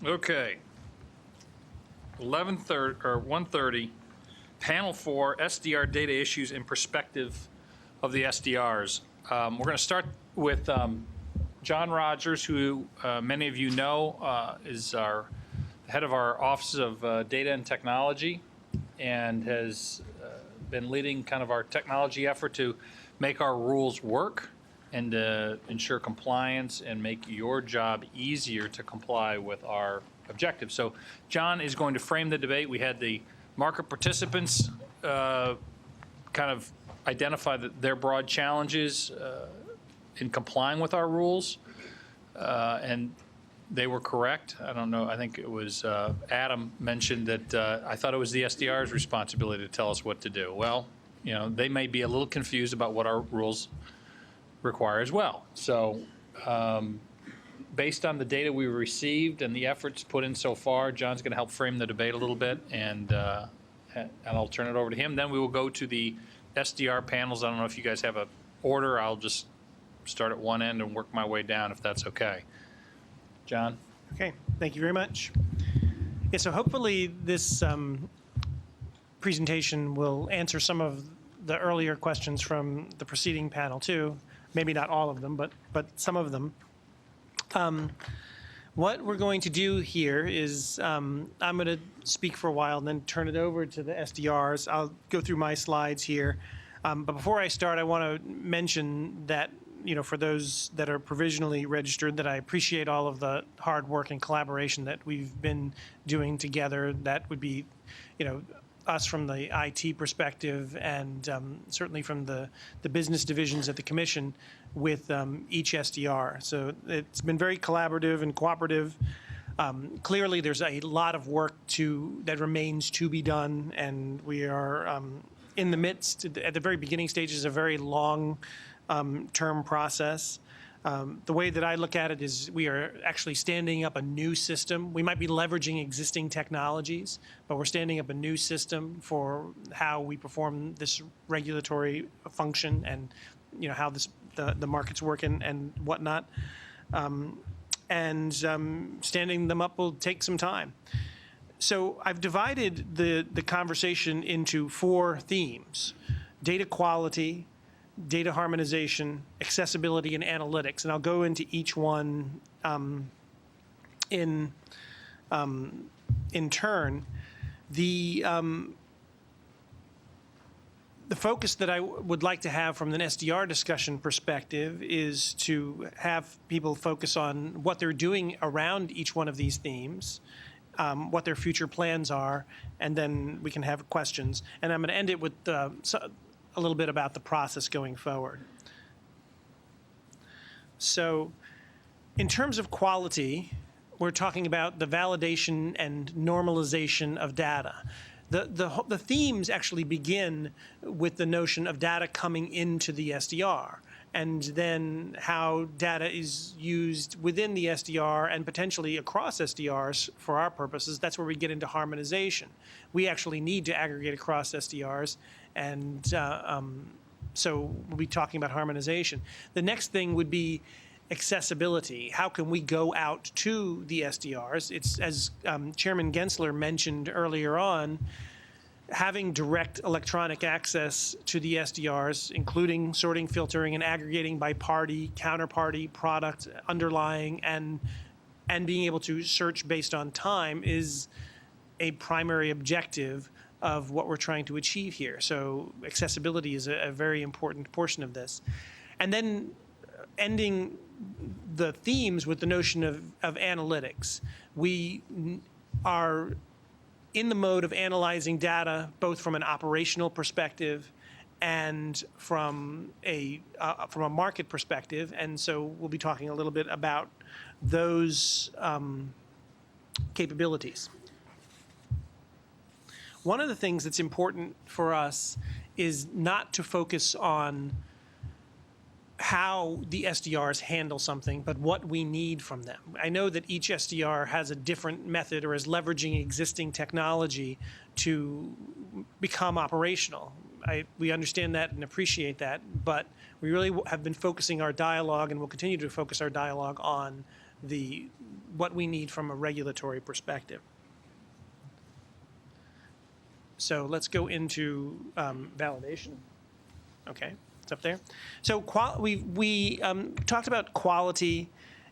Okay. 11:30 or 1:30, Panel 4, SDR data issues and perspective of the SDRs. We're going to start with John Rogers, who many of you know is our head of our Office of Data and Technology, and has been leading kind of our technology effort to make our rules work and to ensure compliance and make your job easier to comply with our objectives. So John is going to frame the debate. We had the market participants kind of identify their broad challenges in complying with our rules, and they were correct. I don't know, I think it was Adam mentioned that I thought it was the SDR's responsibility to tell us what to do. Well, you know, they may be a little confused about what our rules require as well. So based on the data we received and the efforts put in so far, John's going to help frame the debate a little bit, and I'll turn it over to him. Then we will go to the SDR panels. I don't know if you guys have an order. I'll just start at one end and work my way down, if that's okay. John? Okay, thank you very much. Yeah, so hopefully this presentation will answer some of the earlier questions from the preceding panel too. Maybe not all of them, but some of them. What we're going to do here is I'm going to speak for a while and then turn it over to the SDRs. I'll go through my slides here. But before I start, I want to mention that, you know, for those that are provisionally registered, that I appreciate all of the hard work and collaboration that we've been doing together. That would be, you know, us from the IT perspective, and certainly from the business divisions at the Commission with each SDR. So it's been very collaborative and cooperative. Clearly, there's a lot of work that remains to be done, and we are in the midst, at the very beginning stages, a very long term process. The way that I look at it is we are actually standing up a new system. We might be leveraging existing technologies, but we're standing up a new system for how we perform this regulatory function, and, you know, how the markets work and whatnot. Standing them up will take some time. So I've divided the conversation into 4 themes: data quality, data harmonization, accessibility, and analytics. And I'll go into each one in turn. The focus that I would like to have from an SDR discussion perspective is to have people focus on what they're doing around each one of these themes, what their future plans are, and then we can have questions. And I'm going to end it with a little bit about the process going forward. So in terms of quality, we're talking about the validation and normalization of data. The themes actually begin with the notion of data coming into the SDR, and then how data is used within the SDR and potentially across SDRs for our purposes. That's where we get into harmonization. We actually need to aggregate across SDRs, and so we'll be talking about harmonization. The next thing would be accessibility. How can we go out to the SDRs? It's, as Chairman Gensler mentioned earlier on, having direct electronic access to the SDRs, including sorting, filtering, and aggregating by party, counterparty, product, underlying, and being able to search based on time is a primary objective of what we're trying to achieve here. So accessibility is a very important portion of this. And then ending the themes with the notion of analytics. We are in the mode of analyzing data both from an operational perspective and from a market perspective, and so we'll be talking a little bit about those capabilities. One of the things that's important for us is not to focus on how the SDRs handle something, but what we need from them. I know that each SDR has a different method or is leveraging existing technology to become operational. We understand that and appreciate that, but we really have been focusing our dialogue, and will continue to focus our dialogue on the what we need from a regulatory perspective. So let's go into validation. Okay, it's up there. So we talked about quality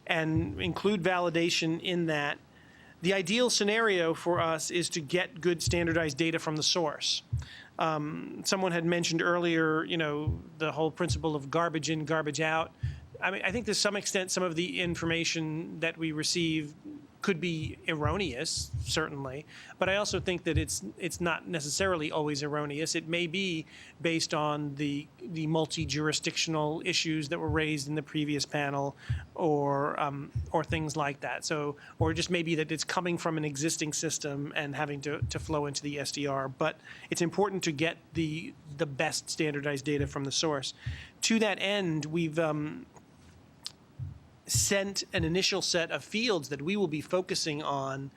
and include validation in that. The ideal scenario for us is to get good standardized data from the source. Someone had mentioned earlier, the whole principle of garbage in, garbage out. I mean, I think to some extent, some of the information that we receive could be erroneous, certainly, but I also think that it's not necessarily always erroneous. It may be based on the multi-jurisdictional issues that were raised in the previous panel, or things like that. So, or just maybe that it's coming from an existing system and having to flow into the SDR. But it's important to get the best standardized data from the source. To that end, we've sent an initial set of fields that we will be focusing on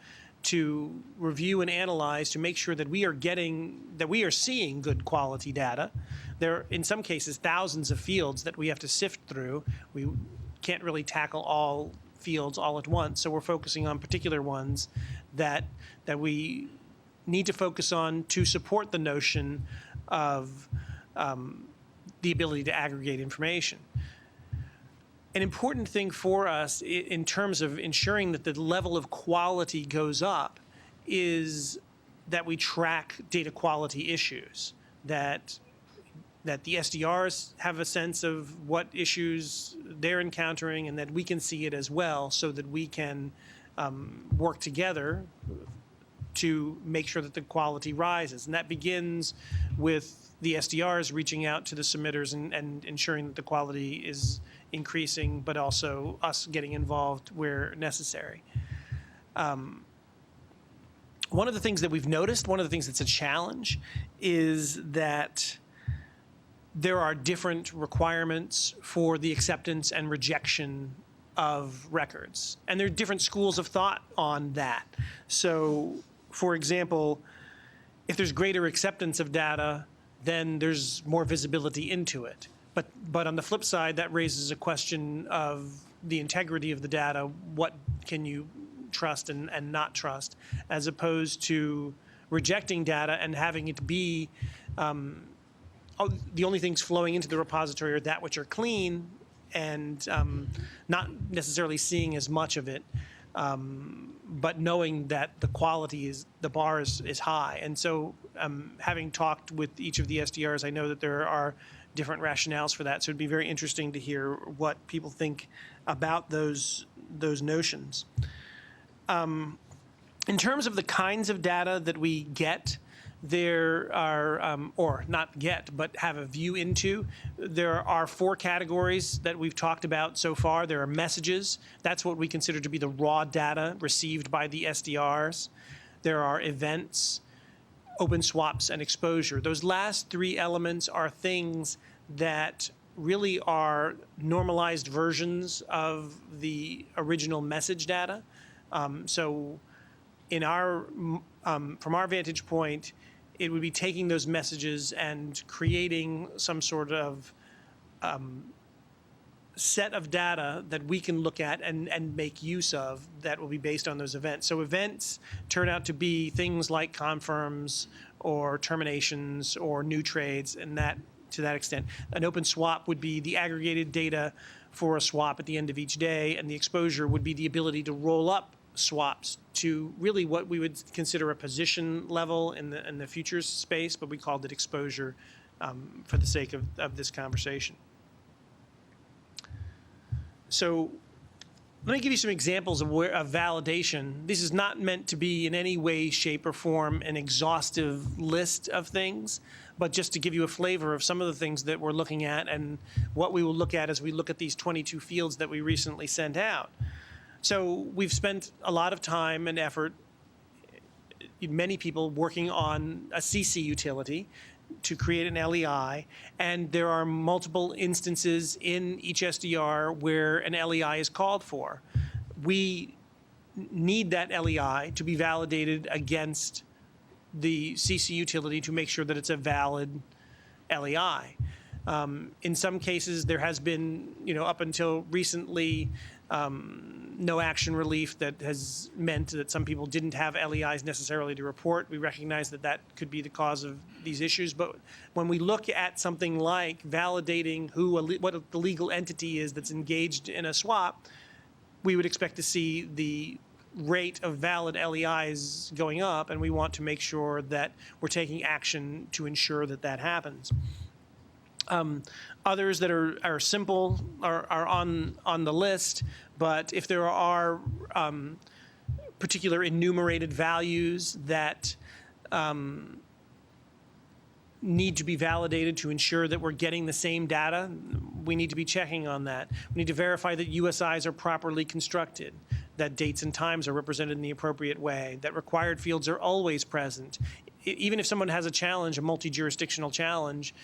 to review and analyze to make sure that we are seeing good quality data. There are, in some cases, thousands of fields that we have to sift through. We can't really tackle all fields all at once, so we're focusing on particular ones that we need to focus on to support the notion of the ability to aggregate information. An important thing for us in terms of ensuring that the level of quality goes up is that we track data quality issues, that the SDRs have a sense of what issues they're encountering, and that we can see it as well, so that we can work together to make sure that the quality rises. And that begins with the SDRs reaching out to the submitters and ensuring that the quality is increasing, but also us getting involved where necessary. One of the things that we've noticed, one of the things that's a challenge, is that there are different requirements for the acceptance and rejection of records. And there are different schools of thought on that. So, for example, if there's greater acceptance of data, then there's more visibility into it. But on the flip side, that raises a question of the integrity of the data. What can you trust and not trust, as opposed to rejecting data and having it be the only things flowing into the repository are that which are clean, and not necessarily seeing as much of it, but knowing that the quality the bar is high. And so having talked with each of the SDRs, I know that there are different rationales for that. So it'd be very interesting to hear what people think about those notions. In terms of the kinds of data that we get, there are, or not get, but have a view into, there are 4 categories that we've talked about so far. There are messages. That's what we consider to be the raw data received by the SDRs. There are events, open swaps, and exposure. Those last 3 elements are things that really are normalized versions of the original message data. So in from our vantage point, it would be taking those messages and creating some sort of set of data that we can look at and make use of that will be based on those events. So events turn out to be things like confirms or terminations or new trades, and that, to that extent. An open swap would be the aggregated data for a swap at the end of each day, and the exposure would be the ability to roll up swaps to really what we would consider a position level in the futures space, but we called it exposure for the sake of this conversation. So let me give you some examples of validation. This is not meant to be in any way, shape, or form an exhaustive list of things, but just to give you a flavor of some of the things that we're looking at and what we will look at as we look at these 22 fields that we recently sent out. So we've spent a lot of time and effort, many people working on a CC utility to create an LEI, and there are multiple instances in each SDR where an LEI is called for. We need that LEI to be validated against the CC utility to make sure that it's a valid LEI. In some cases, there has been, up until recently, no action relief that has meant that some people didn't have LEIs necessarily to report. We recognize that that could be the cause of these issues. But when we look at something like validating what the legal entity is that's engaged in a swap, we would expect to see the rate of valid LEIs going up, and we want to make sure that we're taking action to ensure that that happens. Others that are simple are on the list, but if there are particular enumerated values that need to be validated to ensure that we're getting the same data, we need to be checking on that. We need to verify that USIs are properly constructed, that dates and times are represented in the appropriate way, that required fields are always present. Even if someone has a challenge, a multi-jurisdictional challenge,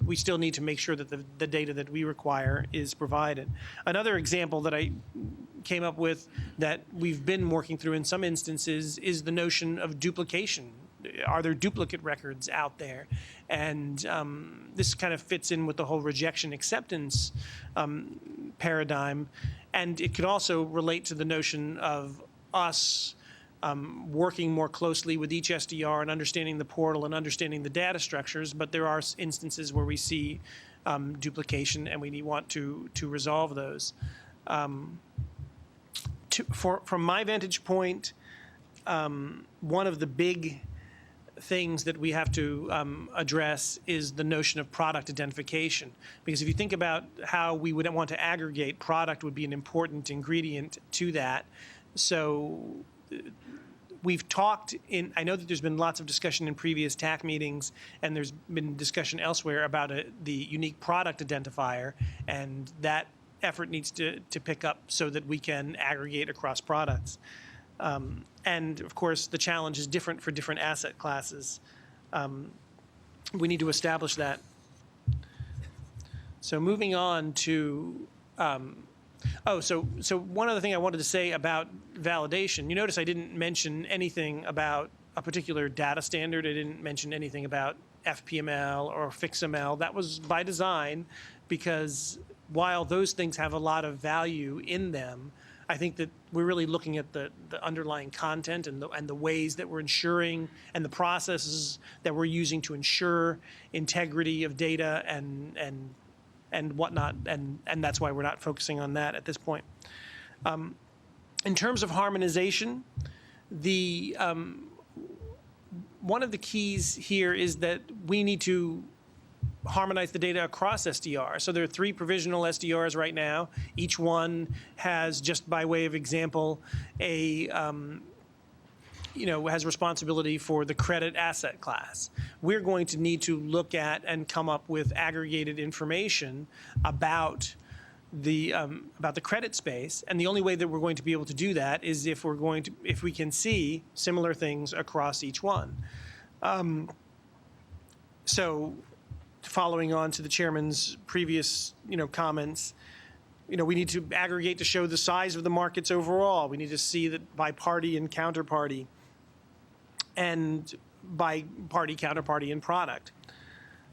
we still need to make sure that the data that we require is provided. Another example that I came up with that we've been working through in some instances is the notion of duplication. Are there duplicate records out there? And this kind of fits in with the whole rejection acceptance paradigm. And it could also relate to the notion of us working more closely with each SDR and understanding the portal and understanding the data structures. But there are instances where we see duplication, and we want to resolve those. From my vantage point, one of the big things that we have to address is the notion of product identification. Because if you think about how we would want to aggregate, product would be an important ingredient to that. So we've talked I know that there's been lots of discussion in previous TAC meetings, and there's been discussion elsewhere about the unique product identifier, and that effort needs to pick up so that we can aggregate across products. And of course, the challenge is different for different asset classes. We need to establish that. So moving on to, so one other thing I wanted to say about validation. You notice I didn't mention anything about a particular data standard. I didn't mention anything about FPML or FixML. That was by design, because while those things have a lot of value in them, I think that we're really looking at the underlying content and the ways that we're ensuring, and the processes that we're using to ensure integrity of data and whatnot, and that's why we're not focusing on that at this point. In terms of harmonization, one of the keys here is that we need to harmonize the data across SDR. So there are 3 provisional SDRs right now. Each one has, just by way of example, has responsibility for the credit asset class. We're going to need to look at and come up with aggregated information about the credit space, and the only way that we're going to be able to do that is if we can see similar things across each one. So, following on to the chairman's previous, comments, we need to aggregate to show the size of the markets overall. We need to see that by party and counterparty, and by party, counterparty, and product.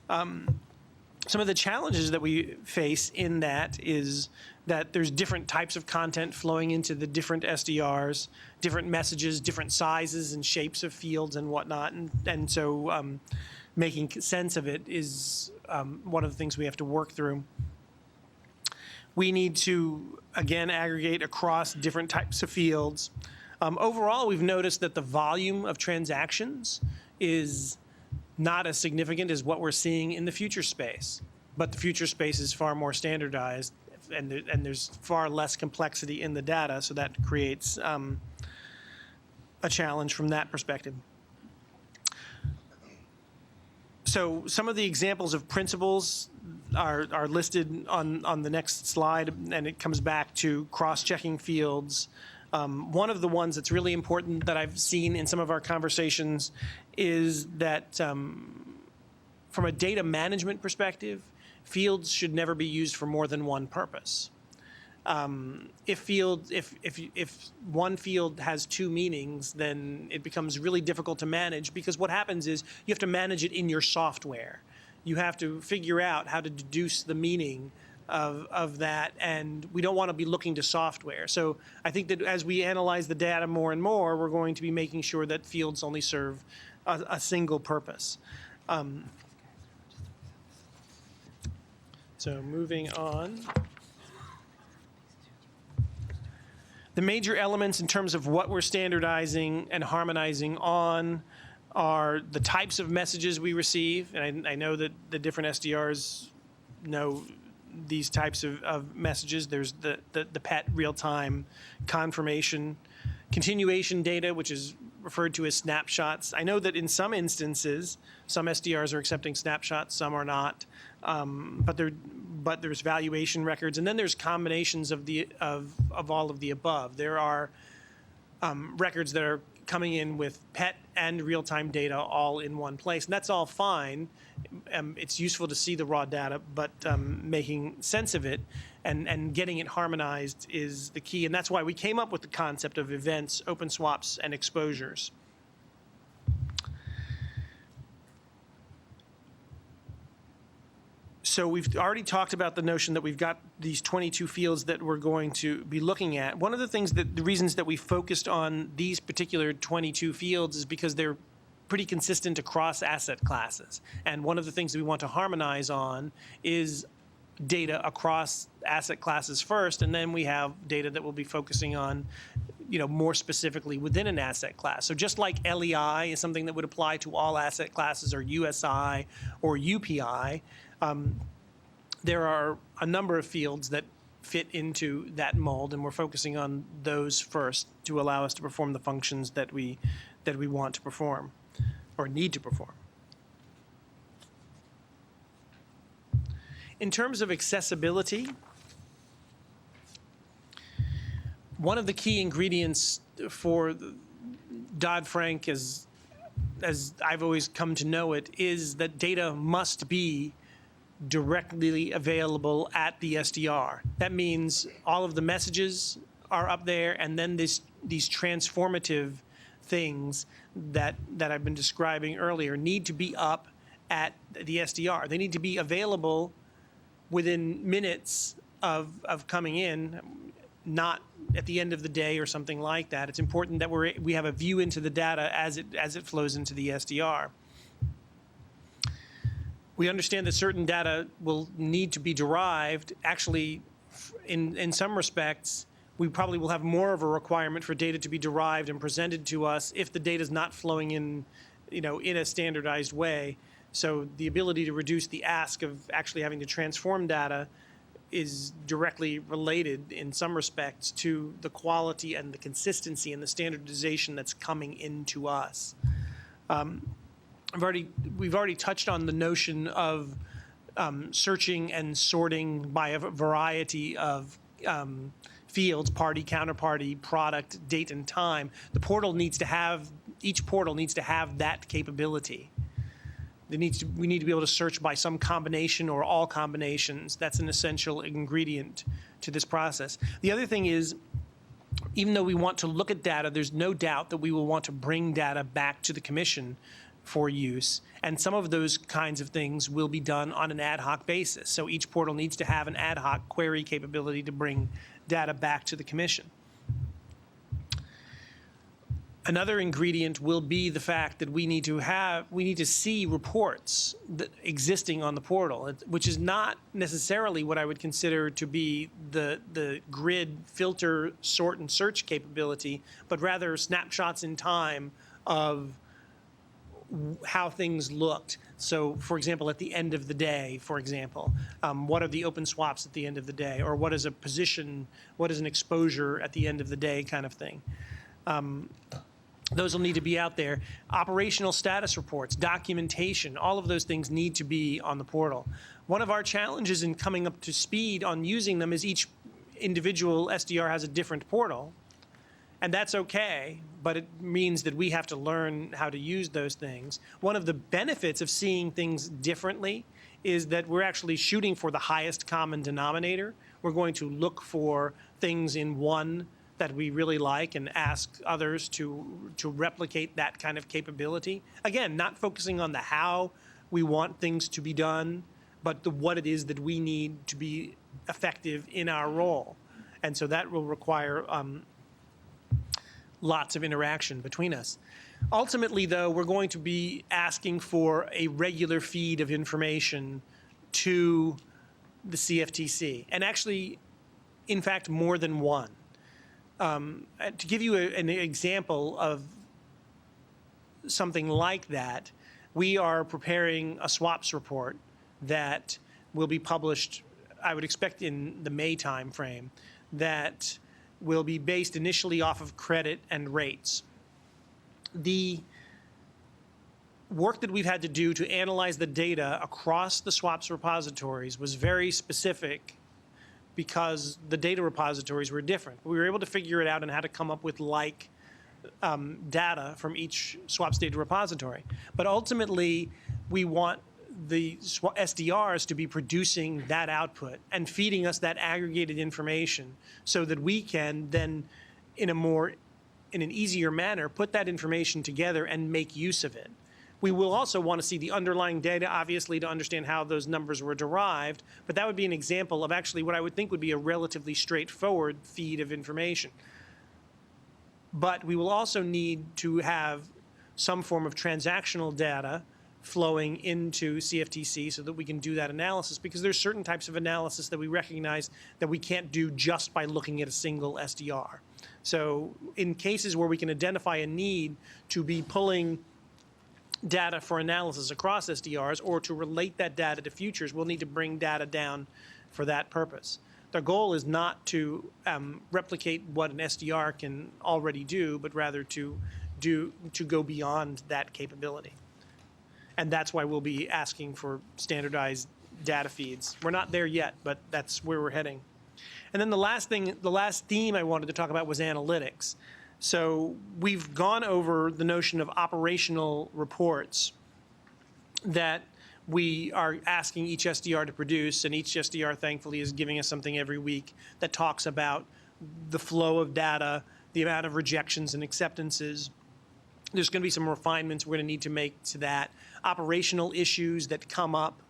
Some of the challenges that we face in that is that there's different types of content flowing into the different SDRs, different messages, different sizes and shapes of fields and whatnot, and so making sense of it is one of the things we have to work through. We need to, again, aggregate across different types of fields. Overall, we've noticed that the volume of transactions is not as significant as what we're seeing in the future space. But the future space is far more standardized, and there's far less complexity in the data, so that creates a challenge from that perspective. So some of the examples of principles are listed on the next slide, and it comes back to cross-checking fields. One of the ones that's really important that I've seen in some of our conversations is that from a data management perspective, fields should never be used for more than one purpose. If one field has 2 meanings, then it becomes really difficult to manage, because what happens is you have to manage it in your software. You have to figure out how to deduce the meaning of that, and we don't want to be looking to software. So I think that as we analyze the data more and more, we're going to be making sure that fields only serve a single purpose. So moving on. The major elements in terms of what we're standardizing and harmonizing on are the types of messages we receive. And I know that the different SDRs know these types of messages. There's the PET real-time confirmation, continuation data, which is referred to as snapshots. I know that in some instances, some SDRs are accepting snapshots, some are not. But there's valuation records, and then there's combinations of all of the above. There are records that are coming in with PET and real-time data all in one place, and that's all fine. It's useful to see the raw data, but making sense of it and getting it harmonized is the key, and that's why we came up with the concept of events, open swaps, and exposures. So we've already talked about the notion that we've got these 22 fields that we're going to be looking at. One of the reasons that we focused on these particular 22 fields is because they're pretty consistent across asset classes. And one of the things that we want to harmonize on is data across asset classes first, and then we have data that we'll be focusing on, more specifically within an asset class. So just like LEI is something that would apply to all asset classes, or USI or UPI, there are a number of fields that fit into that mold, and we're focusing on those first to allow us to perform the functions that we want to perform or need to perform. In terms of accessibility, one of the key ingredients for Dodd-Frank, as I've always come to know it, is that data must be directly available at the SDR. That means all of the messages are up there, and then these transformative things that I've been describing earlier need to be up at the SDR. They need to be available within minutes of coming in, not at the end of the day or something like that. It's important that we have a view into the data as it flows into the SDR. We understand that certain data will need to be derived. Actually, in some respects, we probably will have more of a requirement for data to be derived and presented to us if the data is not flowing in, in a standardized way. So the ability to reduce the ask of actually having to transform data is directly related in some respects to the quality and the consistency and the standardization that's coming into us. We've already touched on the notion of searching and sorting by a variety of fields: party, counterparty, product, date, and time. Each portal needs to have that capability. We need to be able to search by some combination or all combinations. That's an essential ingredient to this process. The other thing is, even though we want to look at data, there's no doubt that we will want to bring data back to the Commission for use, and some of those kinds of things will be done on an ad hoc basis. So each portal needs to have an ad hoc query capability to bring data back to the Commission. Another ingredient will be the fact that we need to see reports existing on the portal, which is not necessarily what I would consider to be the grid filter, sort, and search capability, but rather snapshots in time of how things looked. So, for example, at the end of the day, what are the open swaps at the end of the day, or what is a position, what is an exposure at the end of the day kind of thing. Those will need to be out there. Operational status reports, documentation, all of those things need to be on the portal. One of our challenges in coming up to speed on using them is each individual SDR has a different portal. And that's okay, but it means that we have to learn how to use those things. One of the benefits of seeing things differently is that we're actually shooting for the highest common denominator. We're going to look for things in one that we really like and ask others to replicate that kind of capability. Again, not focusing on the how we want things to be done, but the what it is that we need to be effective in our role. And so that will require lots of interaction between us. Ultimately, though, we're going to be asking for a regular feed of information to the CFTC, and actually, in fact, more than one. To give you an example of something like that, we are preparing a swaps report that will be published, I would expect, in the May timeframe, that will be based initially off of credit and rates. The work that we've had to do to analyze the data across the swaps repositories was very specific because the data repositories were different. We were able to figure it out and how to come up with like data from each swaps data repository. But ultimately, we want the SDRs to be producing that output and feeding us that aggregated information so that we can then, in an easier manner, put that information together and make use of it. We will also want to see the underlying data, obviously, to understand how those numbers were derived, but that would be an example of actually what I would think would be a relatively straightforward feed of information. But we will also need to have some form of transactional data flowing into CFTC so that we can do that analysis, because there's certain types of analysis that we recognize that we can't do just by looking at a single SDR. So in cases where we can identify a need to be pulling data for analysis across SDRs or to relate that data to futures, we'll need to bring data down for that purpose. The goal is not to replicate what an SDR can already do, but rather to go beyond that capability. And that's why we'll be asking for standardized data feeds. We're not there yet, but that's where we're heading. And then the last theme I wanted to talk about was analytics. So we've gone over the notion of operational reports that we are asking each SDR to produce, and each SDR, thankfully, is giving us something every week that talks about the flow of data, the amount of rejections and acceptances. There's going to be some refinements we're going to need to make to that. Operational issues that come up,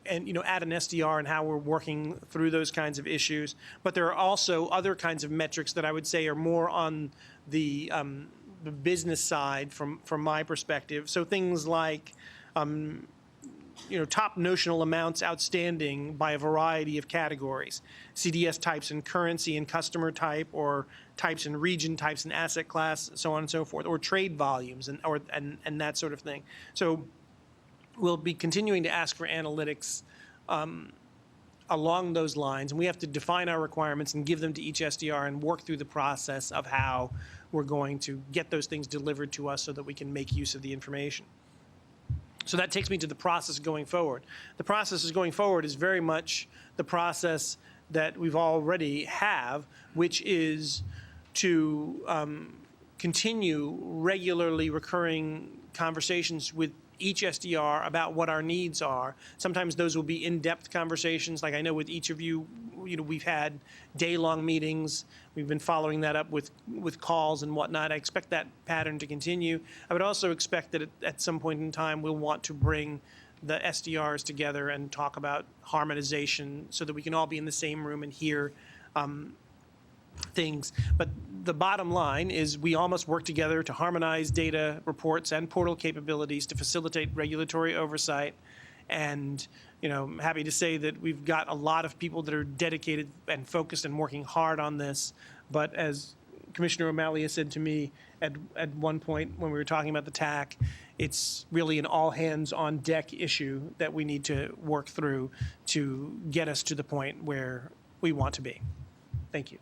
and at an SDR and how we're working through those kinds of issues. But there are also other kinds of metrics that I would say are more on the business side from my perspective. So things like top notional amounts outstanding by a variety of categories, CDS types and currency and customer type, or types and region, types and asset class, so on and so forth, or trade volumes and that sort of thing. So we'll be continuing to ask for analytics along those lines, and we have to define our requirements and give them to each SDR and work through the process of how we're going to get those things delivered to us so that we can make use of the information. So that takes me to the process going forward. The process going forward is very much the process that we've already have, which is to continue regularly recurring conversations with each SDR about what our needs are. Sometimes those will be in-depth conversations. Like I know with each of you, we've had day-long meetings. We've been following that up with calls and whatnot. I expect that pattern to continue. I would also expect that at some point in time, we'll want to bring the SDRs together and talk about harmonization so that we can all be in the same room and hear things. But the bottom line is we all must work together to harmonize data reports and portal capabilities to facilitate regulatory oversight. And I'm happy to say that we've got a lot of people that are dedicated and focused and working hard on this. But as Commissioner O'Malley has said to me at one point when we were talking about the TAC, it's really an all-hands-on-deck issue that we need to work through to get us to the point where we want to be. Thank you.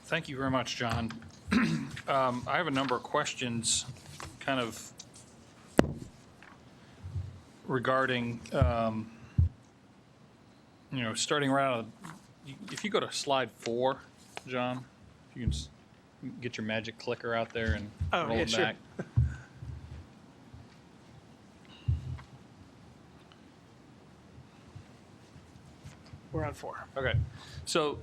Thank you very much, John. I have a number of questions kind of regarding, starting around, if you go to slide 4, John, if you can just get your magic clicker out there and roll it back. Sure. We're on 4. Okay. So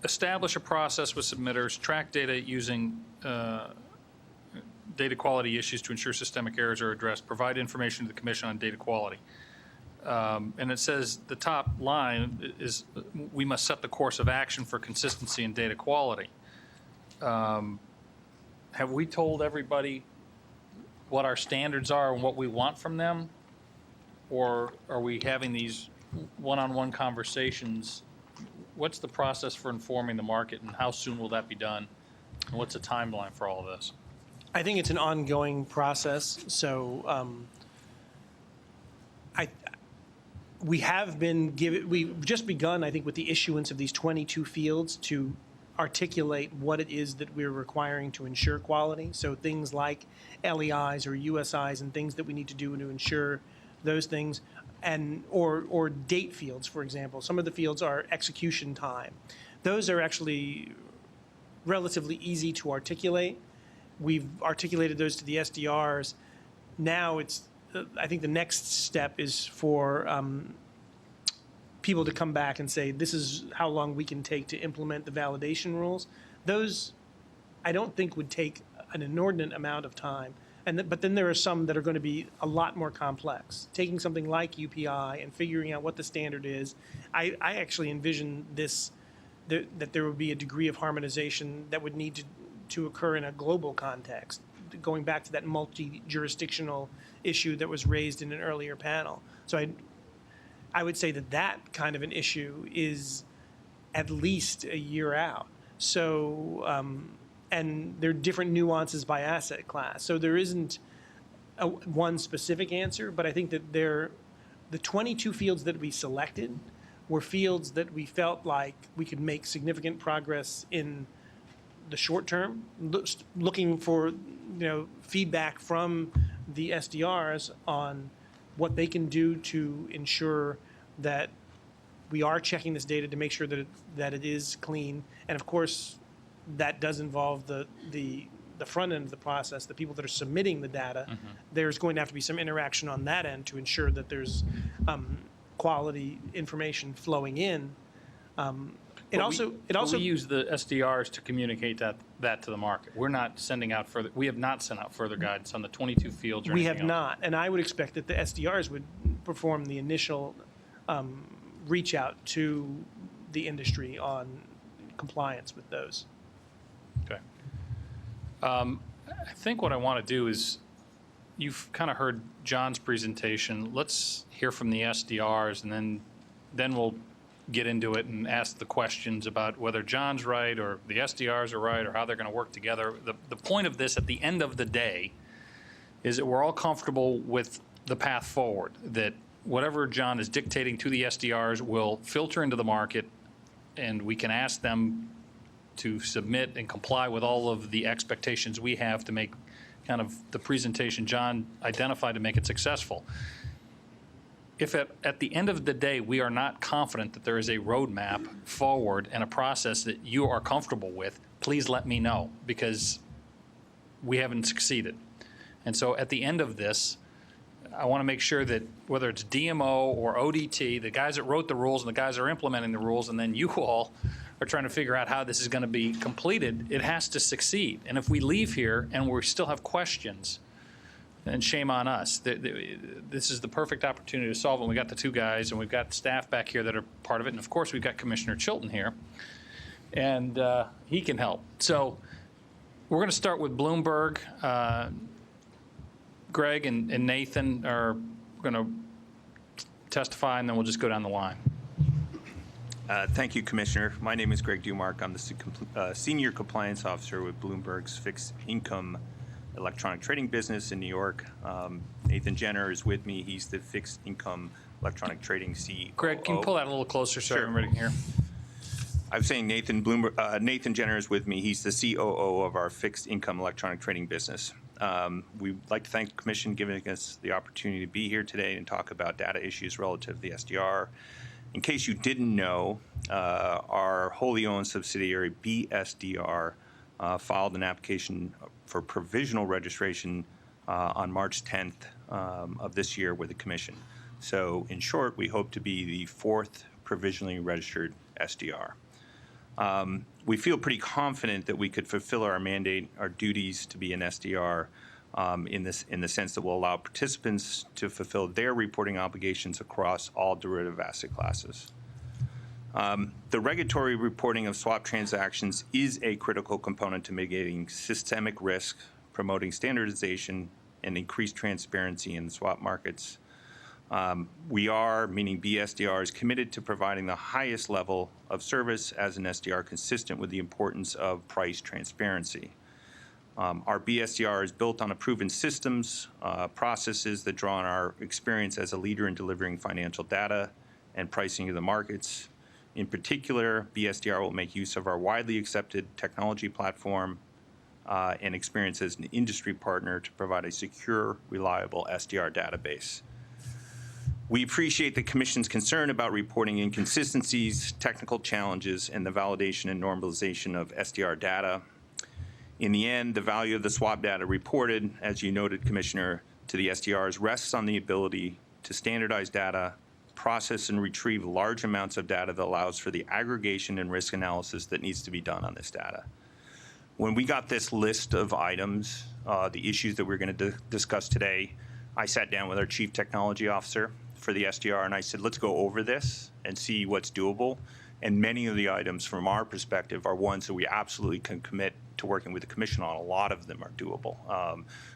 establish a process with submitters, track data using data quality issues to ensure systemic errors are addressed, provide information to the Commission on data quality. and it says the top line is, we must set the course of action for consistency and data quality. Have we told everybody what our standards are and what we want from them? Or are we having these one-on-one conversations? What's the process for informing the market, and how soon will that be done? And what's the timeline for all of this? I think it's an ongoing process. So we've just begun, I think, with the issuance of these 22 fields to articulate what it is that we're requiring to ensure quality. So things like LEIs or USIs and things that we need to do to ensure those things, and or date fields, for example. Some of the fields are execution time. Those are actually relatively easy to articulate. We've articulated those to the SDRs. Now I think the next step is for people to come back and say, this is how long we can take to implement the validation rules. Those, I don't think, would take an inordinate amount of time. But then there are some that are going to be a lot more complex. Taking something like UPI and figuring out what the standard is, I actually envision that there would be a degree of harmonization that would need to occur in a global context, going back to that multi-jurisdictional issue that was raised in an earlier panel. So I would say that kind of an issue is at least a year out. So, and there are different nuances by asset class. So there isn't one specific answer, but I think that the 22 fields that we selected were fields that we felt like we could make significant progress in the short term, looking for feedback from the SDRs on what they can do to ensure that we are checking this data to make sure that it is clean. And of course, that does involve the front end of the process, the people that are submitting the data. Mm-hmm. There's going to have to be some interaction on that end to ensure that there's quality information flowing in. We use the SDRs to communicate that to the market. We're not sending out further. We have not sent out further guidance on the 22 fields. We have not, and I would expect that the SDRs would perform the initial reach out to the industry on compliance with those. Okay. I think what I want to do is, you've kind of heard John's presentation. Let's hear from the SDRs, and then we'll get into it and ask the questions about whether John's right or the SDRs are right or how they're going to work together. The point of this at the end of the day is that we're all comfortable with the path forward, that whatever John is dictating to the SDRs will filter into the market, and we can ask them to submit and comply with all of the expectations we have to make kind of the presentation John identified to make it successful. If at the end of the day we are not confident that there is a roadmap forward and a process that you are comfortable with, please let me know, because we haven't succeeded. And so at the end of this, I want to make sure that whether it's DMO or ODT, the guys that wrote the rules and the guys that are implementing the rules, and then you all are trying to figure out how this is going to be completed, it has to succeed. And if we leave here and we still have questions, then shame on us. This is the perfect opportunity to solve it. We got the two guys, and we've got staff back here that are part of it. And of course, we've got Commissioner Chilton here, and he can help. So we're going to start with Bloomberg. Greg and Nathan are going to testify, and then we'll just go down the line. Thank you, Commissioner. My name is Greg Dumark. I'm the Senior Compliance Officer with Bloomberg's Fixed Income Electronic Trading Business in New York. Nathan Jenner is with me. He's the Fixed Income Electronic Trading CEO. Greg, can you pull that a little closer so everybody can hear? I'm saying Nathan Jenner is with me. He's the COO of our Fixed Income Electronic Trading Business. We'd like to thank the Commission for giving us the opportunity to be here today and talk about data issues relative to the SDR. In case you didn't know, our wholly owned subsidiary, BSDR, filed an application for provisional registration on March 10th of this year with the Commission. So in short, we hope to be the fourth provisionally registered SDR. We feel pretty confident that we could fulfill our mandate, our duties to be an SDR in the sense that will allow participants to fulfill their reporting obligations across all derivative asset classes. The regulatory reporting of swap transactions is a critical component to mitigating systemic risk, promoting standardization, and increased transparency in the swap markets. We are, meaning BSDR, is committed to providing the highest level of service as an SDR consistent with the importance of price transparency. Our BSDR is built on a proven systems, processes that draw on our experience as a leader in delivering financial data and pricing to the markets. In particular, BSDR will make use of our widely accepted technology platform and experience as an industry partner to provide a secure, reliable SDR database. We appreciate the Commission's concern about reporting inconsistencies, technical challenges, and the validation and normalization of SDR data. In the end, the value of the swap data reported, as you noted, Commissioner, to the SDRs rests on the ability to standardize data, process and retrieve large amounts of data that allows for the aggregation and risk analysis that needs to be done on this data. When we got this list of items, the issues that we're going to discuss today, I sat down with our Chief Technology Officer for the SDR and I said, let's go over this and see what's doable. And many of the items from our perspective are ones that we absolutely can commit to working with the Commission on. A lot of them are doable.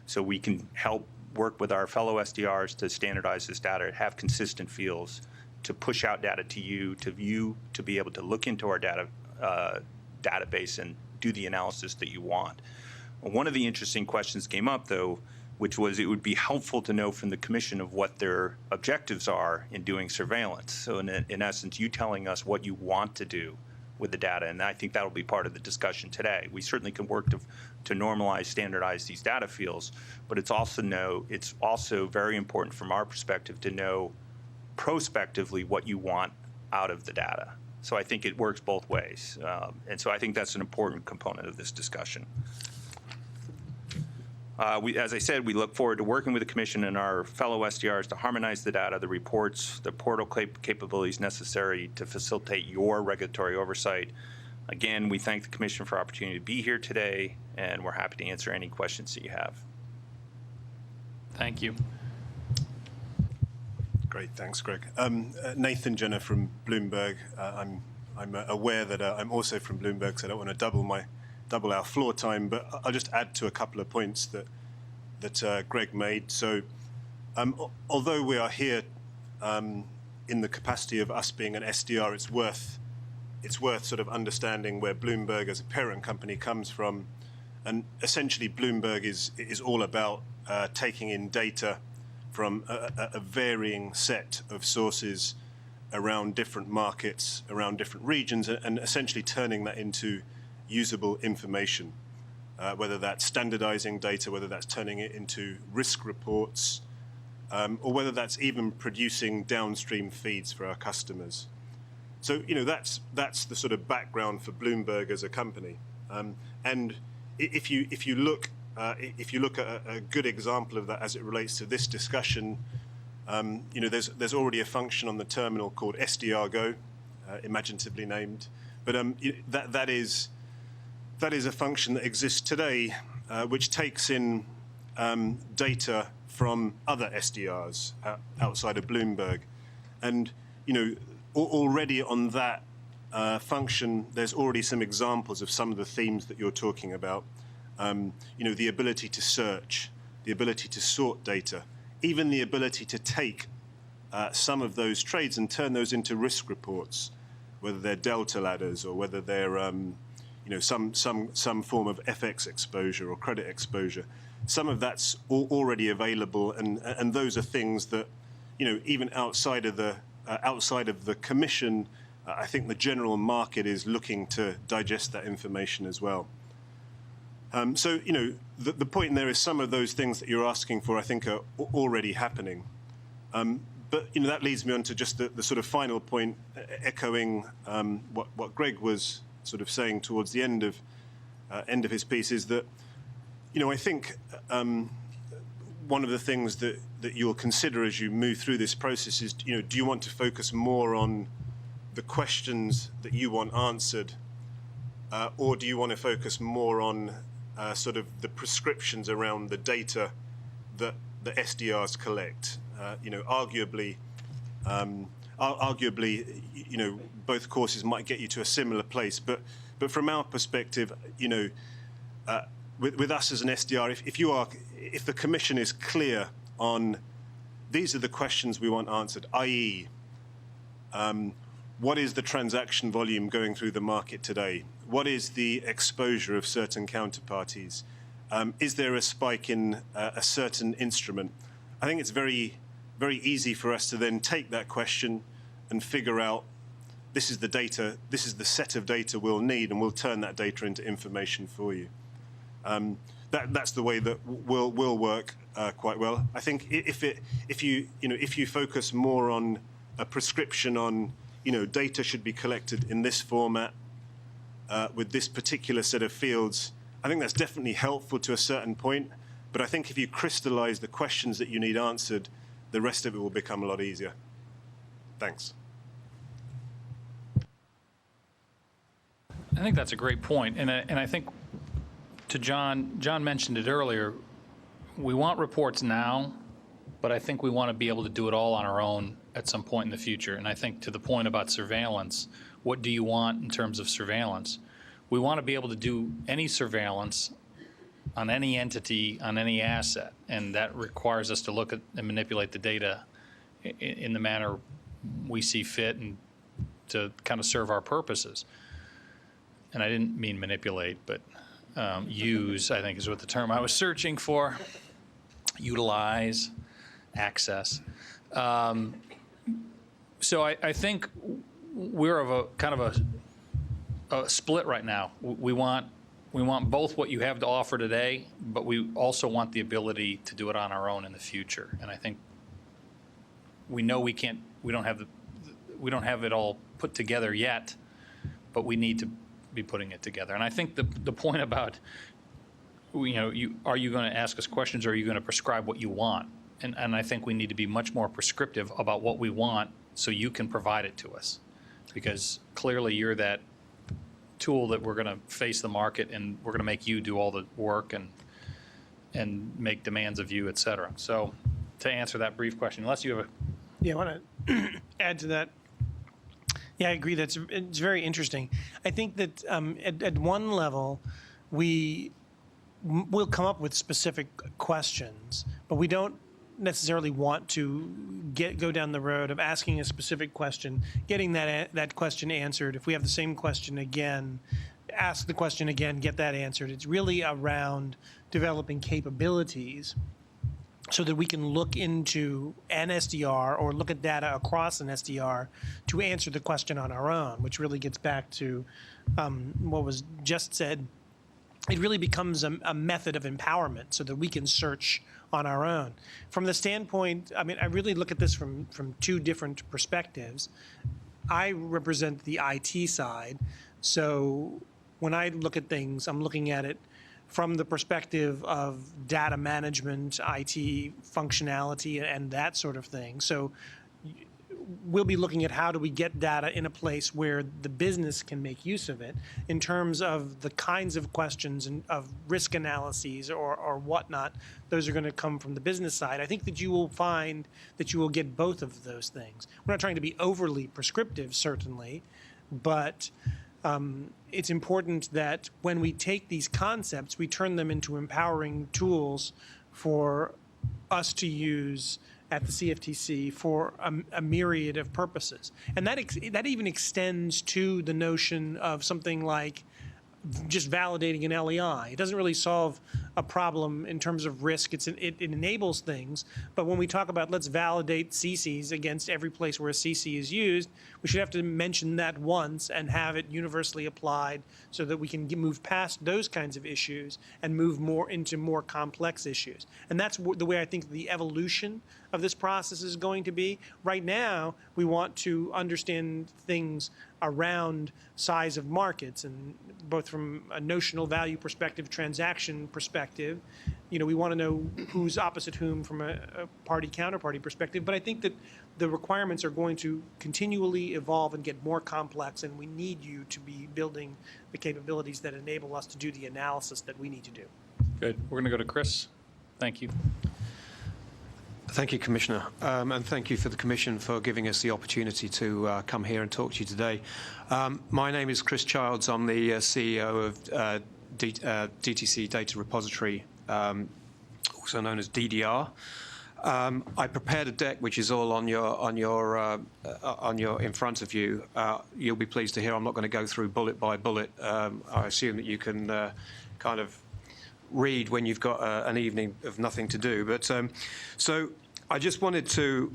So we can help work with our fellow SDRs to standardize this data, have consistent fields, to push out data to you, to be able to look into our database and do the analysis that you want. One of the interesting questions came up, though, which was it would be helpful to know from the Commission of what their objectives are in doing surveillance. So in essence, you telling us what you want to do with the data, and I think that'll be part of the discussion today. We certainly can work to normalize, standardize these data fields, but it's also very important from our perspective to know prospectively what you want out of the data. So I think it works both ways, and so I think that's an important component of this discussion. As I said, we look forward to working with the Commission and our fellow SDRs to harmonize the data, the reports, the portal capabilities necessary to facilitate your regulatory oversight. Again, we thank the Commission for the opportunity to be here today, and we're happy to answer any questions that you have. Thank you. Great, thanks, Greg. Nathan Jenner from Bloomberg. I'm aware that I'm also from Bloomberg, so I don't want to double our floor time, but I'll just add to a couple of points that Greg made. So although we are here in the capacity of us being an SDR, it's worth sort of understanding where Bloomberg as a parent company comes from. And essentially Bloomberg is all about taking in data from a varying set of sources around different markets, around different regions, and essentially turning that into usable information, whether that's standardizing data, whether that's turning it into risk reports, or whether that's even producing downstream feeds for our customers. So, that's the sort of background for Bloomberg as a company. And if you look at a good example of that as it relates to this discussion, there's already a function on the terminal called SDR Go, imaginatively named, but that is a function that exists today, which takes in data from other SDRs outside of Bloomberg. And, already on that function, there's already some examples of some of the themes that you're talking about. The ability to search, the ability to sort data, even the ability to take some of those trades and turn those into risk reports, whether they're delta ladders or whether they're some form of FX exposure or credit exposure. Some of that's already available, and those are things that, even outside of the Commission, I think the general market is looking to digest that information as well. So, the point there is some of those things that you're asking for, I think, are already happening. But, that leads me on to just the sort of final point, echoing what Greg was sort of saying towards the end of his piece, is that, I think one of the things that you'll consider as you move through this process is, do you want to focus more on the questions that you want answered, or do you want to focus more on sort of the prescriptions around the data that the SDRs collect. Arguably, both courses might get you to a similar place, but from our perspective, with us as an SDR, if the Commission is clear on these are the questions we want answered, i.e., what is the transaction volume going through the market today? What is the exposure of certain counterparties? Is there a spike in a certain instrument? I think it's very, very easy for us to then take that question and figure out this is the data, this is the set of data we'll need, and we'll turn that data into information for you. That's the way that will work quite well. I think if you focus more on a prescription on data should be collected in this format with this particular set of fields, I think that's definitely helpful to a certain point. But I think if you crystallize the questions that you need answered, the rest of it will become a lot easier. Thanks. I think that's a great point, and I think to John mentioned it earlier, we want reports now, but I think we want to be able to do it all on our own at some point in the future. And I think to the point about surveillance, what do you want in terms of surveillance? We want to be able to do any surveillance on any entity, on any asset, and that requires us to look at and manipulate the data in the manner we see fit and to kind of serve our purposes. And I didn't mean manipulate, but use, I think, is what the term I was searching for. Utilize, access. So I think we're of a kind of a split right now. We want both what you have to offer today, but we also want the ability to do it on our own in the future. And I think we know we don't have it all put together yet, but we need to be putting it together. And I think the point about, are you going to ask us questions, or are you going to prescribe what you want? And I think we need to be much more prescriptive about what we want so you can provide it to us. Because clearly you're that tool that we're going to face the market, and we're going to make you do all the work and make demands of you, et cetera. So to answer that brief question, unless you have Yeah, I want to add to that. Yeah, I agree. It's very interesting. I think that at one level, we'll come up with specific questions, but we don't necessarily want to go down the road of asking a specific question, getting that question answered. If we have the same question again, ask the question again, get that answered. It's really around developing capabilities so that we can look into an SDR or look at data across an SDR to answer the question on our own, which really gets back to what was just said. It really becomes a method of empowerment so that we can search on our own. From the standpoint, I mean, I really look at this from two different perspectives. I represent the IT side, so when I look at things, I'm looking at it from the perspective of data management, IT functionality, and that sort of thing. So we'll be looking at how do we get data in a place where the business can make use of it in terms of the kinds of questions and of risk analyses or whatnot. Those are going to come from the business side. I think that you will find that you will get both of those things. We're not trying to be overly prescriptive, certainly, but it's important that when we take these concepts, we turn them into empowering tools for us to use at the CFTC for a myriad of purposes. And that even extends to the notion of something like just validating an LEI. It doesn't really solve a problem in terms of risk. It enables things. But when we talk about let's validate CCs against every place where a CC is used, we should have to mention that once and have it universally applied so that we can move past those kinds of issues and move more into more complex issues. And that's the way I think the evolution of this process is going to be. Right now, we want to understand things around size of markets, and both from a notional value perspective, transaction perspective, we want to know who's opposite whom from a party-counterparty perspective. But I think that the requirements are going to continually evolve and get more complex, and we need you to be building the capabilities that enable us to do the analysis that we need to do. Good. We're going to go to Chris. Thank you. Thank you, Commissioner, and thank you for the Commission for giving us the opportunity to come here and talk to you today. My name is Chris Childs. I'm the CEO of DTC Data Repository, also known as DDR. I prepared a deck which is all on your in front of you. You'll be pleased to hear I'm not going to go through bullet by bullet. I assume that you can kind of read when you've got an evening of nothing to do. But so I just wanted to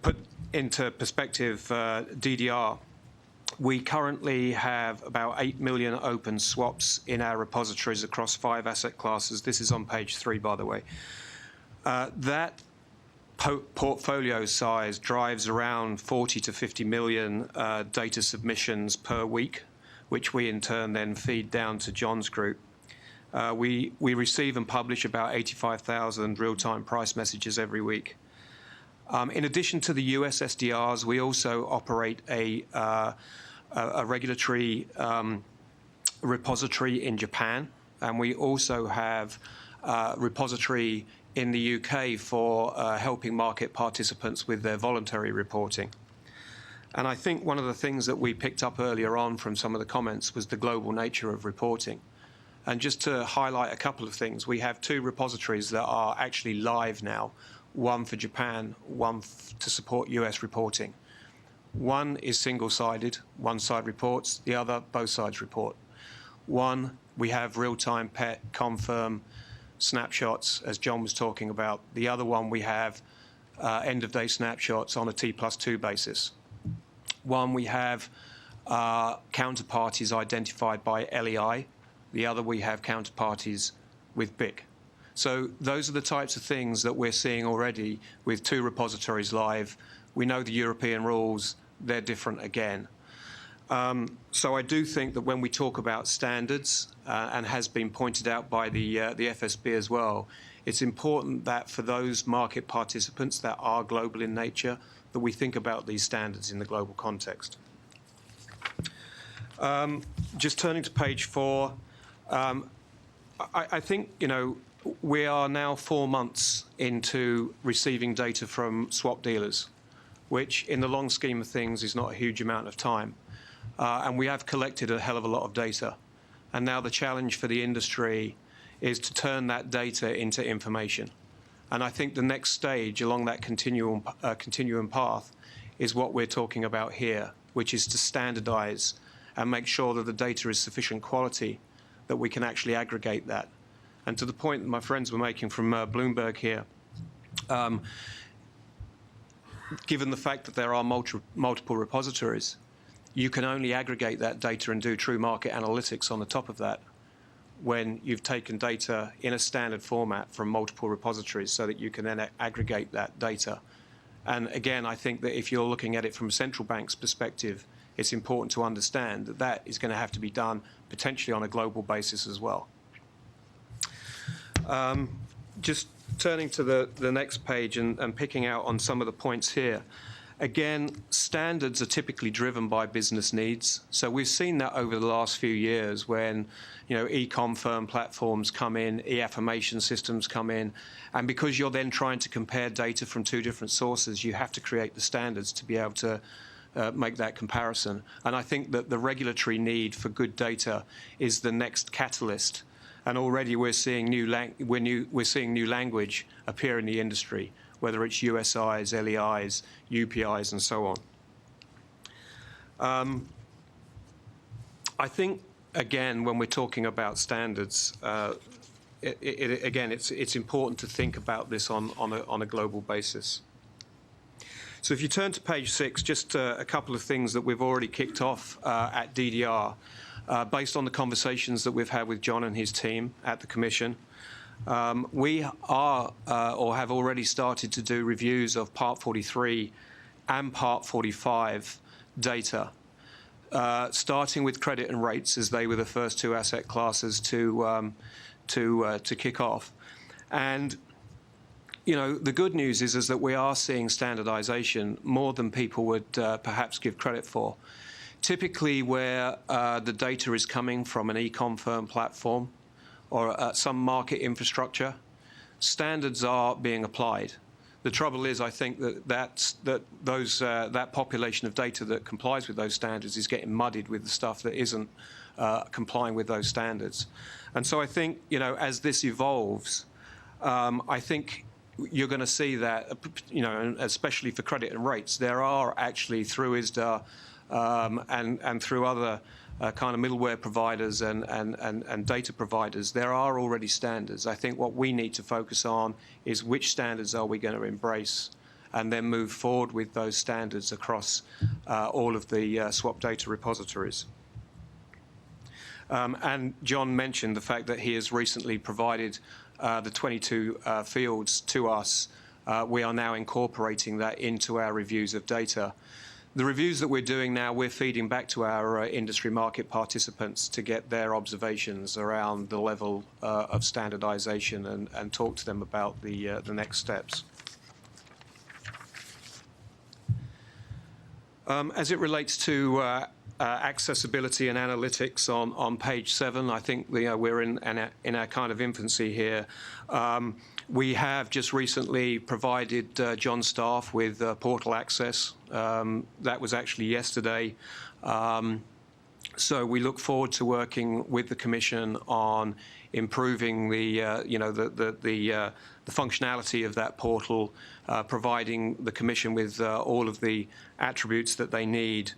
put into perspective DDR. We currently have about 8 million open swaps in our repositories across 5 asset classes. This is on page 3, by the way. That portfolio size drives around 40 to 50 million data submissions per week, which we in turn then feed down to John's group. We receive and publish about 85,000 real-time price messages every week. In addition to the US SDRs, we also operate a regulatory repository in Japan, and we also have a repository in the UK for helping market participants with their voluntary reporting. And I think one of the things that we picked up earlier on from some of the comments was the global nature of reporting. And just to highlight a couple of things, we have 2 repositories that are actually live now, one for Japan, one to support US reporting. One is single-sided, one side reports, the other, both sides report. One, we have real-time PET, confirm, snapshots, as John was talking about. The other one, we have end-of-day snapshots on a T+2 basis. One, we have counterparties identified by LEI. The other, we have counterparties with BIC. So those are the types of things that we're seeing already with 2 repositories live. We know the European rules, they're different again. So I do think that when we talk about standards, and has been pointed out by the FSB as well, it's important that for those market participants that are global in nature, that we think about these standards in the global context. Just turning to page 4, I think, we are now 4 months into receiving data from swap dealers, which in the long scheme of things is not a huge amount of time. And we have collected a hell of a lot of data. And now the challenge for the industry is to turn that data into information. And I think the next stage along that continuum path is what we're talking about here, which is to standardize and make sure that the data is sufficient quality that we can actually aggregate that. And to the point that my friends were making from Bloomberg here, given the fact that there are multiple repositories, you can only aggregate that data and do true market analytics on the top of that when you've taken data in a standard format from multiple repositories so that you can then aggregate that data. And again, I think that if you're looking at it from a central bank's perspective, it's important to understand that that is going to have to be done potentially on a global basis as well. Just turning to the next page and picking out on some of the points here. Again, standards are typically driven by business needs. So we've seen that over the last few years when, e-com firm platforms come in, e-affirmation systems come in, and because you're then trying to compare data from 2 different sources, you have to create the standards to be able to make that comparison. And I think that the regulatory need for good data is the next catalyst. And already we're seeing new language appear in the industry, whether it's USIs, LEIs, UPIs, and so on. I think, again, when we're talking about standards, it's important to think about this on a global basis. So if you turn to page 6, just a couple of things that we've already kicked off at DDR, based on the conversations that we've had with John and his team at the Commission. We are or have already started to do reviews of Part 43 and Part 45 data starting with credit and rates, as they were the first two asset classes to kick off. And the good news is that we are seeing standardization more than people would perhaps give credit for. Typically, where the data is coming from an e-com firm platform or some market infrastructure, standards are being applied. The trouble is, I think that population of data that complies with those standards is getting muddied with the stuff that isn't complying with those standards. And so I think, as this evolves, I think you're going to see that, especially for credit and rates, there are actually through ISDA and through other kind of middleware providers and data providers, there are already standards. I think what we need to focus on is which standards are we going to embrace and then move forward with those standards across all of the swap data repositories. And John mentioned the fact that he has recently provided the 22 fields to us. We are now incorporating that into our reviews of data. The reviews that we're doing now, we're feeding back to our industry market participants to get their observations around the level of standardization and talk to them about the next steps. As it relates to accessibility and analytics on page 7, I think we're in our kind of infancy here. We have just recently provided John's staff with portal access. That was actually yesterday. So we look forward to working with the Commission on improving the functionality of that portal, providing the Commission with all of the attributes that they need,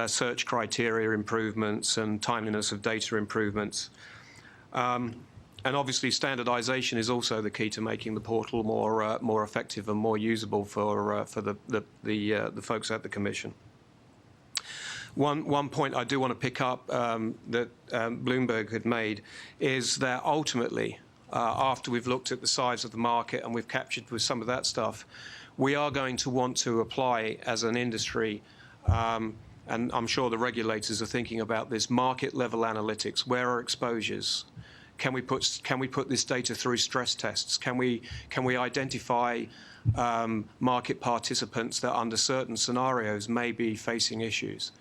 search criteria improvements and timeliness of data improvements. And obviously, standardization is also the key to making the portal more effective and more usable for the folks at the Commission. One point I do want to pick up that Bloomberg had made is that ultimately, after we've looked at the size of the market and we've captured with some of that stuff, we are going to want to apply as an industry, and I'm sure the regulators are thinking about this, market level analytics. Where are exposures? Can we put this data through stress tests? Can we identify market participants that under certain scenarios may be facing issues?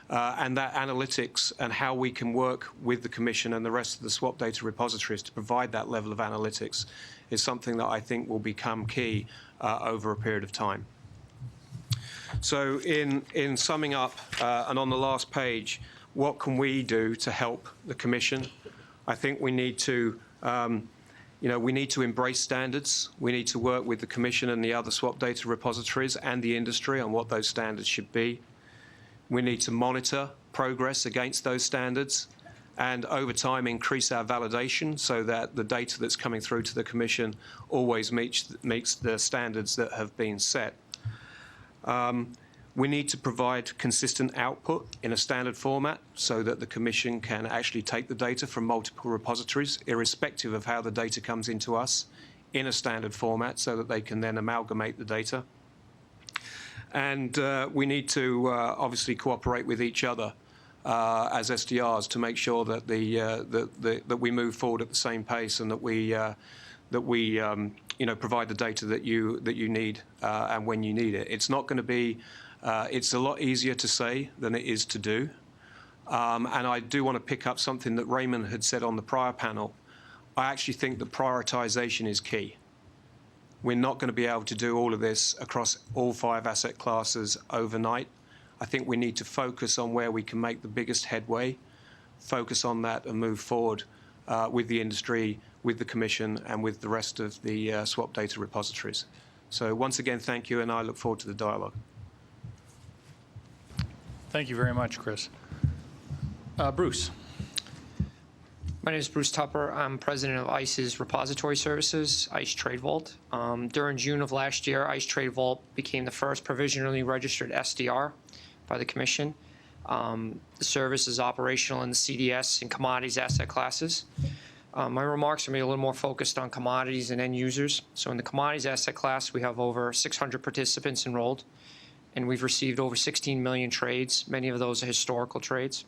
And that analytics and how we can work with the Commission and the rest of the swap data repositories to provide that level of analytics is something that I think will become key over a period of time. So in summing up, and on the last page, what can we do to help the Commission? I think we need to, we need to embrace standards. We need to work with the Commission and the other swap data repositories and the industry on what those standards should be. We need to monitor progress against those standards and over time increase our validation so that the data that's coming through to the Commission always meets the standards that have been set. We need to provide consistent output in a standard format so that the Commission can actually take the data from multiple repositories, irrespective of how the data comes into us, in a standard format so that they can then amalgamate the data. And we need to obviously cooperate with each other as SDRs to make sure that that we move forward at the same pace and that we provide the data that you need and when you need it. It's not going to be. It's a lot easier to say than it is to do. And I do want to pick up something that Raymond had said on the prior panel. I actually think that prioritization is key. We're not going to be able to do all of this across all 5 asset classes overnight. I think we need to focus on where we can make the biggest headway, focus on that and move forward with the industry, with the Commission and with the rest of the swap data repositories. So once again, thank you, and I look forward to the dialogue. Thank you very much, Chris. Bruce. My name is Bruce Tupper. I'm president of ICE's repository services, ICE Trade Vault. During June of last year, ICE Trade Vault became the first provisionally registered SDR by the Commission. The service is operational in the CDS and commodities asset classes. My remarks are going to be a little more focused on commodities and end users. So in the commodities asset class, we have over 600 participants enrolled. and we've received over 16 million trades. Many of those are historical trades.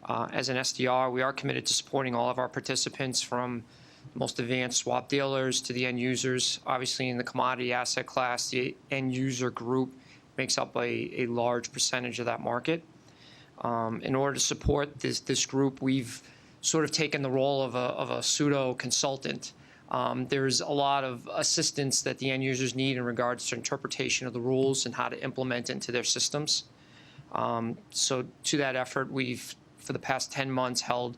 As an SDR, we are committed to supporting all of our participants, from the most advanced swap dealers to the end users. Obviously, in the commodity asset class, the end user group makes up a large percentage of that market. In order to support this group, we've sort of taken the role of a pseudo consultant. There's a lot of assistance that the end users need in regards to interpretation of the rules and how to implement into their systems. So to that effort, we've, for the past 10 months, held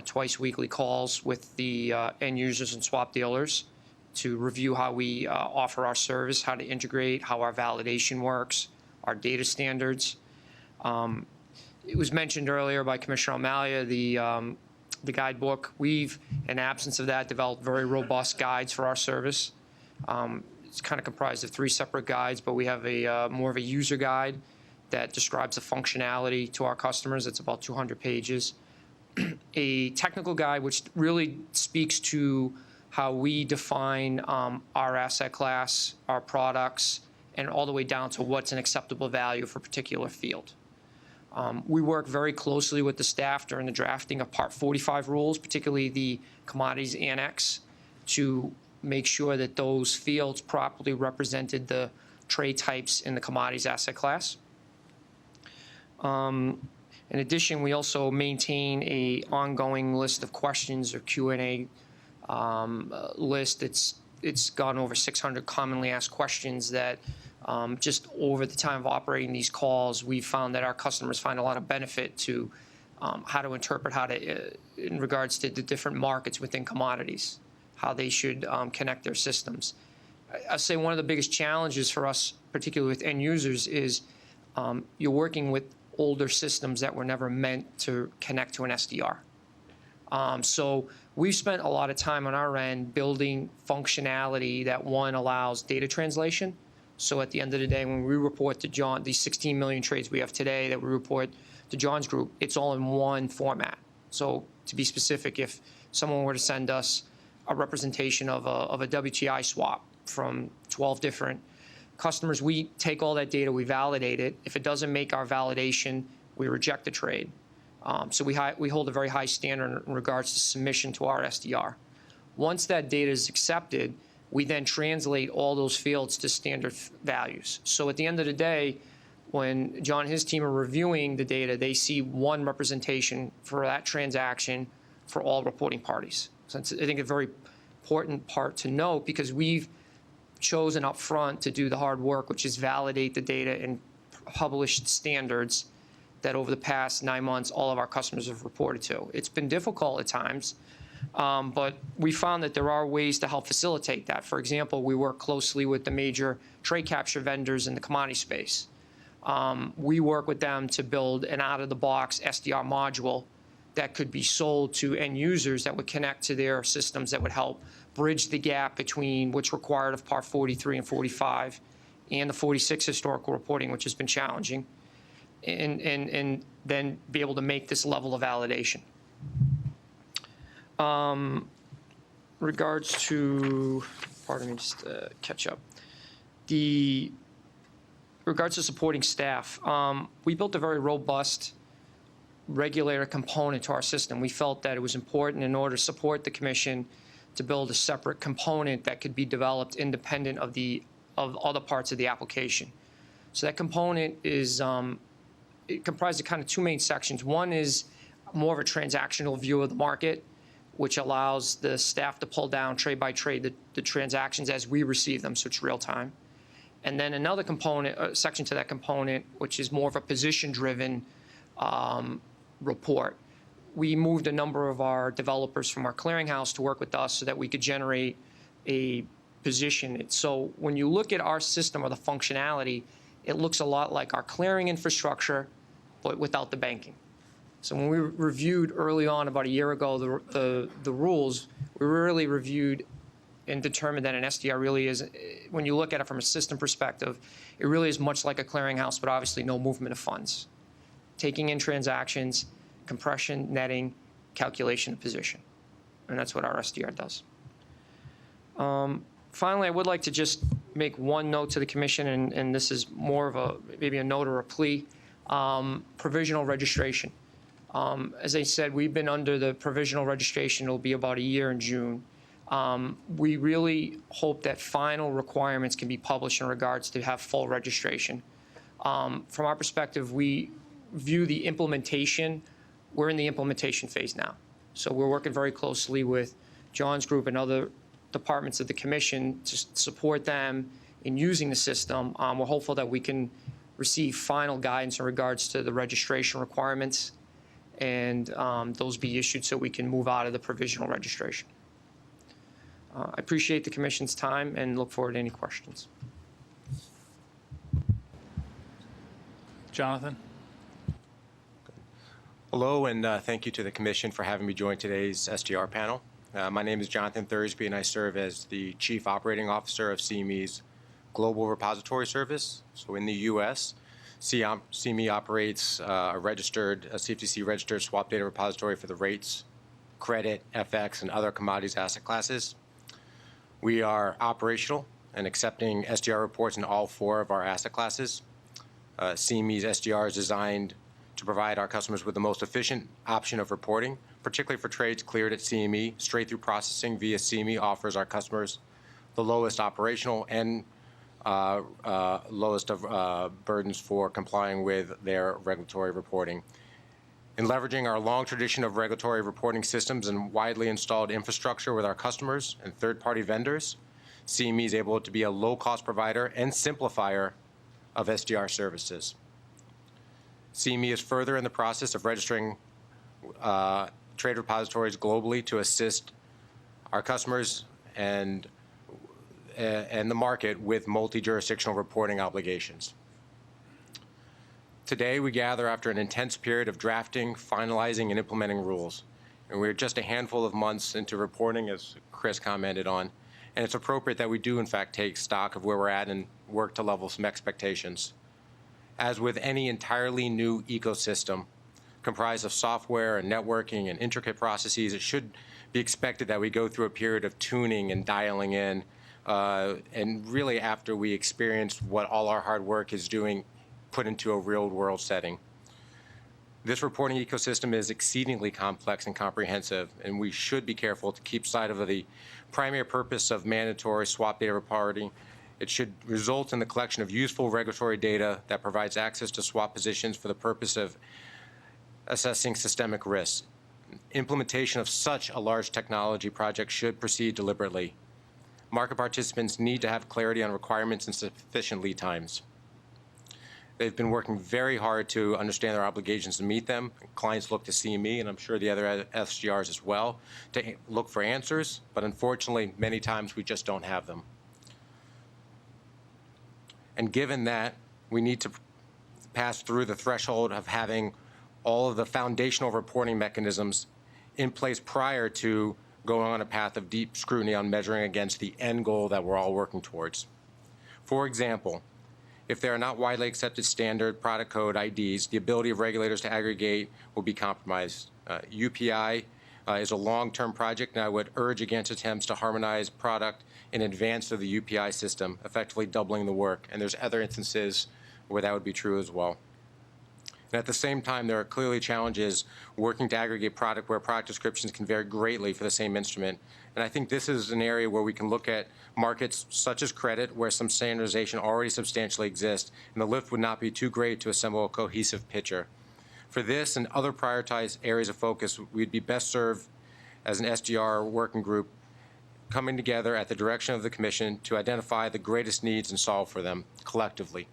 twice weekly calls with the end users and swap dealers to review how we offer our service, how to integrate, how our validation works, our data standards. It was mentioned earlier by Commissioner O'Malley, the guidebook. We've, in absence of that, developed very robust guides for our service. It's kind of comprised of 3 separate guides, but we have a more of a user guide that describes the functionality to our customers. It's about 200 pages. A technical guide, which really speaks to how we define our asset class, our products, and all the way down to what's an acceptable value for a particular field. We work very closely with the staff during the drafting of Part 45 rules, particularly the Commodities Annex, to make sure that those fields properly represented the trade types in the commodities asset class. In addition, we also maintain an ongoing list of questions or Q&A list. It's gone over 600 commonly asked questions that just over the time of operating these calls, we've found that our customers find a lot of benefit to how to interpret, in regards to the different markets within commodities, how they should connect their systems. I'll say one of the biggest challenges for us, particularly with end users, is you're working with older systems that were never meant to connect to an SDR. So we've spent a lot of time on our end building functionality that, one, allows data translation. So at the end of the day, when we report to John, these 16 million trades we have today that we report to John's group, it's all in one format. So to be specific, if someone were to send us a representation of a WTI swap from 12 different customers, we take all that data, we validate it. If it doesn't make our validation, we reject the trade. So we hold a very high standard in regards to submission to our SDR. Once that data is accepted, we then translate all those fields to standard values. So at the end of the day, when John and his team are reviewing the data, they see one representation for that transaction for all reporting parties. So it's, I think, a very important part to note, because we've chosen up front to do the hard work, which is validate the data in published standards that over the past 9 months all of our customers have reported to. It's been difficult at times, but we found that there are ways to help facilitate that. For example, we work closely with the major trade capture vendors in the commodity space. We work with them to build an out-of-the-box SDR module that could be sold to end users that would connect to their systems, that would help bridge the gap between what's required of Part 43 and 45 and the 46 historical reporting, which has been challenging, and then be able to make this level of validation. Regards to, pardon me, just catch up. Regards to supporting staff, we built a very robust regulator component to our system. We felt that it was important, in order to support the commission, to build a separate component that could be developed independent of other parts of the application. So that component is it comprised of kind of 2 main sections. One is more of a transactional view of the market, which allows the staff to pull down trade by trade the transactions as we receive them, so it's real time. And then another component, section to that component, which is more of a position-driven report. We moved a number of our developers from our clearinghouse to work with us so that we could generate a position. So when you look at our system or the functionality, it looks a lot like our clearing infrastructure, but without the banking. So when we reviewed early on, about a year ago, the rules, we really reviewed and determined that an SDR really is, when you look at it from a system perspective, it really is much like a clearinghouse, but obviously no movement of funds. Taking in transactions, compression, netting, calculation of position. And that's what our SDR does. Finally, I would like to just make one note to the commission, and this is more of a, maybe a note or a plea, provisional registration. As I said, we've been under the provisional registration. It'll be about a year in June. We really hope that final requirements can be published in regards to have full registration. From our perspective, we view the implementation, we're in the implementation phase now. So we're working very closely with John's group and other departments of the commission to support them in using the system. We're hopeful that we can receive final guidance in regards to the registration requirements, and those be issued so we can move out of the provisional registration. I appreciate the commission's time and look forward to any questions. Jonathan? Hello, and thank you to the Commission for having me join today's SDR panel. My name is Jonathan Thursby, and I serve as the Chief Operating Officer of CME's Global Repository Service. So in the U.S., CME operates a CFTC registered swap data repository for the rates, credit, FX, and other commodities asset classes. We are operational and accepting SDR reports in all 4 of our asset classes. CME's SDR is designed to provide our customers with the most efficient option of reporting, particularly for trades cleared at CME. Straight-through processing via CME offers our customers the lowest operational and lowest of burdens for complying with their regulatory reporting. In leveraging our long tradition of regulatory reporting systems and widely installed infrastructure with our customers and third-party vendors, CME is able to be a low-cost provider and simplifier of SDR services. CME is further in the process of registering trade repositories globally to assist our customers and the market with multi-jurisdictional reporting obligations. Today, we gather after an intense period of drafting, finalizing, and implementing rules. And we're just a handful of months into reporting, as Chris commented on, and it's appropriate that we do, in fact, take stock of where we're at and work to level some expectations. As with any entirely new ecosystem comprised of software and networking and intricate processes, it should be expected that we go through a period of tuning and dialing in, and really after we experience what all our hard work is doing, put into a real-world setting. This reporting ecosystem is exceedingly complex and comprehensive, and we should be careful to keep sight of the primary purpose of mandatory swap data reporting. It should result in the collection of useful regulatory data that provides access to swap positions for the purpose of assessing systemic risks. Implementation of such a large technology project should proceed deliberately. Market participants need to have clarity on requirements and sufficient lead times. They've been working very hard to understand their obligations and meet them. Clients look to CME, and I'm sure the other SGRs as well, to look for answers, but unfortunately, many times we just don't have them. And given that, we need to pass through the threshold of having all of the foundational reporting mechanisms in place prior to going on a path of deep scrutiny on measuring against the end goal that we're all working towards. For example, if there are not widely accepted standard product code IDs, the ability of regulators to aggregate will be compromised. UPI is a long-term project, and I would urge against attempts to harmonize product in advance of the UPI system, effectively doubling the work. And there's other instances where that would be true as well. And at the same time, there are clearly challenges working to aggregate product where product descriptions can vary greatly for the same instrument. And I think this is an area where we can look at markets such as credit, where some standardization already substantially exists, and the lift would not be too great to assemble a cohesive picture. For this and other prioritized areas of focus, we'd be best served as an SDR working group coming together at the direction of the Commission to identify the greatest needs and solve for them collectively.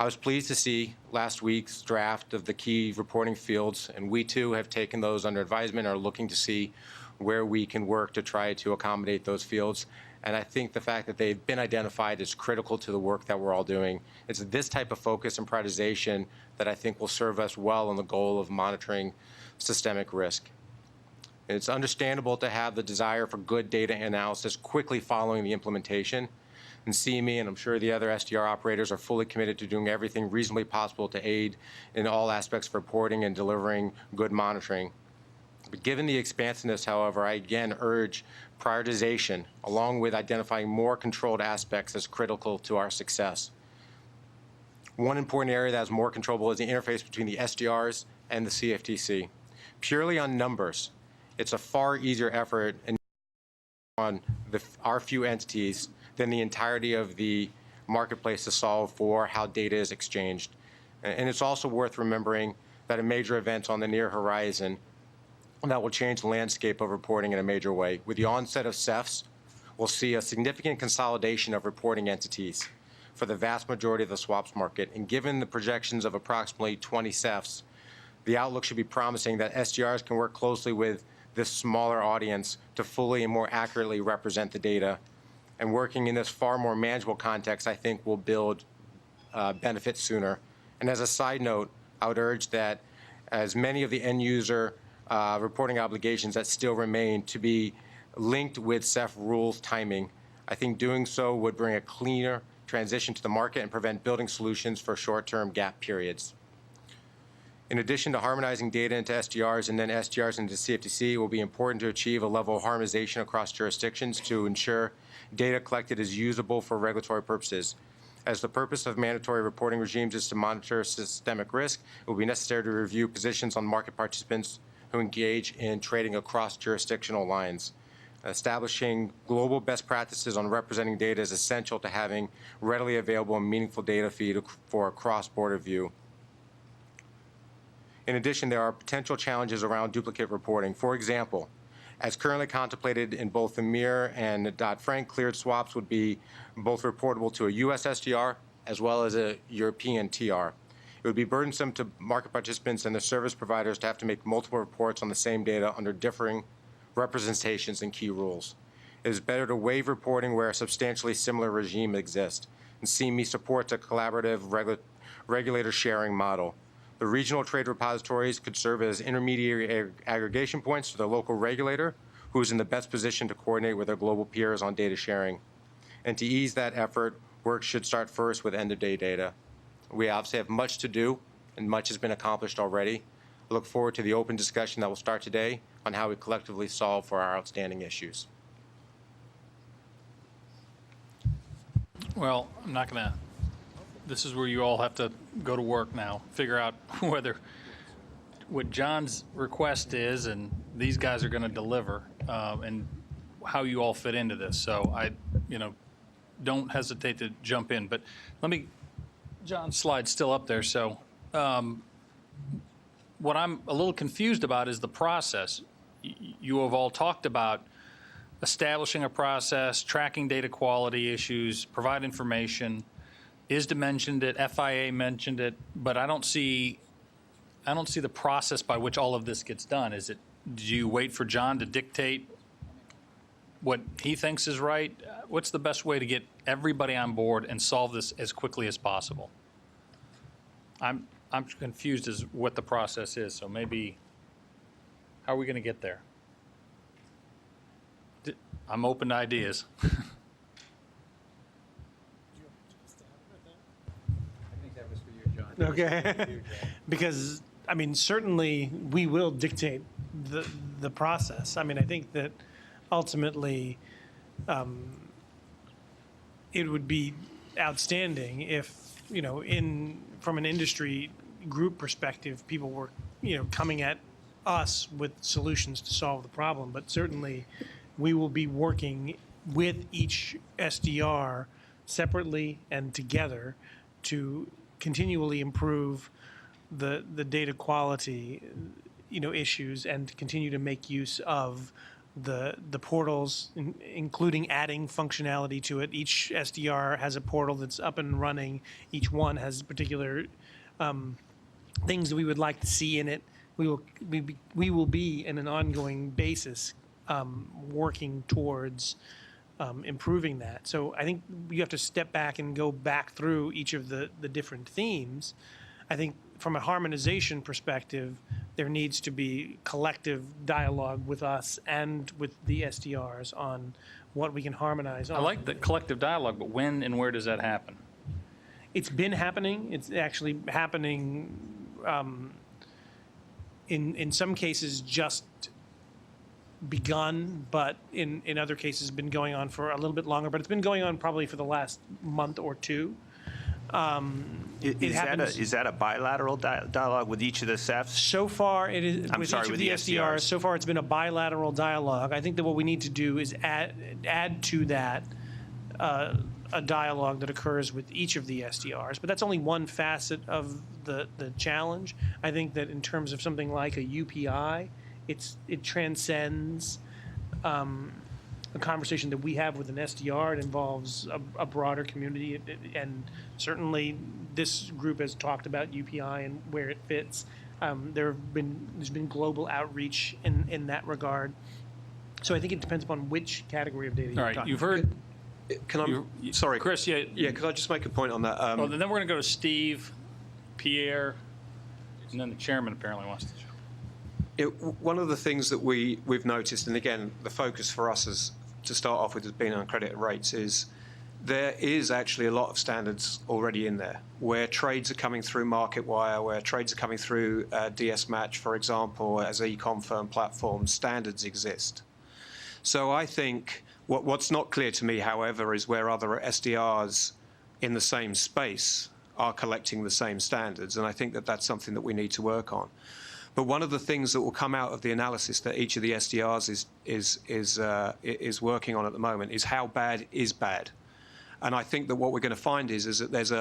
I was pleased to see last week's draft of the key reporting fields, and we too have taken those under advisement and are looking to see where we can work to try to accommodate those fields. And I think the fact that they've been identified is critical to the work that we're all doing. It's this type of focus and prioritization that I think will serve us well in the goal of monitoring systemic risk. And it's understandable to have the desire for good data analysis quickly following the implementation. And CME, and I'm sure the other SDR operators, are fully committed to doing everything reasonably possible to aid in all aspects of reporting and delivering good monitoring. But given the expansiveness, however, I again urge prioritization along with identifying more controlled aspects as critical to our success. One important area that is more controllable is the interface between the SDRs and the CFTC. Purely on numbers, it's a far easier effort on our few entities than the entirety of the marketplace to solve for how data is exchanged. And it's also worth remembering that a major event on the near horizon that will change the landscape of reporting in a major way. With the onset of CEFs, we'll see a significant consolidation of reporting entities for the vast majority of the swaps market. And given the projections of approximately 20 CEFs, the outlook should be promising that SDRs can work closely with this smaller audience to fully and more accurately represent the data. And working in this far more manageable context, I think will build benefits sooner. And as a side note, I would urge that as many of the end user reporting obligations that still remain to be linked with CEF rules timing, I think doing so would bring a cleaner transition to the market and prevent building solutions for short-term gap periods. In addition to harmonizing data into SDRs and then SDRs into CFTC, it will be important to achieve a level of harmonization across jurisdictions to ensure data collected is usable for regulatory purposes. As the purpose of mandatory reporting regimes is to monitor systemic risk, it will be necessary to review positions on market participants who engage in trading across jurisdictional lines. Establishing global best practices on representing data is essential to having readily available and meaningful data feed for a cross-border view. In addition, there are potential challenges around duplicate reporting. For example, as currently contemplated in both the MIR and Dodd-Frank, cleared swaps would be both reportable to a U.S. SDR as well as a European TR. It would be burdensome to market participants and the service providers to have to make multiple reports on the same data under differing representations and key rules. It is better to waive reporting where a substantially similar regime exists, and CME supports a collaborative regulator sharing model. The regional trade repositories could serve as intermediary aggregation points to the local regulator, who is in the best position to coordinate with their global peers on data sharing. And to ease that effort, work should start first with end-of-day data. We obviously have much to do, and much has been accomplished already. I look forward to the open discussion that will start today on how we collectively solve for our outstanding issues. Well, I'm not going to, this is where you all have to go to work now, figure out whether what John's request is and these guys are going to deliver, and how you all fit into this. So I, don't hesitate to jump in. But let me, John's slide's still up there. So what I'm a little confused about is the process. You have all talked about establishing a process, tracking data quality issues, provide information. ISDA mentioned it, FIA mentioned it, but I don't see the process by which all of this gets done. Do you wait for John to dictate what he thinks is right? What's the best way to get everybody on board and solve this as quickly as possible? I'm confused as what the process is, so maybe, how are we going to get there? I'm open to ideas. Okay. Because, I mean, certainly we will dictate the process. I mean, I think that ultimately it would be outstanding if, from an industry group perspective, people were, coming at us with solutions to solve the problem. But certainly we will be working with each SDR separately and together to continually improve the data quality, issues, and continue to make use of the portals, including adding functionality to it. Each SDR has a portal that's up and running. Each one has particular things that we would like to see in it. We will be in an ongoing basis working towards improving that. So I think you have to step back and go back through each of the different themes. I think from a harmonization perspective, there needs to be collective dialogue with us and with the SDRs on what we can harmonize on. I like the collective dialogue, but when and where does that happen? It's been happening. It's actually happening in some cases just begun, but in other cases been going on for a little bit longer. But it's been going on probably for the last month or two. Is that a bilateral dialogue with each of the SEFs? So far, it is I'm with sorry, each of with the the SDRs. SDRs. So far, it's been a bilateral dialogue. I think that what we need to do is add to that a dialogue that occurs with each of the SDRs. But that's only one facet of the challenge. I think that in terms of something like a UPI, it transcends a conversation that we have with an SDR. It involves a broader community, and certainly this group has talked about UPI and where it fits. There's been global outreach in that regard. So I think it depends upon which category of data All you're right, talking you've about. heard, Can I? Sorry, Chris, yeah. Yeah, could I just make a point on that? Well, then we're going to go to Steve, Pierre, and then the chairman apparently wants to. One of the things that we've noticed, and again, the focus for us is to start off with has been on credit rates, is there is actually a lot of standards already in there, where trades are coming through MarketWire, where trades are coming through DS Match, for example, as e-com firm platforms. Standards exist. So I think what's not clear to me, however, is where other SDRs in the same space are collecting the same standards, and I think that that's something that we need to work on. But one of the things that will come out of the analysis that each of the SDRs is working on at the moment is how bad is bad. And I think that what we're going to find is that there's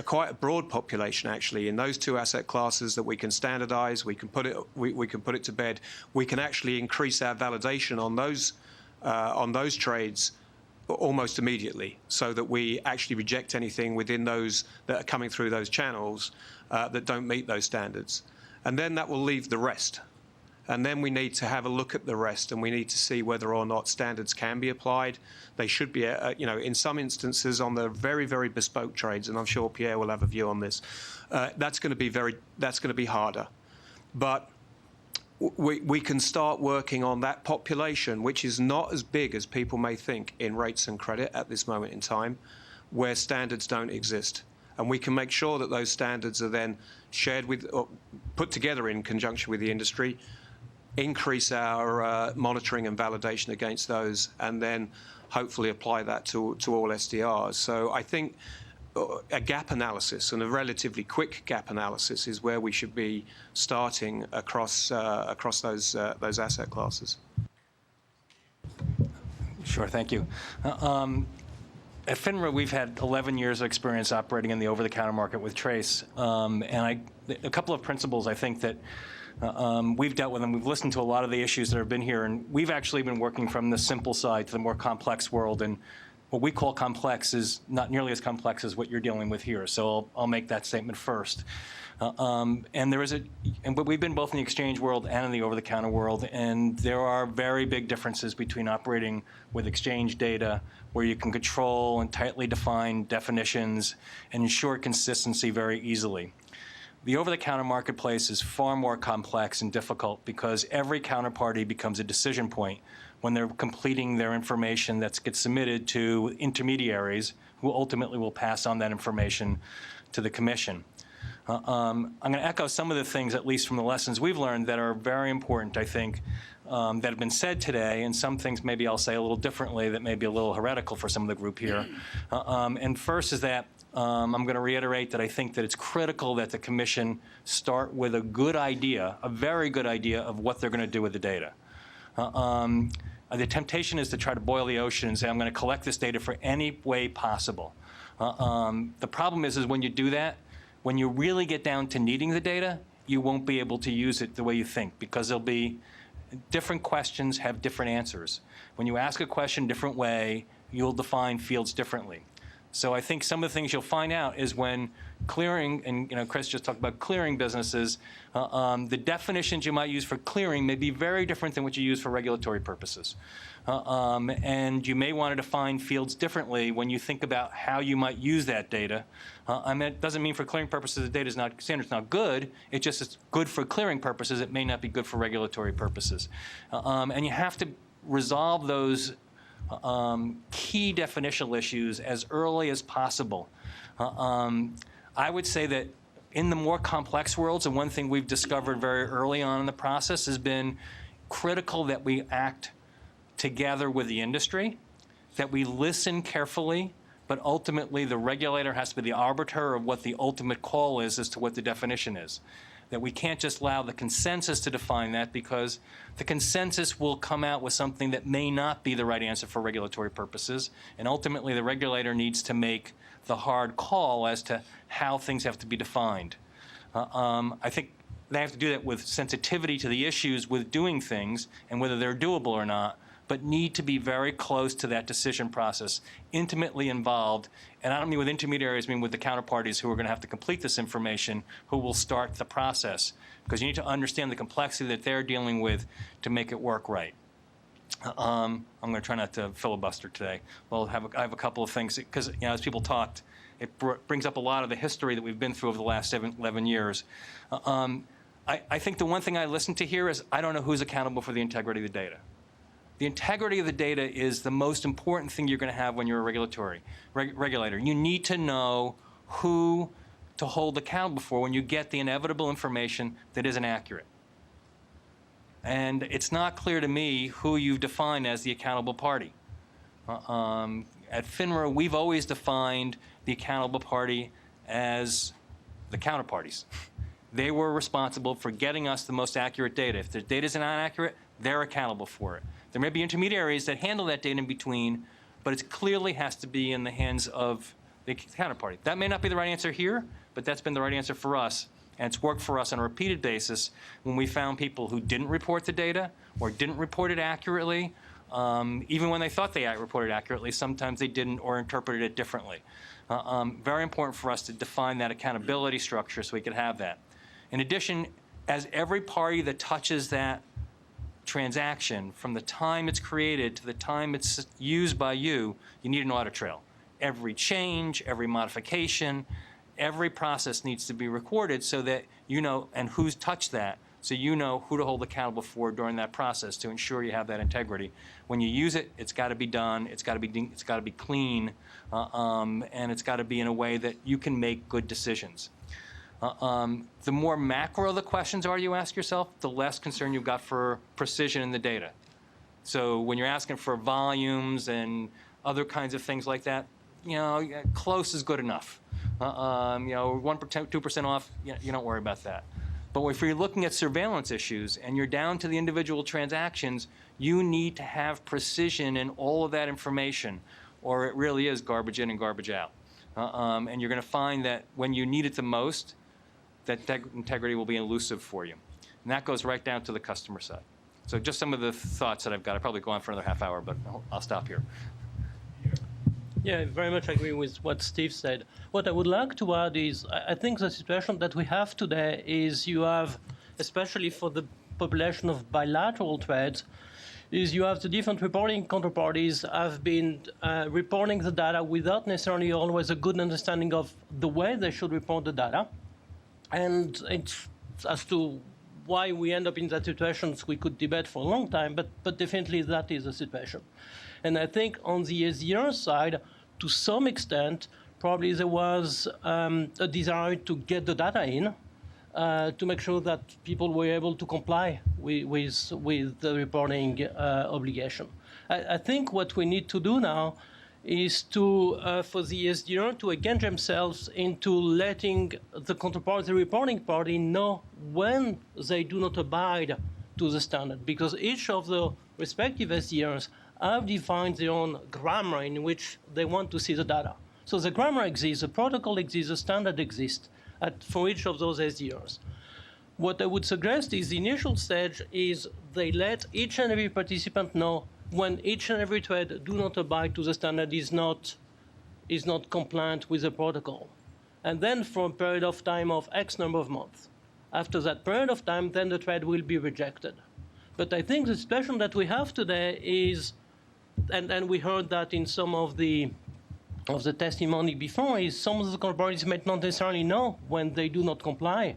quite a broad population actually in those two asset classes that we can standardize, we can put it to bed, we can actually increase our validation on those trades almost immediately, so that we actually reject anything within those that are coming through those channels that don't meet those standards. And then that will leave the rest. And then we need to have a look at the rest, and we need to see whether or not standards can be applied. They should be, in some instances on the very, very bespoke trades, and I'm sure Pierre will have a view on this. That's going to be harder. But we can start working on that population, which is not as big as people may think in rates and credit at this moment in time, where standards don't exist. And we can make sure that those standards are then shared with, or put together in conjunction with the industry, increase our monitoring and validation against those, and then hopefully apply that to all SDRs. So I think a gap analysis, and a relatively quick gap analysis, is where we should be starting across those asset classes. Sure, thank you. At FINRA, we've had 11 years of experience operating in the over-the-counter market with Trace, and a couple of principles I think that we've dealt with, and we've listened to a lot of the issues that have been here, and we've actually been working from the simple side to the more complex world, and what we call complex is not nearly as complex as what you're dealing with here, so I'll make that statement first. But we've been both in the exchange world and in the over-the-counter world, and there are very big differences between operating with exchange data, where you can control and tightly define definitions and ensure consistency very easily. The over-the-counter marketplace is far more complex and difficult because every counterparty becomes a decision point when they're completing their information that gets submitted to intermediaries who ultimately will pass on that information to the commission. I'm going to echo some of the things, at least from the lessons we've learned, that are very important, I think, that have been said today, and some things maybe I'll say a little differently that may be a little heretical for some of the group here. And first is that I'm going to reiterate that I think that it's critical that the Commission start with a good idea, a very good idea of what they're going to do with the data. The temptation is to try to boil the ocean and say, I'm going to collect this data for any way possible. The problem is when you do that, when you really get down to needing the data, you won't be able to use it the way you think, because there'll be different questions have different answers. When you ask a question a different way, you'll define fields differently. So I think some of the things you'll find out is when clearing, and Chris just talked about clearing businesses, the definitions you might use for clearing may be very different than what you use for regulatory purposes. And you may want to define fields differently when you think about how you might use that data. I mean, it doesn't mean for clearing purposes the data is not, standard's not good. It just is good for clearing purposes. It may not be good for regulatory purposes. And you have to resolve those key definitional issues as early as possible. I would say that in the more complex worlds, and one thing we've discovered very early on in the process has been critical that we act together with the industry, that we listen carefully, but ultimately the regulator has to be the arbiter of what the ultimate call is as to what the definition is. That we can't just allow the consensus to define that, because the consensus will come out with something that may not be the right answer for regulatory purposes, and ultimately the regulator needs to make the hard call as to how things have to be defined. I think they have to do that with sensitivity to the issues with doing things and whether they're doable or not, but need to be very close to that decision process, intimately involved. And I don't mean with intermediaries, I mean with the counterparties who are going to have to complete this information, who will start the process, because you need to understand the complexity that they're dealing with to make it work right. I'm going to try not to filibuster today. I have a couple of things, because as people talked, it brings up a lot of the history that we've been through over the last 11 years. I think the one thing I listen to here is I don't know who's accountable for the integrity of the data. The integrity of the data is the most important thing you're going to have when you're a regulator. You need to know who to hold accountable for when you get the inevitable information that isn't accurate. And it's not clear to me who you've defined as the accountable party. At FINRA, we've always defined the accountable party as the counterparties. They were responsible for getting us the most accurate data. If the data is not accurate, they're accountable for it. There may be intermediaries that handle that data in between, but it clearly has to be in the hands of the counterparty. That may not be the right answer here, but that's been the right answer for us, and it's worked for us on a repeated basis when we found people who didn't report the data or didn't report it accurately. Even when they thought they reported accurately, sometimes they didn't or interpreted it differently. Very important for us to define that accountability structure so we could have that. In addition, as every party that touches that transaction, from the time it's created to the time it's used by you, you need an audit trail. Every change, every modification, every process needs to be recorded so that you know, and who's touched that, so you know who to hold accountable for during that process to ensure you have that integrity. When you use it, it's got to be done, it's got to be clean, and it's got to be in a way that you can make good decisions. The more macro the questions are you ask yourself, the less concern you've got for precision in the data. So when you're asking for volumes and other kinds of things like that, close is good enough. 1%, 2% off, you don't worry about that. But if you're looking at surveillance issues and you're down to the individual transactions, you need to have precision in all of that information, or it really is garbage in and garbage out. And you're going to find that when you need it the most, that integrity will be elusive for you. And that goes right down to the customer side. So just some of the thoughts that I've got. I'll probably go on for another half hour, but I'll stop here. Yeah, I very much agree with what Steve said. What I would like to add is I think the situation that we have today is you have, especially for the population of bilateral trades, is you have the different reporting counterparties have been reporting the data without necessarily always a good understanding of the way they should report the data. And it's as to why we end up in that situation, we could debate for a long time, but definitely that is the situation. And I think on the SDR side, to some extent, probably there was a desire to get the data in, to make sure that people were able to comply with the reporting obligation. I think what we need to do now is to, for the SDR to engage themselves into letting the counterpart, the reporting party, know when they do not abide to the standard, because each of the respective SDRs have defined their own grammar in which they want to see the data. So the grammar exists, the protocol exists, the standard exists for each of those SDRs. What I would suggest is the initial stage is they let each and every participant know when each and every trade do not abide to the standard is not compliant with the protocol. And then for a period of time of X number of months. After that period of time, then the trade will be rejected. But I think the situation that we have today is, and we heard that in some of the testimony before, is some of the counterparties might not necessarily know when they do not comply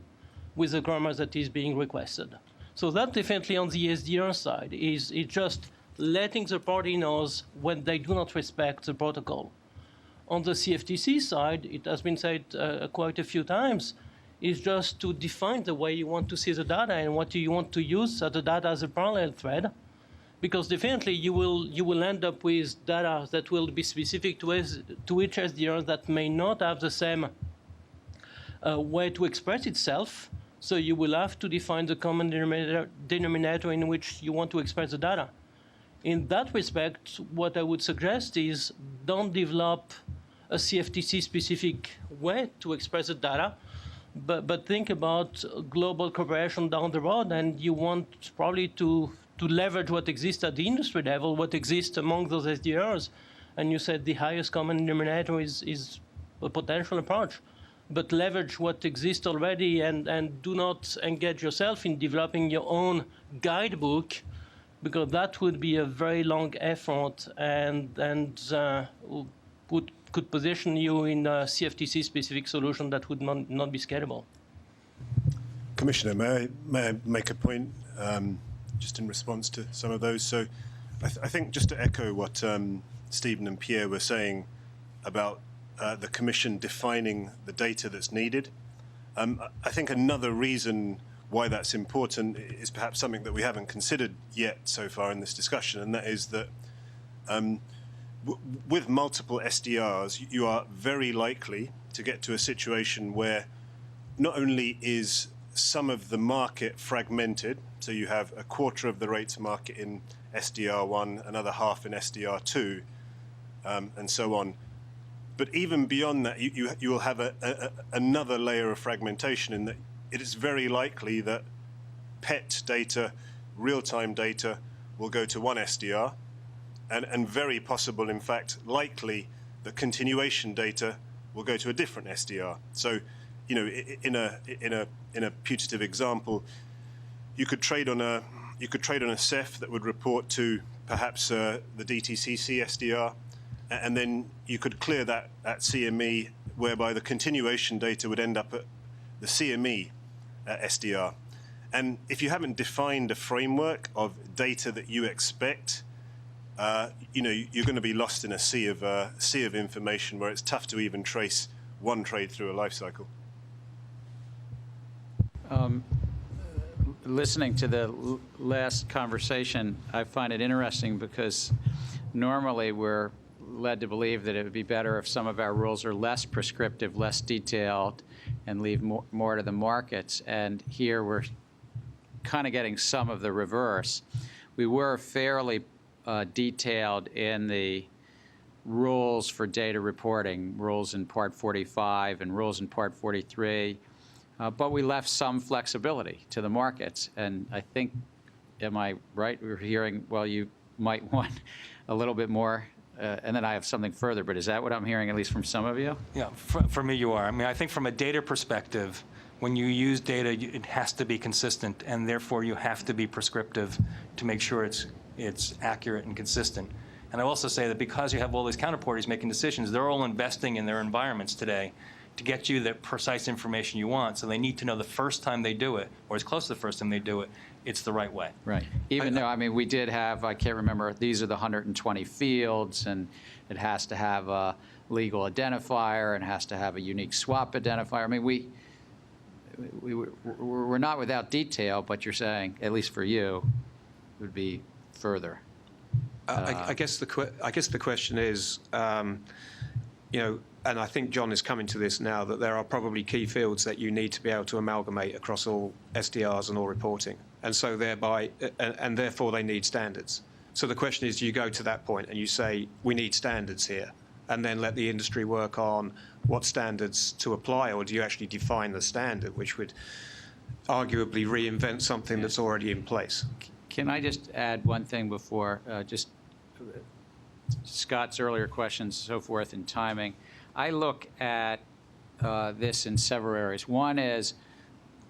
with the grammar that is being requested. So that definitely on the SDR side is just letting the party knows when they do not respect the protocol. On the CFTC side, it has been said quite a few times, is just to define the way you want to see the data and what you want to use the data as a parallel thread. Because definitely you will end up with data that will be specific to each SDR that may not have the same way to express itself. So you will have to define the common denominator in which you want to express the data. In that respect, what I would suggest is don't develop a CFTC-specific way to express the data, but think about global cooperation down the road, and you want probably to leverage what exists at the industry level, what exists among those SDRs. And you said the highest common denominator is a potential approach. But leverage what exists already and do not engage yourself in developing your own guidebook, because that would be a very long effort and could position you in a CFTC-specific solution that would not be scalable. Commissioner, may I make a point just in response to some of those? So I think just to echo what Stephen and Pierre were saying about the Commission defining the data that's needed, I think another reason why that's important is perhaps something that we haven't considered yet so far in this discussion, and that is that with multiple SDRs, you are very likely to get to a situation where not only is some of the market fragmented, so you have a quarter of the rates market in SDR1, another half in SDR2, and so on. But even beyond that, you will have another layer of fragmentation in that it is very likely that PET data, real-time data, will go to one SDR, and very possible, in fact, likely that continuation data will go to a different SDR. So, you know, in a putative example, you could trade on a CEF that would report to perhaps the DTCC SDR, and then you could clear that CME, whereby the continuation data would end up at the CME SDR. And if you haven't defined a framework of data that you expect, you know, you're going to be lost in a sea of information where it's tough to even trace one trade through a life cycle. Listening to the last conversation, I find it interesting because normally we're led to believe that it would be better if some of our rules are less prescriptive, less detailed, and leave more to the markets. And here we're kind of getting some of the reverse. We were fairly detailed in the rules for data reporting, rules in Part 45 and rules in Part 43, but we left some flexibility to the markets. And I think, am I right? We're hearing, well, you might want a little bit more, and then I have something further, but is that what I'm hearing, at least from some of you? Yeah, for me you are. I mean, I think from a data perspective, when you use data, it has to be consistent, and therefore you have to be prescriptive to make sure it's accurate and consistent. And I also say that because you have all these counterparties making decisions, they're all investing in their environments today to get you the precise information you want. So they need to know the first time they do it, or as close to the first time they do it, it's the right way. Right. Even though, I mean, we did have, I can't remember, these are the 120 fields, and it has to have a legal identifier, and it has to have a unique swap identifier. I mean, we're not without detail, but you're saying, at least for you, it would be further. I guess the question is, you know, and I think John is coming to this now, that there are probably key fields that you need to be able to amalgamate across all SDRs and all reporting. And so thereby, and therefore they need standards. So the question is, do you go to that point and you say, we need standards here, and then let the industry work on what standards to apply, or do you actually define the standard, which would arguably reinvent something that's already in place? Can I just add one thing before, just Scott's earlier questions, so forth, and timing? I look at this in several areas. One is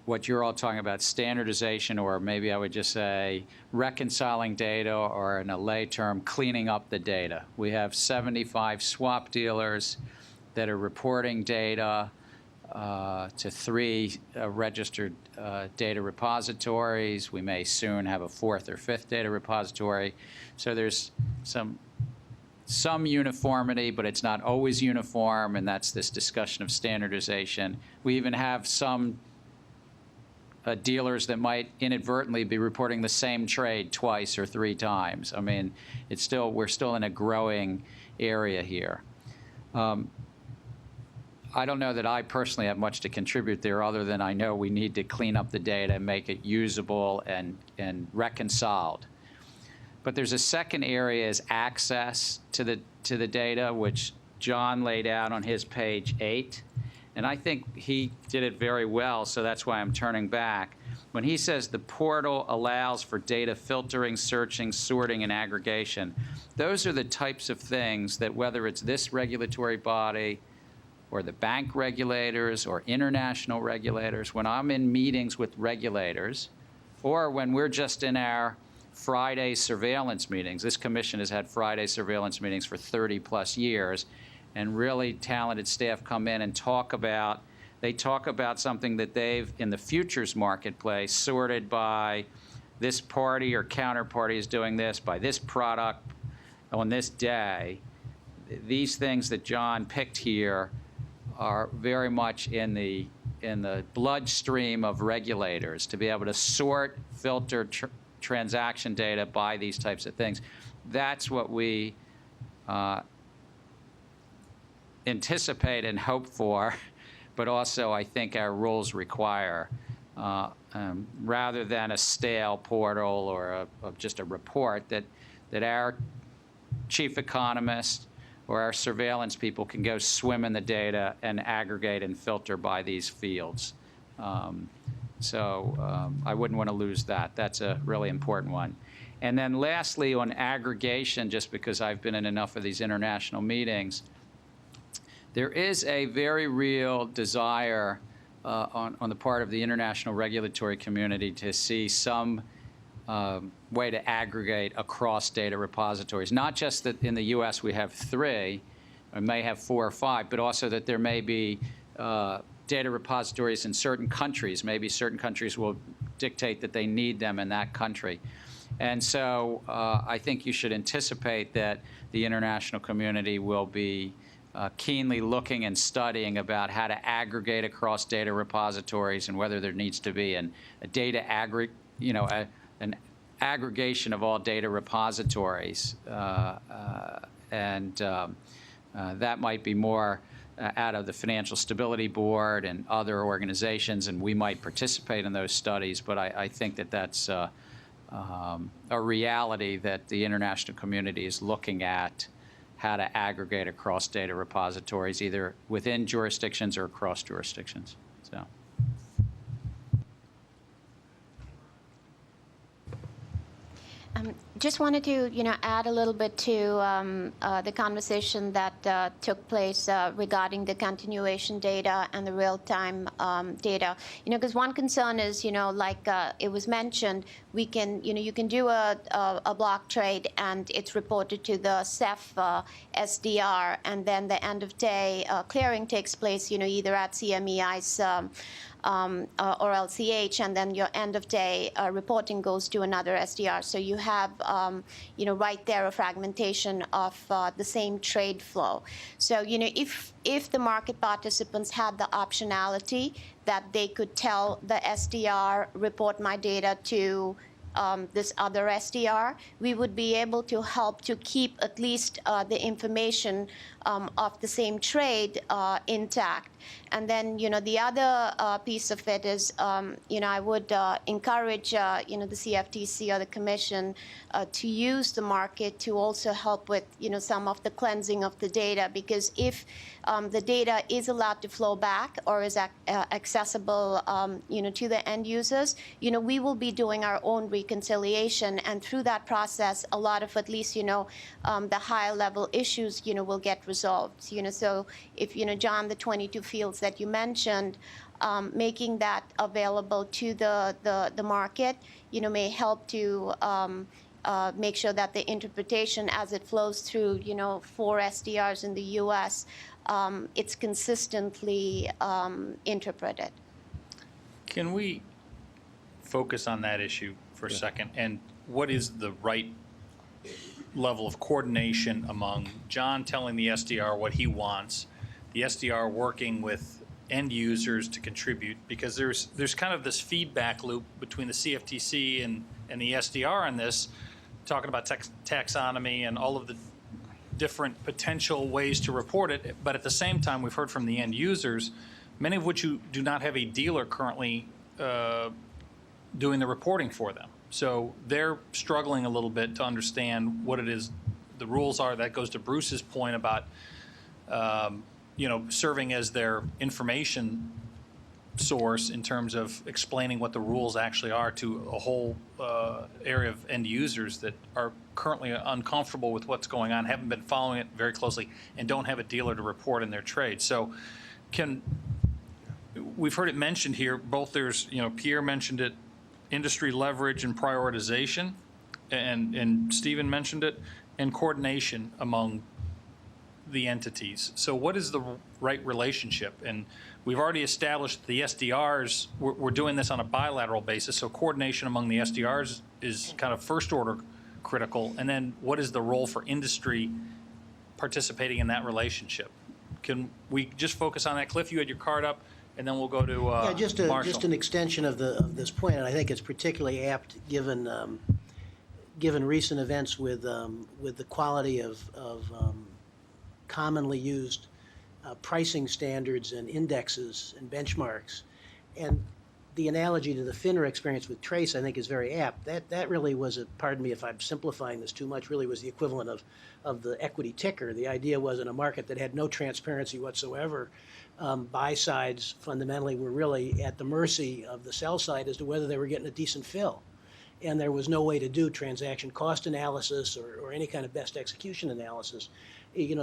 what you're all talking about, standardization, or maybe I would just say reconciling data, or in a lay term, cleaning up the data. We have 75 swap dealers that are reporting data to 3 registered data repositories. We may soon have a 4th or 5th data repository. So there's some some uniformity, but it's not always uniform, and that's this discussion of standardization. We even have some dealers that might inadvertently be reporting the same trade twice or 3 times. I mean, we're still in a growing area here. I don't know that I personally have much to contribute there, other than I know we need to clean up the data and make it usable and reconciled. But there's a second area, is access to the data, which John laid out on his page 8. And I think he did it very well, so that's why I'm turning back. When he says the portal allows for data filtering, searching, sorting, and aggregation, those are the types of things that, whether it's this regulatory body or the bank regulators or international regulators, when I'm in meetings with regulators, or when we're just in our Friday surveillance meetings. This commission has had Friday surveillance meetings for 30+ years, and really talented staff come in and talk about something that they've, in the futures marketplace, sorted by this party or counterparty is doing this, by this product on this day. These things that John picked here are very much in the bloodstream of regulators, to be able to sort, filter transaction data by these types of things. That's what we anticipate and hope for, but also I think our rules require, rather than a stale portal or just a report, that our chief economist or our surveillance people can go swim in the data and aggregate and filter by these fields. I wouldn't want to lose that. That's a really important one. And then lastly, on aggregation, just because I've been in enough of these international meetings, there is a very real desire on the part of the international regulatory community to see some way to aggregate across data repositories. Not just that in the US we have 3, or may have 4 or 5, but also that there may be data repositories in certain countries. Maybe certain countries will dictate that they need them in that country. And so I think you should anticipate that the international community will be keenly looking and studying about how to aggregate across data repositories, and whether there needs to be an aggregation of all data repositories. That might be more out of the Financial Stability Board and other organizations, and we might participate in those studies, but I think that that's a reality that the international community is looking at, how to aggregate across data repositories, either within jurisdictions or across jurisdictions. So. Just wanted to, add a little bit to the conversation that took place regarding the continuation data and the real-time data. Because one concern is, like it was mentioned, we can, you can do a block trade and it's reported to the CEF SDR, and then the end of day clearing takes place, either at CMEI's or LCH, and then your end of day reporting goes to another SDR. So you have, right there a fragmentation of the same trade flow. So, if the market participants had the optionality that they could tell the SDR, report my data to this other SDR, we would be able to help to keep at least the information of the same trade intact. And then, the other piece of it is, I would encourage, the CFTC or the Commission to use the market to also help with, some of the cleansing of the data, because if the data is allowed to flow back or is accessible, to the end users, we will be doing our own reconciliation, and through that process, a lot of at least, the higher level issues, will get resolved. So if, John, the 22 fields that you mentioned, making that available to the market, may help to make sure that the interpretation as it flows through, 4 SDRs in the US, it's consistently interpreted. Can we focus on that issue for a second? And what is the right level of coordination among John telling the SDR what he wants, the SDR working with end users to contribute, because there's kind of this feedback loop between the CFTC and the SDR on this, talking about taxonomy and all of the different potential ways to report it. But at the same time, we've heard from the end users, many of which who do not have a dealer currently doing the reporting for them. So they're struggling a little bit to understand what it is the rules are. That goes to Bruce's point about serving as their information source in terms of explaining what the rules actually are to a whole area of end users that are currently uncomfortable with what's going on, haven't been following it very closely, and don't have a dealer to report in their trade. So we've heard it mentioned here, both there's, Pierre mentioned it, industry leverage and prioritization, and Stephen mentioned it, and coordination among the entities. So what is the right relationship? And we've already established the SDRs, we're doing this on a bilateral basis, so coordination among the SDRs is kind of first order critical. And then what is the role for industry participating in that relationship? Can we just focus on that? Cliff, you had your card up, and then we'll go to Marshall. Just an extension of this point, and I think it's particularly apt given recent events with the quality of commonly used pricing standards and indexes and benchmarks. And the analogy to the FINRA experience with Trace, I think, is very apt. That really was, pardon me if I'm simplifying this too much, really was the equivalent of the equity ticker. The idea was in a market that had no transparency whatsoever, buy sides fundamentally were really at the mercy of the sell side as to whether they were getting a decent fill. And there was no way to do transaction cost analysis or any kind of best execution analysis.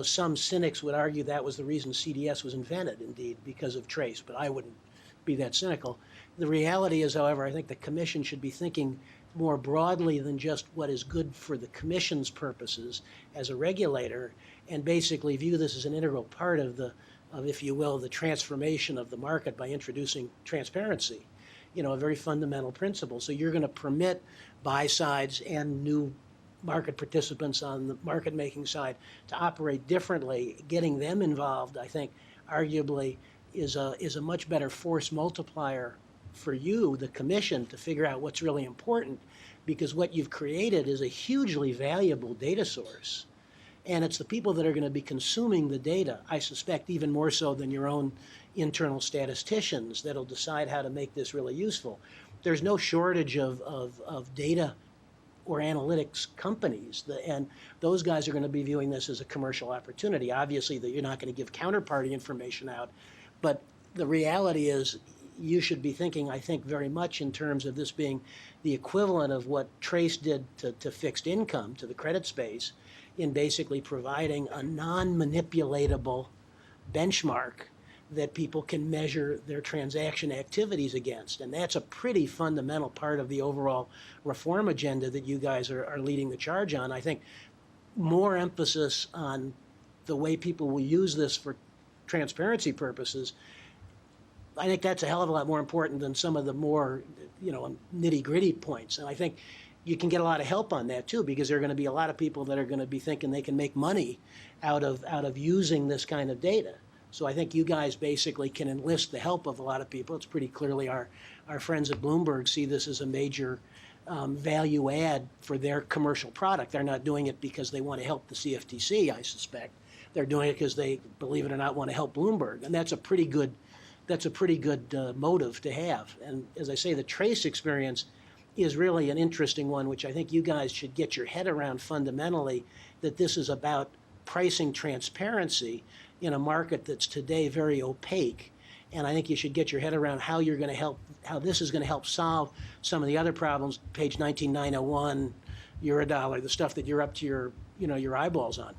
Some cynics would argue that was the reason CDS was invented, indeed, because of Trace, but I wouldn't be that cynical. The reality is, however, I think the Commission should be thinking more broadly than just what is good for the Commission's purposes as a regulator, and basically view this as an integral part of if you will, the transformation of the market by introducing transparency. A very fundamental principle. So you're going to permit buy sides and new market participants on the market making side to operate differently. Getting them involved, I think, arguably is a much better force multiplier for you, the Commission, to figure out what's really important, because what you've created is a hugely valuable data source. And it's the people that are going to be consuming the data, I suspect even more so than your own internal statisticians, that'll decide how to make this really useful. There's no shortage of data or analytics companies, and those guys are going to be viewing this as a commercial opportunity. Obviously, that you're not going to give counterparty information out, but the reality is you should be thinking, I think, very much in terms of this being the equivalent of what Trace did to fixed income, to the credit space, in basically providing a non-manipulatable benchmark that people can measure their transaction activities against. And that's a pretty fundamental part of the overall reform agenda that you guys are leading the charge on. I think more emphasis on the way people will use this for transparency purposes, I think that's a hell of a lot more important than some of the more, nitty-gritty points. And I think you can get a lot of help on that too, because there are going to be a lot of people that are going to be thinking they can make money out of using this kind of data. So I think you guys basically can enlist the help of a lot of people. It's pretty clearly our friends at Bloomberg see this as a major value add for their commercial product. They're not doing it because they want to help the CFTC, I suspect. They're doing it because they, believe it or not, want to help Bloomberg. And that's a pretty good motive to have. And as I say, the Trace experience is really an interesting one, which I think you guys should get your head around fundamentally, that this is about pricing transparency in a market that's today very opaque. And I think you should get your head around how this is going to help solve some of the other problems, page 19901, Eurodollar, the stuff that you're up to your eyeballs on.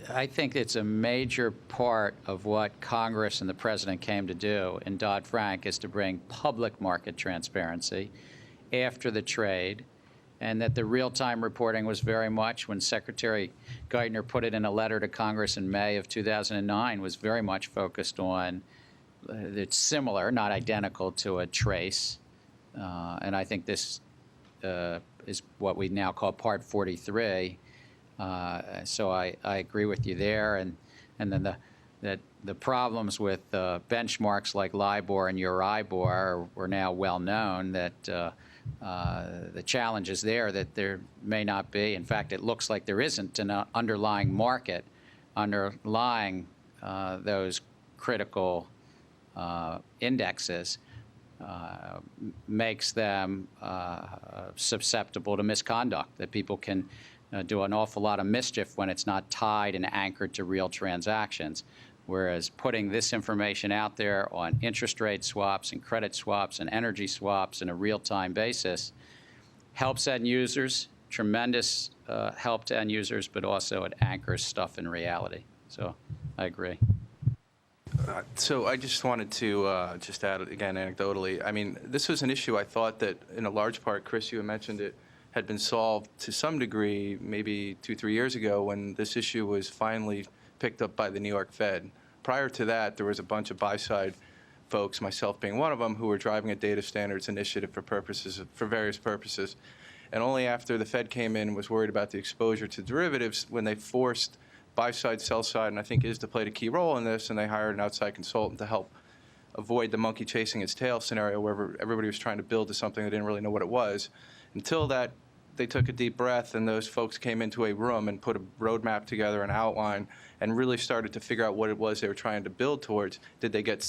I think it's a major part of what Congress and the President came to do in Dodd-Frank is to bring public market transparency after the trade, and that the real-time reporting was very much, when Secretary Geithner put it in a letter to Congress in May of 2009, was very much focused on, it's similar, not identical to a Trace, and I think this is what we now call Part 43. So I agree with you there. And then the problems with benchmarks like LIBOR and Euribor were now well known, that the challenge is there that there may not be. In fact, it looks like there isn't an underlying market underlying those critical indexes. Makes them susceptible to misconduct, that people can do an awful lot of mischief when it's not tied and anchored to real transactions. Whereas putting this information out there on interest rate swaps and credit swaps and energy swaps on a real-time basis helps end users, tremendous help to end users, but also it anchors stuff in reality. So I agree. So I just wanted to just add, again, anecdotally, I mean, this was an issue I thought that in a large part, Chris, you mentioned it, had been solved to some degree maybe 2-3 years ago when this issue was finally picked up by the New York Fed. Prior to that, there was a bunch of buy-side folks, myself being one of them, who were driving a data standards initiative for various purposes. And only after the Fed came in and was worried about the exposure to derivatives, when they forced buy-side, sell-side, and I think ISDA played a key role in this, and they hired an outside consultant to help avoid the monkey chasing its tail scenario where everybody was trying to build to something they didn't really know what it was. Until that, they took a deep breath, and those folks came into a room and put a roadmap together, an outline, and really started to figure out what it was they were trying to build towards. Did they get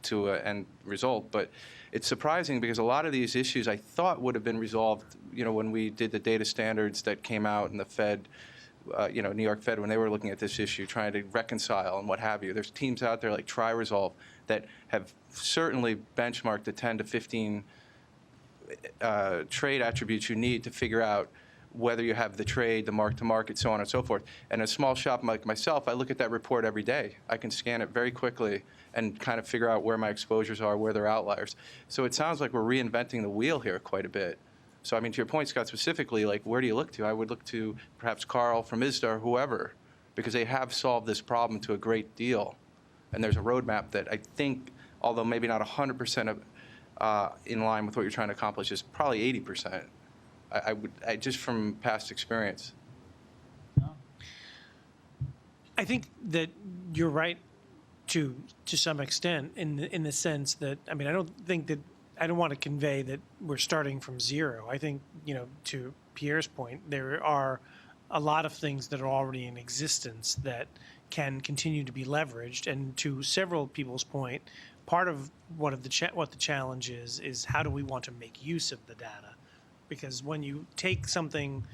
to an end result? But it's surprising because a lot of these issues I thought would have been resolved, when we did the data standards that came out and the Fed, New York Fed, when they were looking at this issue, trying to reconcile and what have you. There's teams out there like TriResolve that have certainly benchmarked the 10 to 15 trade attributes you need to figure out whether you have the trade, the mark-to-market, so on and so forth. And a small shop like myself, I look at that report every day. I can scan it very quickly and kind of figure out where my exposures are, where they're outliers. So it sounds like we're reinventing the wheel here quite a bit. So, I mean, to your point, Scott, specifically, like, where do you look to? I would look to perhaps Carl from ISDA or whoever, because they have solved this problem to a great deal. And there's a roadmap that I think, although maybe not 100% in line with what you're trying to accomplish, is probably 80%. I just from past experience. I think that you're right to some extent in the sense that, I mean, I don't want to convey that we're starting from zero. I think, to Pierre's point, there are a lot of things that are already in existence that can continue to be leveraged. And to several people's point, part of what the challenge is how do we want to make use of the data? Because when you take something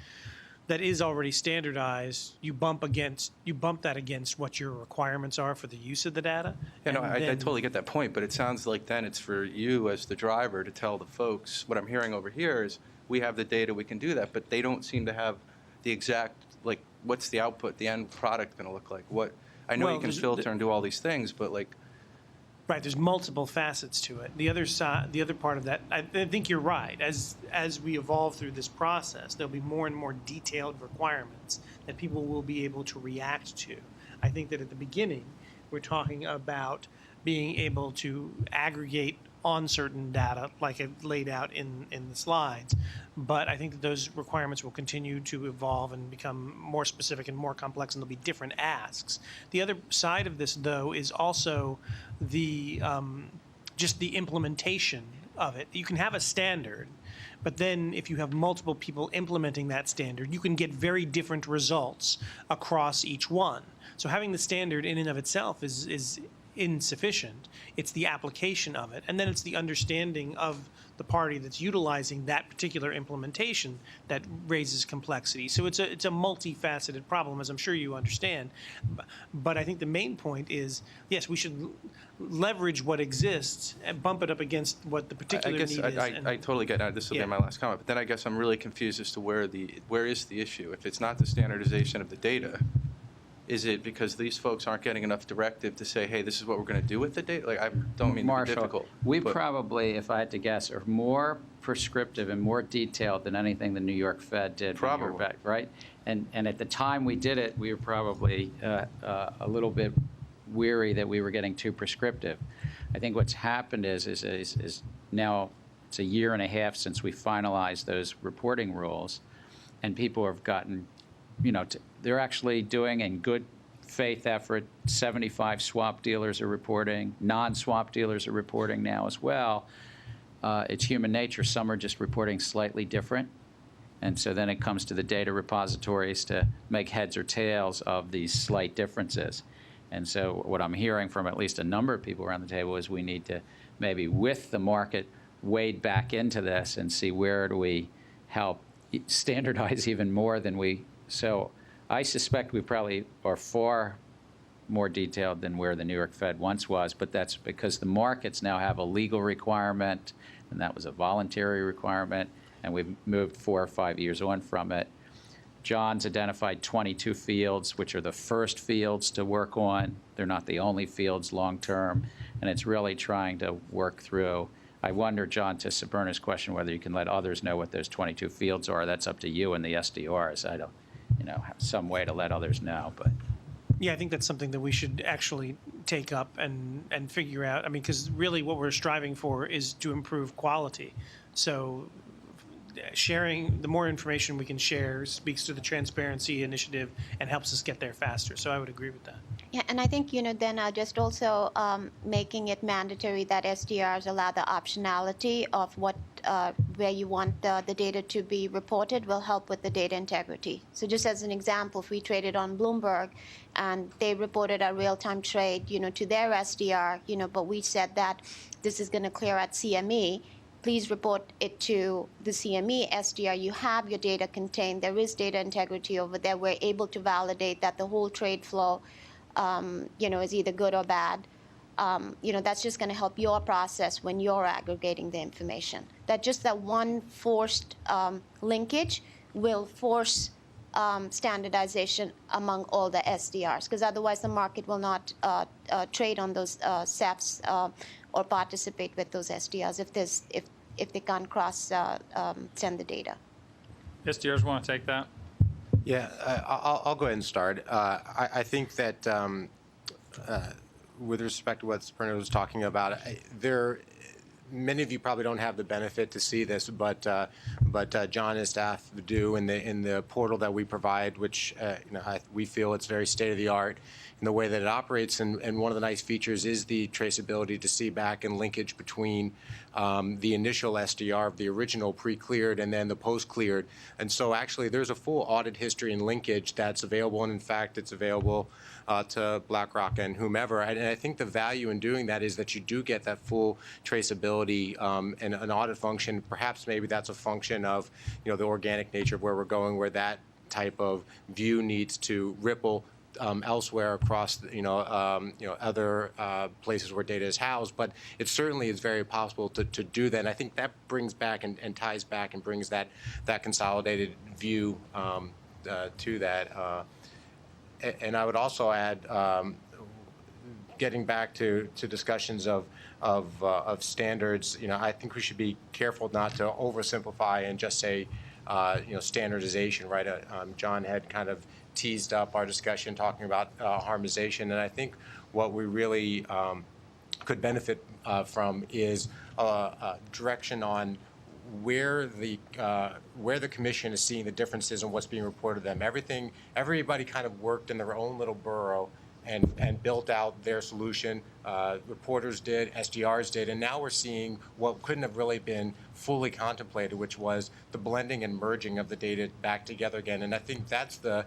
that is already standardized, you bump that against what your requirements are for the use of the data. Yeah, no, I totally get that point, but it sounds like then it's for you as the driver to tell the folks. What I'm hearing over here is we have the data, we can do that, but they don't seem to have the exact, like, what's the output, the end product going to look like? I know you can filter and do all these things, but like. Right, there's multiple facets to it. The other part of that, I think you're right. As we evolve through this process, there'll be more and more detailed requirements that people will be able to react to. I think that at the beginning, we're talking about being able to aggregate on certain data, like it laid out in the slides. But I think that those requirements will continue to evolve and become more specific and more complex, and there'll be different asks. The other side of this, though, is also the just the implementation of it. You can have a standard, but then if you have multiple people implementing that standard, you can get very different results across each one. So having the standard in and of itself is insufficient. It's the application of it, and then it's the understanding of the party that's utilizing that particular implementation that raises complexity. So it's a multifaceted problem, as I'm sure you understand. But I think the main point is, yes, we should leverage what exists and bump it up against what the particular need is. I totally get that. This will be my last comment. But then I guess I'm really confused as to where is the issue? If it's not the standardization of the data, is it because these folks aren't getting enough directive to say, hey, this is what we're going to do with the data? Like, I don't mean to be difficult. We probably, if I had to guess, are more prescriptive and more detailed than anything the New York Fed did. Probably. Back, right? And at the time we did it, we were probably a little bit weary that we were getting too prescriptive. I think what's happened is now it's a year and a half since we finalized those reporting rules, and people have gotten, they're actually doing in good faith effort. 75 swap dealers are reporting. Non-swap dealers are reporting now as well. It's human nature. Some are just reporting slightly different. And so then it comes to the data repositories to make heads or tails of these slight differences. And so what I'm hearing from at least a number of people around the table is we need to maybe, with the market, wade back into this and see where do we help standardize even more than we. So I suspect we probably are far more detailed than where the New York Fed once was, but that's because the markets now have a legal requirement, and that was a voluntary requirement, and we've moved 4 or 5 years on from it. John's identified 22 fields, which are the first fields to work on. They're not the only fields long-term, and it's really trying to work through. I wonder, John, to Sabrina's question, whether you can let others know what those 22 fields are. That's up to you and the SDRs. I don't, have some way to let others know, but. Yeah, I think that's something that we should actually take up and figure out. I mean, because really what we're striving for is to improve quality. So sharing, the more information we can share speaks to the transparency initiative and helps us get there faster. So I would agree with that. Yeah, and I think, then just also making it mandatory that SDRs allow the optionality of what, where you want the data to be reported will help with the data integrity. So just as an example, if we traded on Bloomberg and they reported a real-time trade, to their SDR, but we said that this is going to clear at CME, please report it to the CME SDR. You have your data contained. There is data integrity over there. We're able to validate that the whole trade flow is either good or bad. That's just going to help your process when you're aggregating the information. That one forced linkage will force standardization among all the SDRs, because otherwise the market will not trade on those SEFs or participate with those SDRs if they can't cross send the data. SDRs want to take that? Yeah, I'll go ahead and start. I think that with respect to what Sabrina was talking about, many of you probably don't have the benefit to see this, but John and his staff do in the portal that we provide, which we feel it's very state of the art in the way that it operates. And one of the nice features is the traceability to see back and linkage between the initial SDR of the original pre-cleared and then the post-cleared. And so actually there's a full audit history and linkage that's available, and in fact it's available to BlackRock and whomever. And I think the value in doing that is that you do get that full traceability and an audit function. Perhaps maybe that's a function of the organic nature of where we're going, where that type of view needs to ripple elsewhere across other places where data is housed. But it certainly is very possible to do that. And I think that brings back and ties back and brings that consolidated view to that. And I would also add, getting back to discussions of standards, I think we should be careful not to oversimplify and just say, standardization, right? John had kind of teased up our discussion talking about harmonization, and I think what we really could benefit from is direction on where the commission is seeing the differences in what's being reported to them. Everybody kind of worked in their own little burrow and built out their solution. Reporters did, SDRs did, and now we're seeing what couldn't have really been fully contemplated, which was the blending and merging of the data back together again. And I think that's the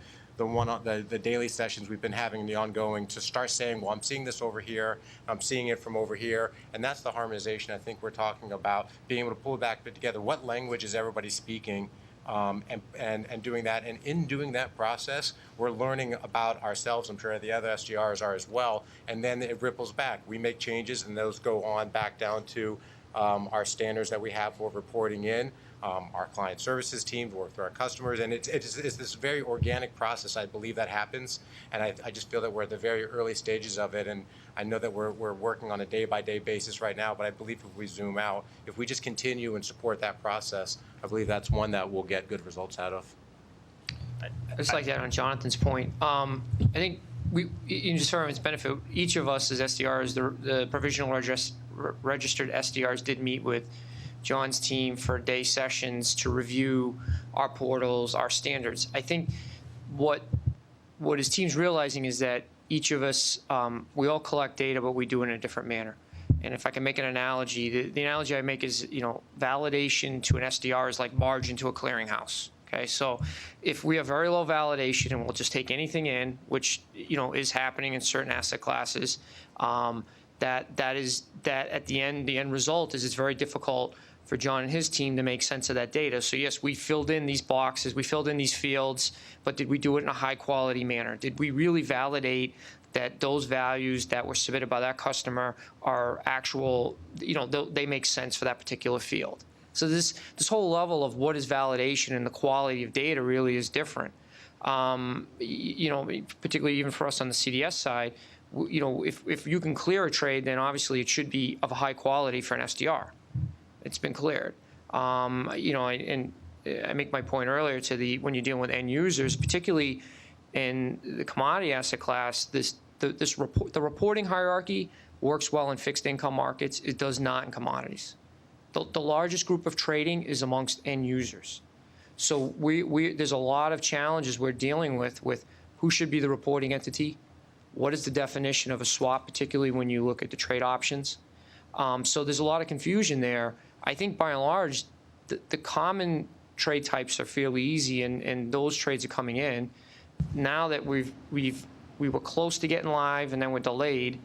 daily sessions we've been having, the ongoing, to start saying, well, I'm seeing this over here, I'm seeing it from over here, and that's the harmonization I think we're talking about, being able to pull it back together. What language is everybody speaking? And doing that. And in doing that process, we're learning about ourselves. I'm sure the other SDRs are as well. And then it ripples back. We make changes, and those go on back down to our standards that we have for reporting in. Our client services team work with our customers, and it's this very organic process. I believe that happens, and I just feel that we're at the very early stages of it. And I know that we're working on a day-by-day basis right now, but I believe if we zoom out, if we just continue and support that process, I believe that's one that we'll get good results out of. I'd just like to add on Jonathan's point. I think just for everyone's benefit, each of us as SDRs, the provisional registered SDRs, did meet with John's team for day sessions to review our portals, our standards. I think what his team's realizing is that each of us, we all collect data, but we do it in a different manner. And if I can make an analogy, the analogy I make is, validation to an SDR is like margin to a clearinghouse. Okay, so if we have very low validation and we'll just take anything in, which is happening in certain asset classes, that at the end result is it's very difficult for John and his team to make sense of that data. So yes, we filled in these boxes, we filled in these fields, but did we do it in a high quality manner? Did we really validate that those values that were submitted by that customer are actual, they make sense for that particular field? So this whole level of what is validation and the quality of data really is different. Particularly even for us on the CDS side, if you can clear a trade, then obviously it should be of a high quality for an SDR. It's been cleared. And I make my point earlier to when you're dealing with end users, particularly in the commodity asset class, the reporting hierarchy works well in fixed income markets. It does not in commodities. The largest group of trading is amongst end users. So there's a lot of challenges we're dealing with who should be the reporting entity, what is the definition of a swap, particularly when you look at the trade options. So there's a lot of confusion there. I think by and large, the common trade types are fairly easy, and those trades are coming in. Now that we were close to getting live and then we're delayed,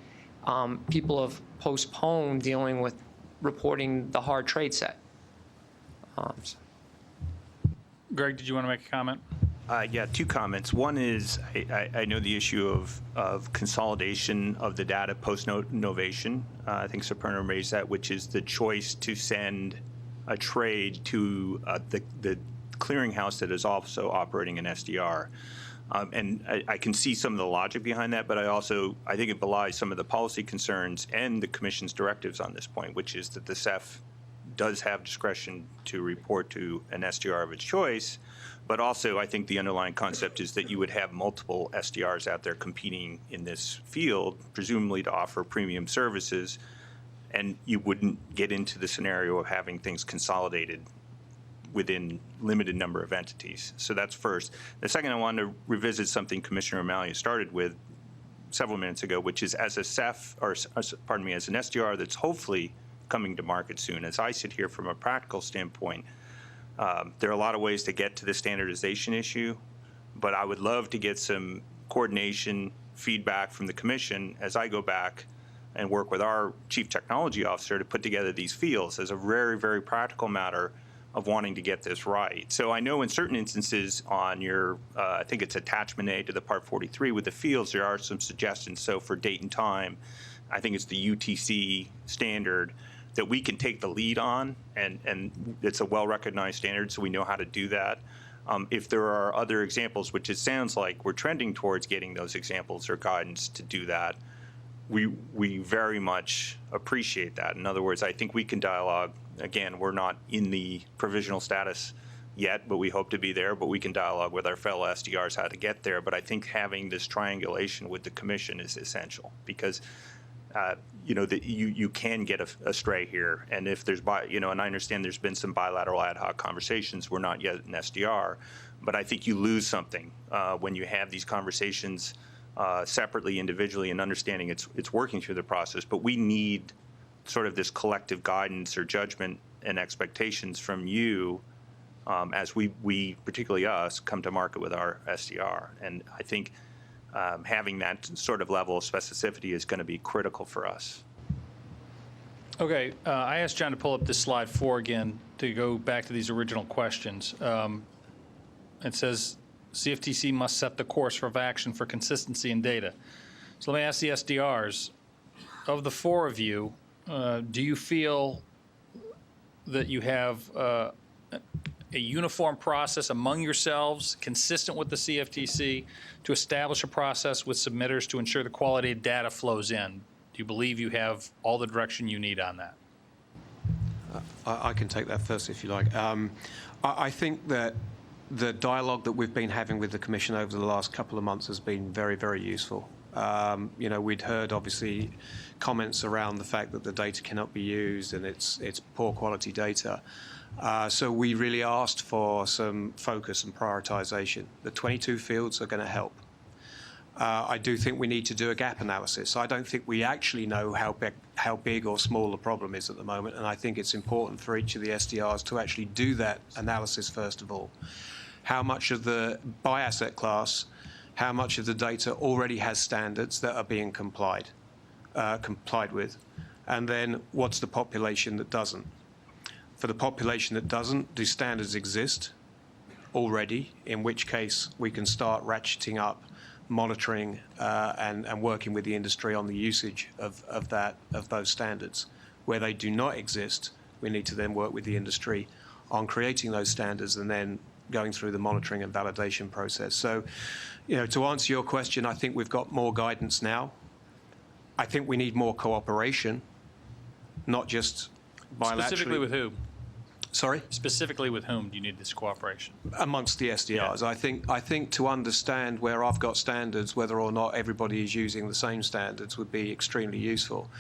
people have postponed dealing with reporting the hard trade set. Greg, did you want to make a comment? Yeah, two comments. One is I know the issue of consolidation of the data post-novation. I think Superna raised that, which is the choice to send a trade to the clearinghouse that is also operating an SDR. And I can see some of the logic behind that, but I think it belies some of the policy concerns and the Commission's directives on this point, which is that the CEF does have discretion to report to an SDR of its choice. But also, I think the underlying concept is that you would have multiple SDRs out there competing in this field, presumably to offer premium services, and you wouldn't get into the scenario of having things consolidated within limited number of entities. So that's first. The second, I wanted to revisit something Commissioner O'Malley started with several minutes ago, which is as a CEF, or pardon me, as an SDR that's hopefully coming to market soon. As I sit here from a practical standpoint, there are a lot of ways to get to the standardization issue, but I would love to get some coordination feedback from the Commission as I go back and work with our Chief Technology Officer to put together these fields as a very, very practical matter of wanting to get this right. So I know in certain instances on your, I think it's attachment A to the Part 43 with the fields, there are some suggestions. So for date and time, I think it's the UTC standard that we can take the lead on, and it's a well-recognized standard, so we know how to do that. If there are other examples, which it sounds like we're trending towards getting those examples or guidance to do that, we very much appreciate that. In other words, I think we can dialogue. Again, we're not in the provisional status yet, but we hope to be there. But we can dialogue with our fellow SDRs how to get there. But I think having this triangulation with the Commission is essential because, you can get astray here. And if there's, and I understand there's been some bilateral ad hoc conversations. We're not yet an SDR, but I think you lose something when you have these conversations separately, individually, and understanding it's working through the process. But we need sort of this collective guidance or judgment and expectations from you as we, particularly us, come to market with our SDR. And I think having that sort of level of specificity is going to be critical for us. Okay, I asked John to pull up this slide 4 again to go back to these original questions. It says CFTC must set the course of action for consistency in data. So let me ask the SDRs, of the 4 of you, do you feel that you have a uniform process among yourselves, consistent with the CFTC, to establish a process with submitters to ensure the quality of data flows in? Do you believe you have all the direction you need on that? I can take that first if you like. I think that the dialogue that we've been having with the Commission over the last couple of months has been very, very useful. We'd heard, obviously, comments around the fact that the data cannot be used and it's poor quality data. So we really asked for some focus and prioritization. The 22 fields are going to help. I do think we need to do a gap analysis. I don't think we actually know how big or small the problem is at the moment, and I think it's important for each of the SDRs to actually do that analysis first of all. How much of by asset class, how much of the data already has standards that are being complied with, and then what's the population that doesn't? For the population that doesn't, do standards exist already, in which case we can start ratcheting up monitoring and working with the industry on the usage of those standards. Where they do not exist, we need to then work with the industry on creating those standards and then going through the monitoring and validation process. So, to answer your question, I think we've got more guidance now. I think we need more cooperation, not just bilaterally. Specifically with who? Sorry? Specifically with whom do you need this cooperation? Amongst the SDRs. Yeah. I think to understand where I've got standards, whether or not everybody is using the same standards would be extremely useful.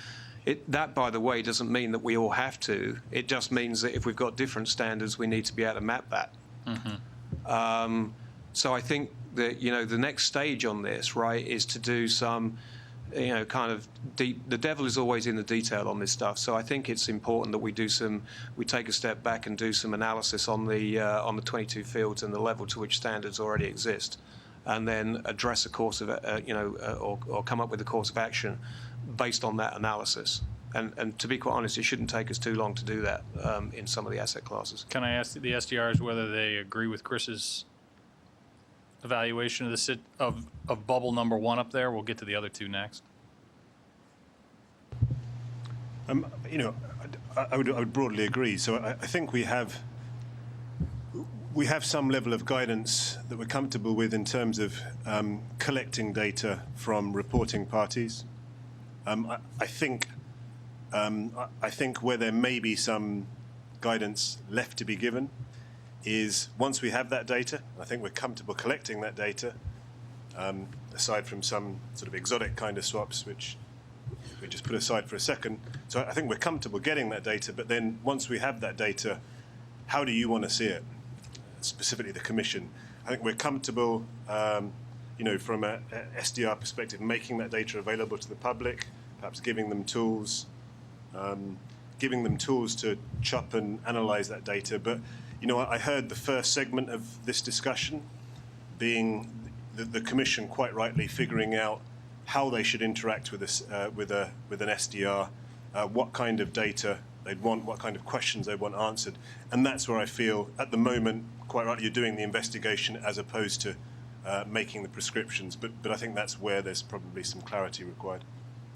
That, by the way, doesn't mean that we all have to. It just means that if we've got different standards, we need to be able to map that. Mm-hmm. So I think that, the next stage on this, right, is to do some kind of the devil is always in the detail on this stuff. So I think it's important that we take a step back and do some analysis on the 22 fields and the level to which standards already exist, and then address a course of, or come up with a course of action based on that analysis. And to be quite honest, it shouldn't take us too long to do that in some of the asset classes. Can I ask the SDRs whether they agree with Chris's evaluation of bubble number 1 up there? We'll get to the other 2 next. I would broadly agree. So I think we have some level of guidance that we're comfortable with in terms of collecting data from reporting parties. I think where there may be some guidance left to be given is once we have that data, I think we're comfortable collecting that data, aside from some sort of exotic kind of swaps, which we just put aside for a second. So I think we're comfortable getting that data, but then once we have that data, how do you want to see it? Specifically the Commission. I think we're comfortable, from a SDR perspective, making that data available to the public, perhaps giving them tools to chop and analyze that data. But I heard the first segment of this discussion being the Commission quite rightly figuring out how they should interact with an SDR, what kind of data they'd want, what kind of questions they want answered. And that's where I feel, at the moment, quite rightly, you're doing the investigation as opposed to making the prescriptions. But I think that's where there's probably some clarity required.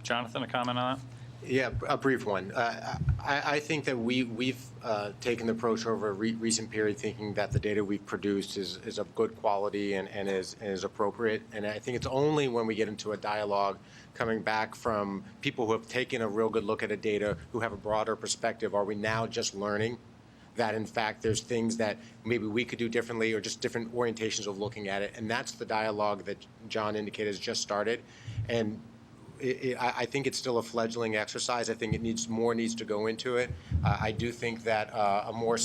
Jonathan, a comment on that? Yeah, a brief one. I think that we've taken the approach over a recent period thinking that the data we've produced is of good quality and is appropriate. And I think it's only when we get into a dialogue coming back from people who have taken a real good look at a data, who have a broader perspective, are we now just learning that, in fact, there's things that maybe we could do differently or just different orientations of looking at it. And that's the dialogue that John indicated has just started. And I think it's still a fledgling exercise. I think it needs to go into it. I do think that a more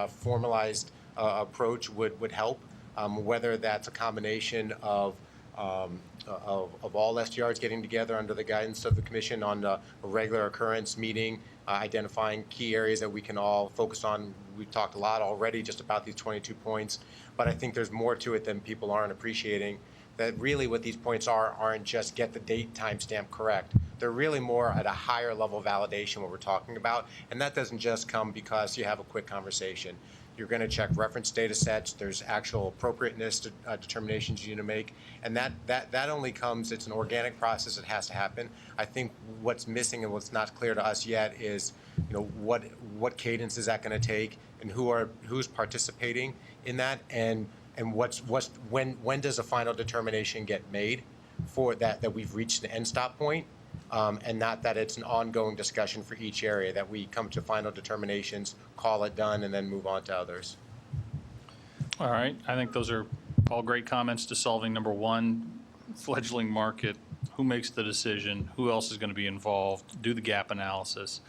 formalized approach would help, whether that's a combination of all SDRs getting together under the guidance of the Commission on a regular occurrence meeting, identifying key areas that we can all focus on. We've talked a lot already just about these 22 points, but I think there's more to it than people aren't appreciating. That really what these points aren't just get the date timestamp correct. They're really more at a higher level validation what we're talking about. And that doesn't just come because you have a quick conversation. You're going to check reference data sets. There's actual appropriateness determinations you need to make. And that only comes, it's an organic process. It has to happen. I think what's missing and what's not clear to us yet is, what cadence is that going to take and who's participating in that, and when does a final determination get made for that we've reached the end stop point, and not that it's an ongoing discussion for each area, that we come to final determinations, call it done, and then move on to others. All right. I think those are all great comments to solving number 1, fledgling market, who makes the decision, who else is going to be involved, do the gap analysis.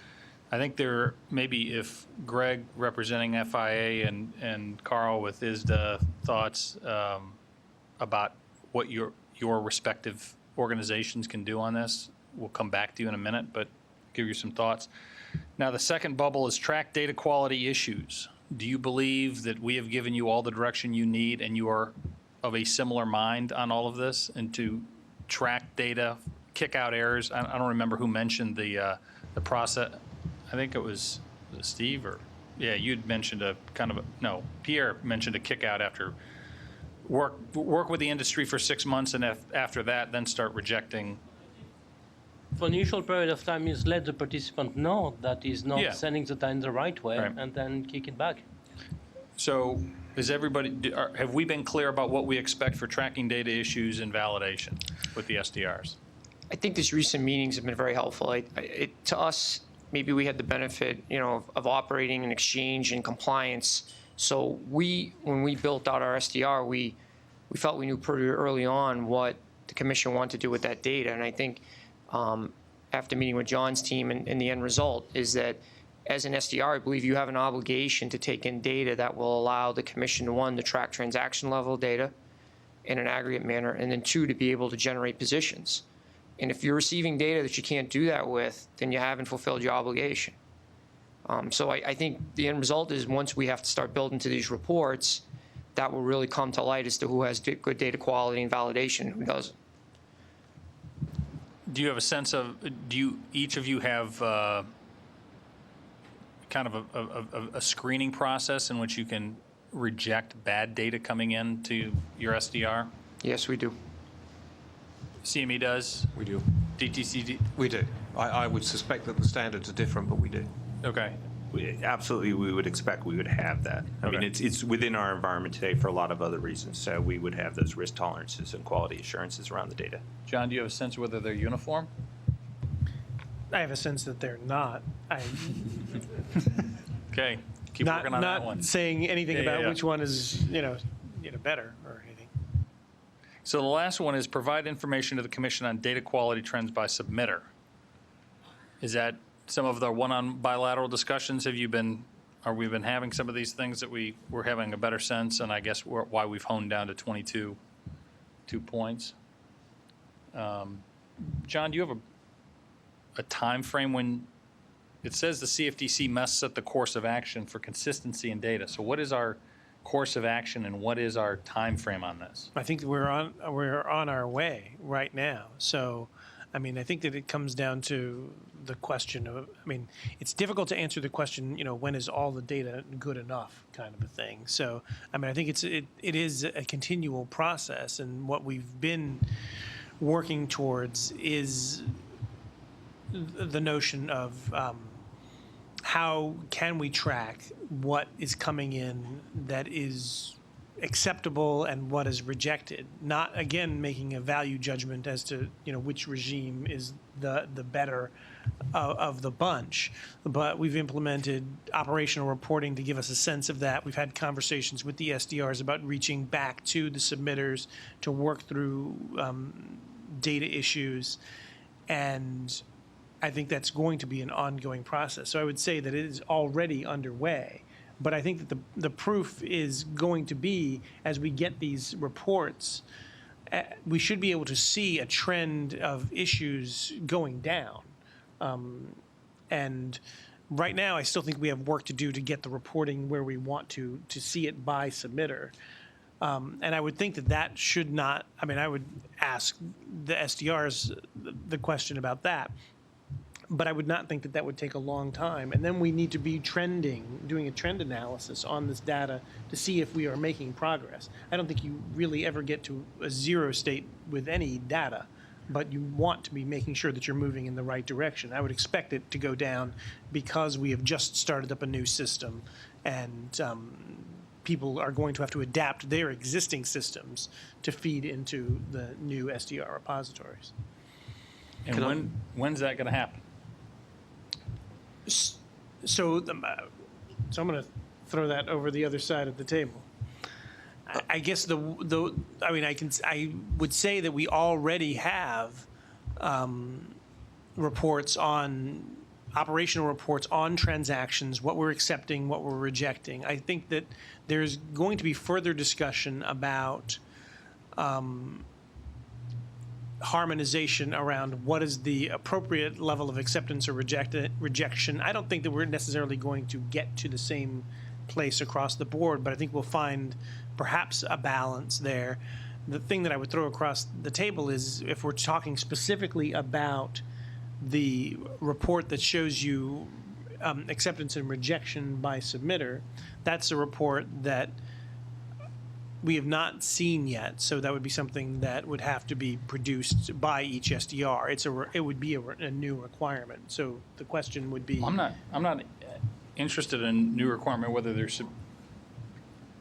I think there, maybe if Greg representing FIA and Carl with ISDA thoughts about what your respective organizations can do on this, we'll come back to you in a minute, but give you some thoughts. Now, the second bubble is track data quality issues. Do you believe that we have given you all the direction you need and you are of a similar mind on all of this and to track data, kick out errors? I don't remember who mentioned the process. I think it was Steve or, yeah, you'd mentioned Pierre mentioned a kick out after work with the industry for 6 months and after that, then start rejecting. For an initial period of time is let the participant know that he's not sending the data in the right way, and then kick it back. So is everybody, have we been clear about what we expect for tracking data issues and validation with the SDRs? I think these recent meetings have been very helpful. To us, maybe we had the benefit, of operating an exchange and compliance. So when we built out our SDR, we felt we knew pretty early on what the commission wanted to do with that data. And I think after meeting with John's team and the end result is that as an SDR, I believe you have an obligation to take in data that will allow the commission, one, to track transaction level data in an aggregate manner, and then two, to be able to generate positions. And if you're receiving data that you can't do that with, then you haven't fulfilled your obligation. So I think the end result is once we have to start building to these reports, that will really come to light as to who has good data quality and validation and who doesn't. Do you have a sense of, each of you have kind of a screening process in which you can reject bad data coming into your SDR? Yes, we do. CME does? We do. DTCD? We do. I would suspect that the standards are different, but we do. Okay. Absolutely, we would expect we would have that. I mean, it's within our environment today for a lot of other reasons. So we would have those risk tolerances and quality assurances around the data. John, do you have a sense of whether they're uniform? I have a sense that they're not. Okay, keep working on that one. Not saying anything about yeah. which one is, better or anything. So the last one is provide information to the commission on data quality trends by submitter. Is that some of the one-on bilateral discussions? Are we been having some of these things that we're having a better sense, and I guess why we've honed down to 2 points? John, do you have a time frame when it says the CFTC must set the course of action for consistency in data? So what is our course of action and what is our time frame on this? I think we're on our way right now. So, I mean, I think that it comes down to the question of, it's difficult to answer the question, when is all the data good enough kind of a thing. So, I think it is a continual process, and what we've been working towards is the notion of how can we track what is coming in that is acceptable and what is rejected, not again making a value judgment as to which regime is the better of the bunch, but we've implemented operational reporting to give us a sense of that. We've had conversations with the SDRs about reaching back to the submitters to work through data issues, and I think that's going to be an ongoing process. So I would say that it is already underway. But I think that the proof is going to be, as we get these reports, we should be able to see a trend of issues going down. And right now, I still think we have work to do to get the reporting where we want to see it by submitter. And I would think that should not, I would ask the SDRs the question about that. But I would not think that would take a long time. And then we need to be doing a trend analysis on this data to see if we are making progress. I don't think you really ever get to a zero state with any data, but you want to be making sure that you're moving in the right direction. I would expect it to go down because we have just started up a new system, and people are going to have to adapt their existing systems to feed into the new SDR repositories. And when's that going to happen? So I'm going to throw that over the other side of the table. I guess I would say that we already have reports on operational reports on transactions, what we're accepting, what we're rejecting. I think that there's going to be further discussion about harmonization around what is the appropriate level of acceptance or rejection. I don't think that we're necessarily going to get to the same place across the board, but I think we'll find perhaps a balance there. The thing that I would throw across the table is if we're talking specifically about the report that shows you acceptance and rejection by submitter, that's a report that we have not seen yet. So that would be something that would have to be produced by each SDR. It would be a new requirement. So the question would be. I'm not interested in new requirement whether there's.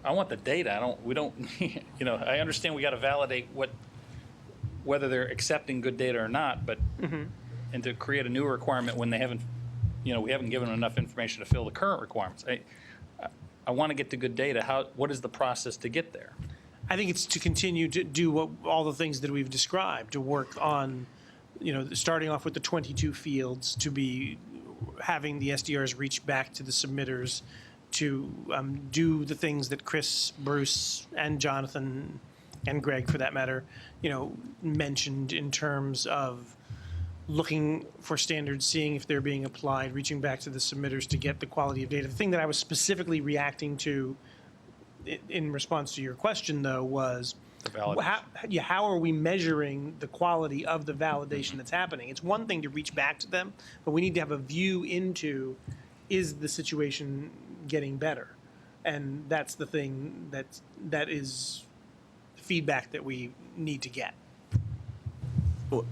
I want the data. We don't. I understand we got to validate whether they're accepting good data or not, but. And to create a new requirement when they haven't, we haven't given them enough information to fill the current requirements. I want to get to good data. What is the process to get there? I think it's to continue to do all the things that we've described, to work on, starting off with the 22 fields, to be having the SDRs reach back to the submitters, to do the things that Chris, Bruce, and Jonathan, and Greg, for that matter, mentioned in terms of looking for standards, seeing if they're being applied, reaching back to the submitters to get the quality of data. The thing that I was specifically reacting to in response to your question, though, was how are we measuring the quality of the validation that's happening? It's one thing to reach back to them, but we need to have a view into, is the situation getting better? And that's the thing that is feedback that we need to get. Well,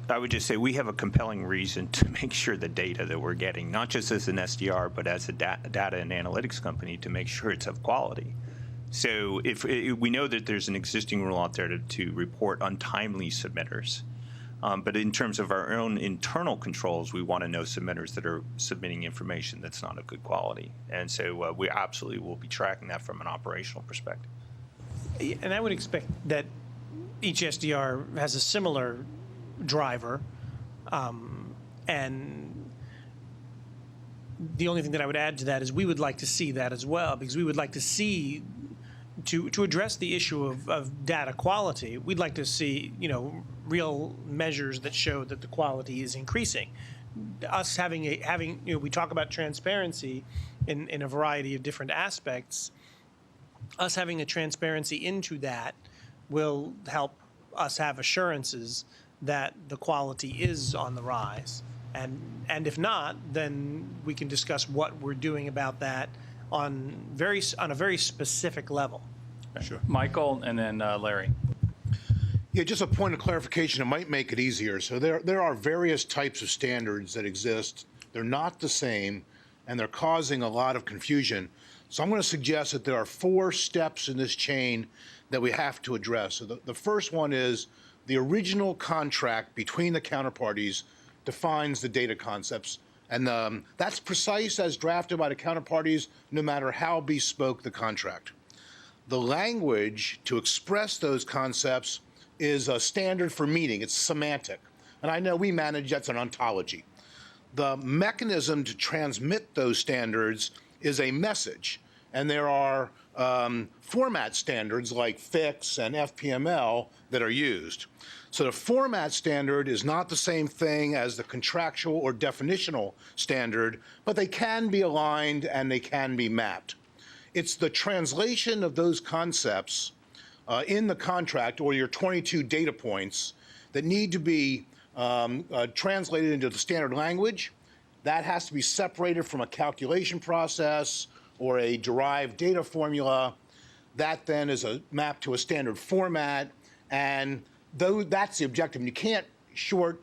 I would just say we have a compelling reason to make sure the data that we're getting, not just as an SDR, but as a data and analytics company, to make sure it's of quality. So if we know that there's an existing rule out there to report untimely submitters, but in terms of our own internal controls, we want to know submitters that are submitting information that's not of good quality. And so we absolutely will be tracking that from an operational perspective. And I would expect that each SDR has a similar driver, and the only thing that I would add to that is we would like to see that as well, because we would like to see, to address the issue of data quality, we'd like to see, real measures that show that the quality is increasing. Us having we talk about transparency in a variety of different aspects. Us having a transparency into that will help us have assurances that the quality is on the rise. And if not, then we can discuss what we're doing about that on a very specific level. Sure. Michael, and then Larry. Yeah, just a point of clarification. It might make it easier. So there are various types of standards that exist. They're not the same, and they're causing a lot of confusion. So I'm going to suggest that there are 4 steps in this chain that we have to address. So the first one is the original contract between the counterparties defines the data concepts, and that's precise as drafted by the counterparties, no matter how bespoke the contract. The language to express those concepts is a standard for meaning. It's semantic. And I know we manage, that's an ontology. The mechanism to transmit those standards is a message. And there are format standards like FIX and FPML that are used. So the format standard is not the same thing as the contractual or definitional standard, but they can be aligned and they can be mapped. It's the translation of those concepts in the contract, or your 22 data points, that need to be translated into the standard language. That has to be separated from a calculation process or a derived data formula. That then is mapped to a standard format, and that's the objective. And you can't short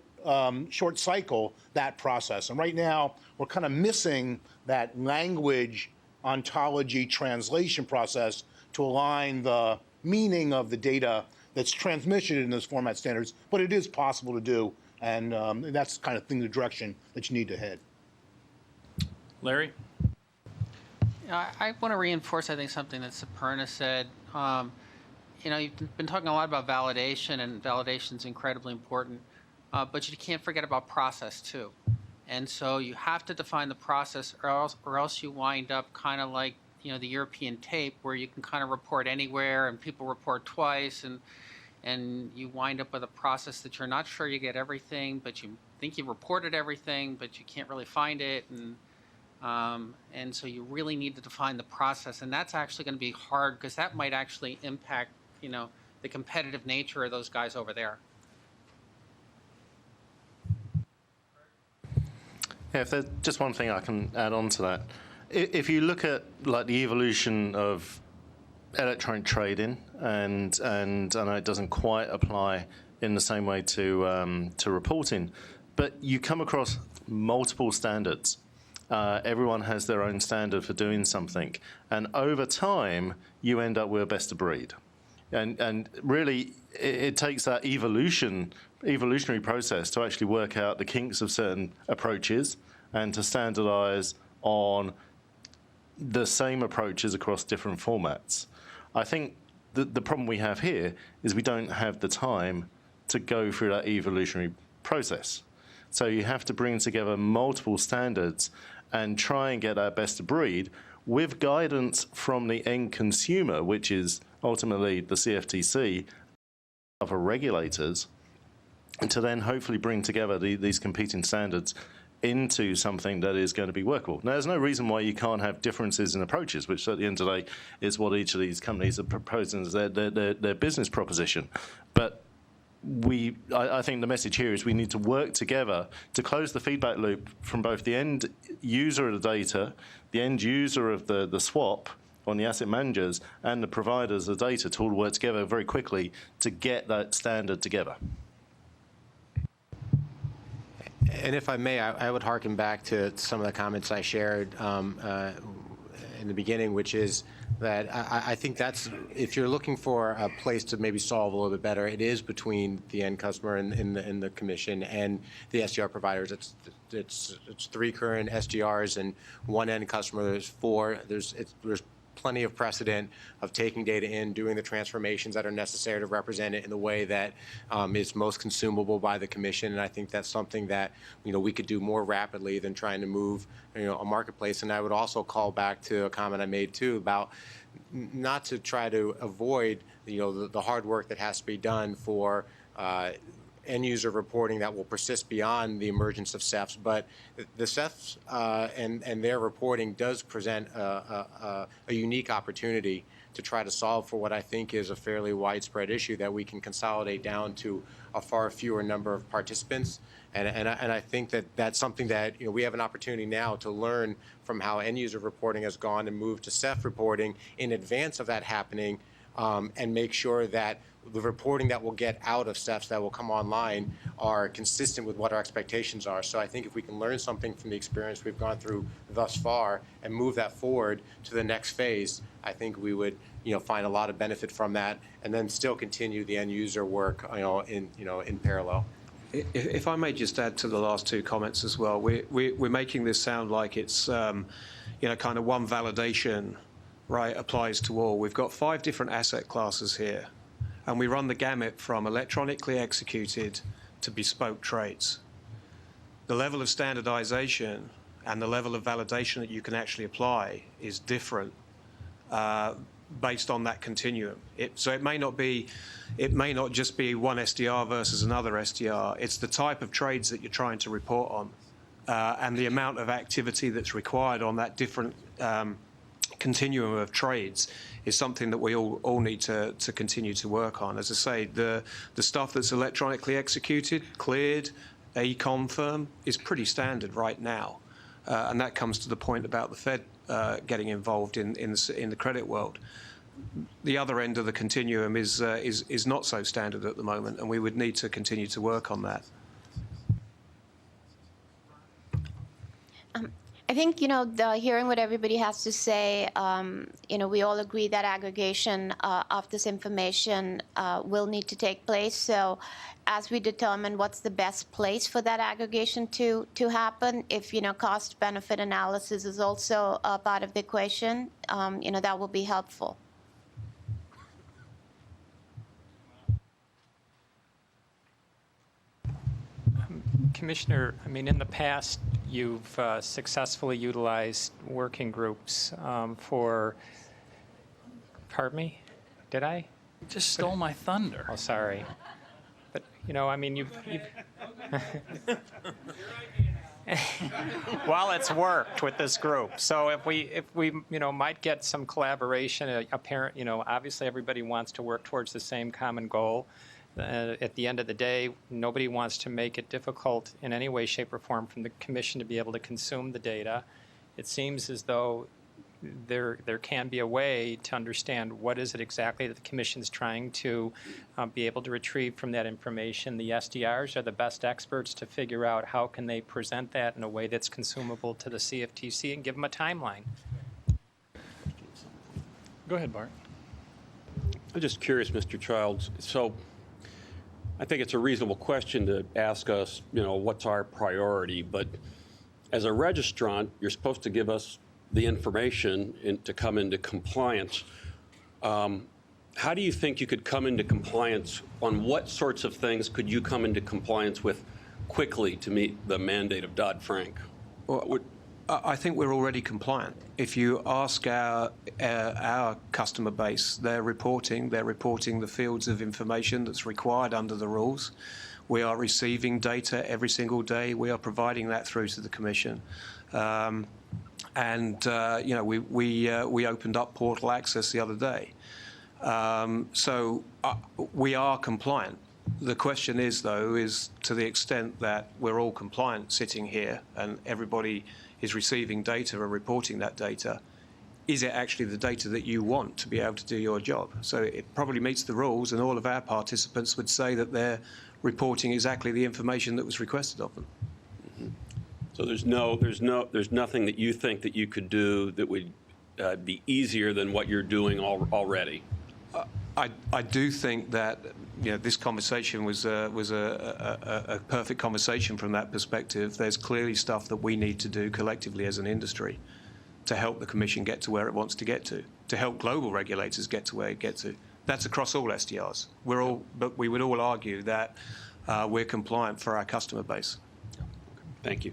cycle that process. And right now, we're kind of missing that language ontology translation process to align the meaning of the data that's transmitted in those format standards. But it is possible to do, and that's the kind of thing, the direction that you need to head. Larry? I want to reinforce, I think, something that Superna said. You've been talking a lot about validation, and validation is incredibly important. but you can't forget about process too. And so you have to define the process, or else you wind up kind of like, you know, the European tape, where you can kind of report anywhere and people report twice, and you wind up with a process that you're not sure you get everything, but you think you reported everything, but you can't really find it. And so you really need to define the process, and that's actually going to be hard, because that might actually impact, you know, the competitive nature of those guys over there. Yeah, if there's just one thing I can add on to that. If you look at like the evolution of electronic trading, and I know it doesn't quite apply in the same way to reporting, but you come across multiple standards. Everyone has their own standard for doing something, and over time you end up with a best of breed. And really, it takes that evolutionary process to actually work out the kinks of certain approaches and to standardize on the same approaches across different formats. I think the problem we have here is we don't have the time to go through that evolutionary process. So you have to bring together multiple standards and try and get that best of breed with guidance from the end consumer, which is ultimately the CFTC, other regulators, and to then hopefully bring together these competing standards into something that is going to be workable. Now, there's no reason why you can't have differences in approaches, which at the end of the day is what each of these companies are proposing as their business proposition. But I think the message here is we need to work together to close the feedback loop from both the end user of the data, the end user of the swap on the asset managers, and the providers of data to all work together very quickly to get that standard together. And if I may, I would harken back to some of the comments I shared in the beginning, which is that I think that's, if you're looking for a place to maybe solve a little bit better, it is between the end customer and the commission and the SDR providers. It's 3 current SDRs and 1 end customer. There's 4. There's plenty of precedent of taking data in, doing the transformations that are necessary to represent it in the way that is most consumable by the commission. And I think that's something that, you know, we could do more rapidly than trying to move, you know, a marketplace. And I would also call back to a comment I made too about not to try to avoid, you know, the hard work that has to be done for end user reporting that will persist beyond the emergence of CEFs, but the CEFs and their reporting does present a unique opportunity to try to solve for what I think is a fairly widespread issue that we can consolidate down to a far fewer number of participants. And I think that that's something that, you know, we have an opportunity now to learn from how end user reporting has gone and move to CEF reporting in advance of that happening, and make sure that the reporting that we'll get out of CEFs that will come online are consistent with what our expectations are. So I think if we can learn something from the experience we've gone through thus far and move that forward to the next phase, I think we would, you know, find a lot of benefit from that, and then still continue the end user work, in parallel. If I may just add to the last 2 comments as well, we're making this sound like it's kind of one validation, right, applies to all. We've got 5 different asset classes here, and we run the gamut from electronically executed to bespoke trades. The level of standardization and the level of validation that you can actually apply is different based on that continuum. So it may not just be one SDR versus another SDR. It's the type of trades that you're trying to report on and the amount of activity that's required on that different continuum of trades is something that we all need to continue to work on. As I say, the stuff that's electronically executed, cleared, e-confirm is pretty standard right now. And that comes to the point about the Fed getting involved in the credit world. The other end of the continuum is not so standard at the moment, and we would need to continue to work on that. I think, hearing what everybody has to say, we all agree that aggregation of this information will need to take place. So as we determine what's the best place for that aggregation to happen, if, cost-benefit analysis is also a part of the equation, that will be helpful. Commissioner, I mean, in the past, you've successfully utilized working groups for, pardon me, did I? You just stole my thunder. Oh, sorry. But, you know, I mean, you've well, it's worked with this group. So if we, you know, might get some collaboration, apparent, you know, obviously everybody wants to work towards the same common goal. At the end of the day, nobody wants to make it difficult in any way, shape, or form from the commission to be able to consume the data. It seems as though there can be a way to understand what is it exactly that the commission is trying to be able to retrieve from that information. The SDRs are the best experts to figure out how can they present that in a way that's consumable to the CFTC and give them a timeline. Go ahead, Bart. I'm just curious, Mr. Childs. So I think it's a reasonable question to ask us, you know, what's our priority? But as a registrant, you're supposed to give us the information to come into compliance. How do you think you could come into compliance? On what sorts of things could you come into compliance with quickly to meet the mandate of Dodd-Frank? Well, I think we're already compliant. If you ask our customer base, they're reporting the fields of information that's required under the rules. We are receiving data every single day. We are providing that through to the Commission. You know, we opened up portal access the other day. So we are compliant. The question is, though, is to the extent that we're all compliant sitting here and everybody is receiving data and reporting that data, is it actually the data that you want to be able to do your job? So it probably meets the rules, and all of our participants would say that they're reporting exactly the information that was requested of them. So there's nothing that you think that you could do that would be easier than what you're doing already. I do think that, you know, this conversation was a perfect conversation from that perspective. There's clearly stuff that we need to do collectively as an industry to help the Commission get to where it wants to get to help global regulators get to where it gets to. That's across all SDRs. But we would all argue that we're compliant for our customer base. Thank you.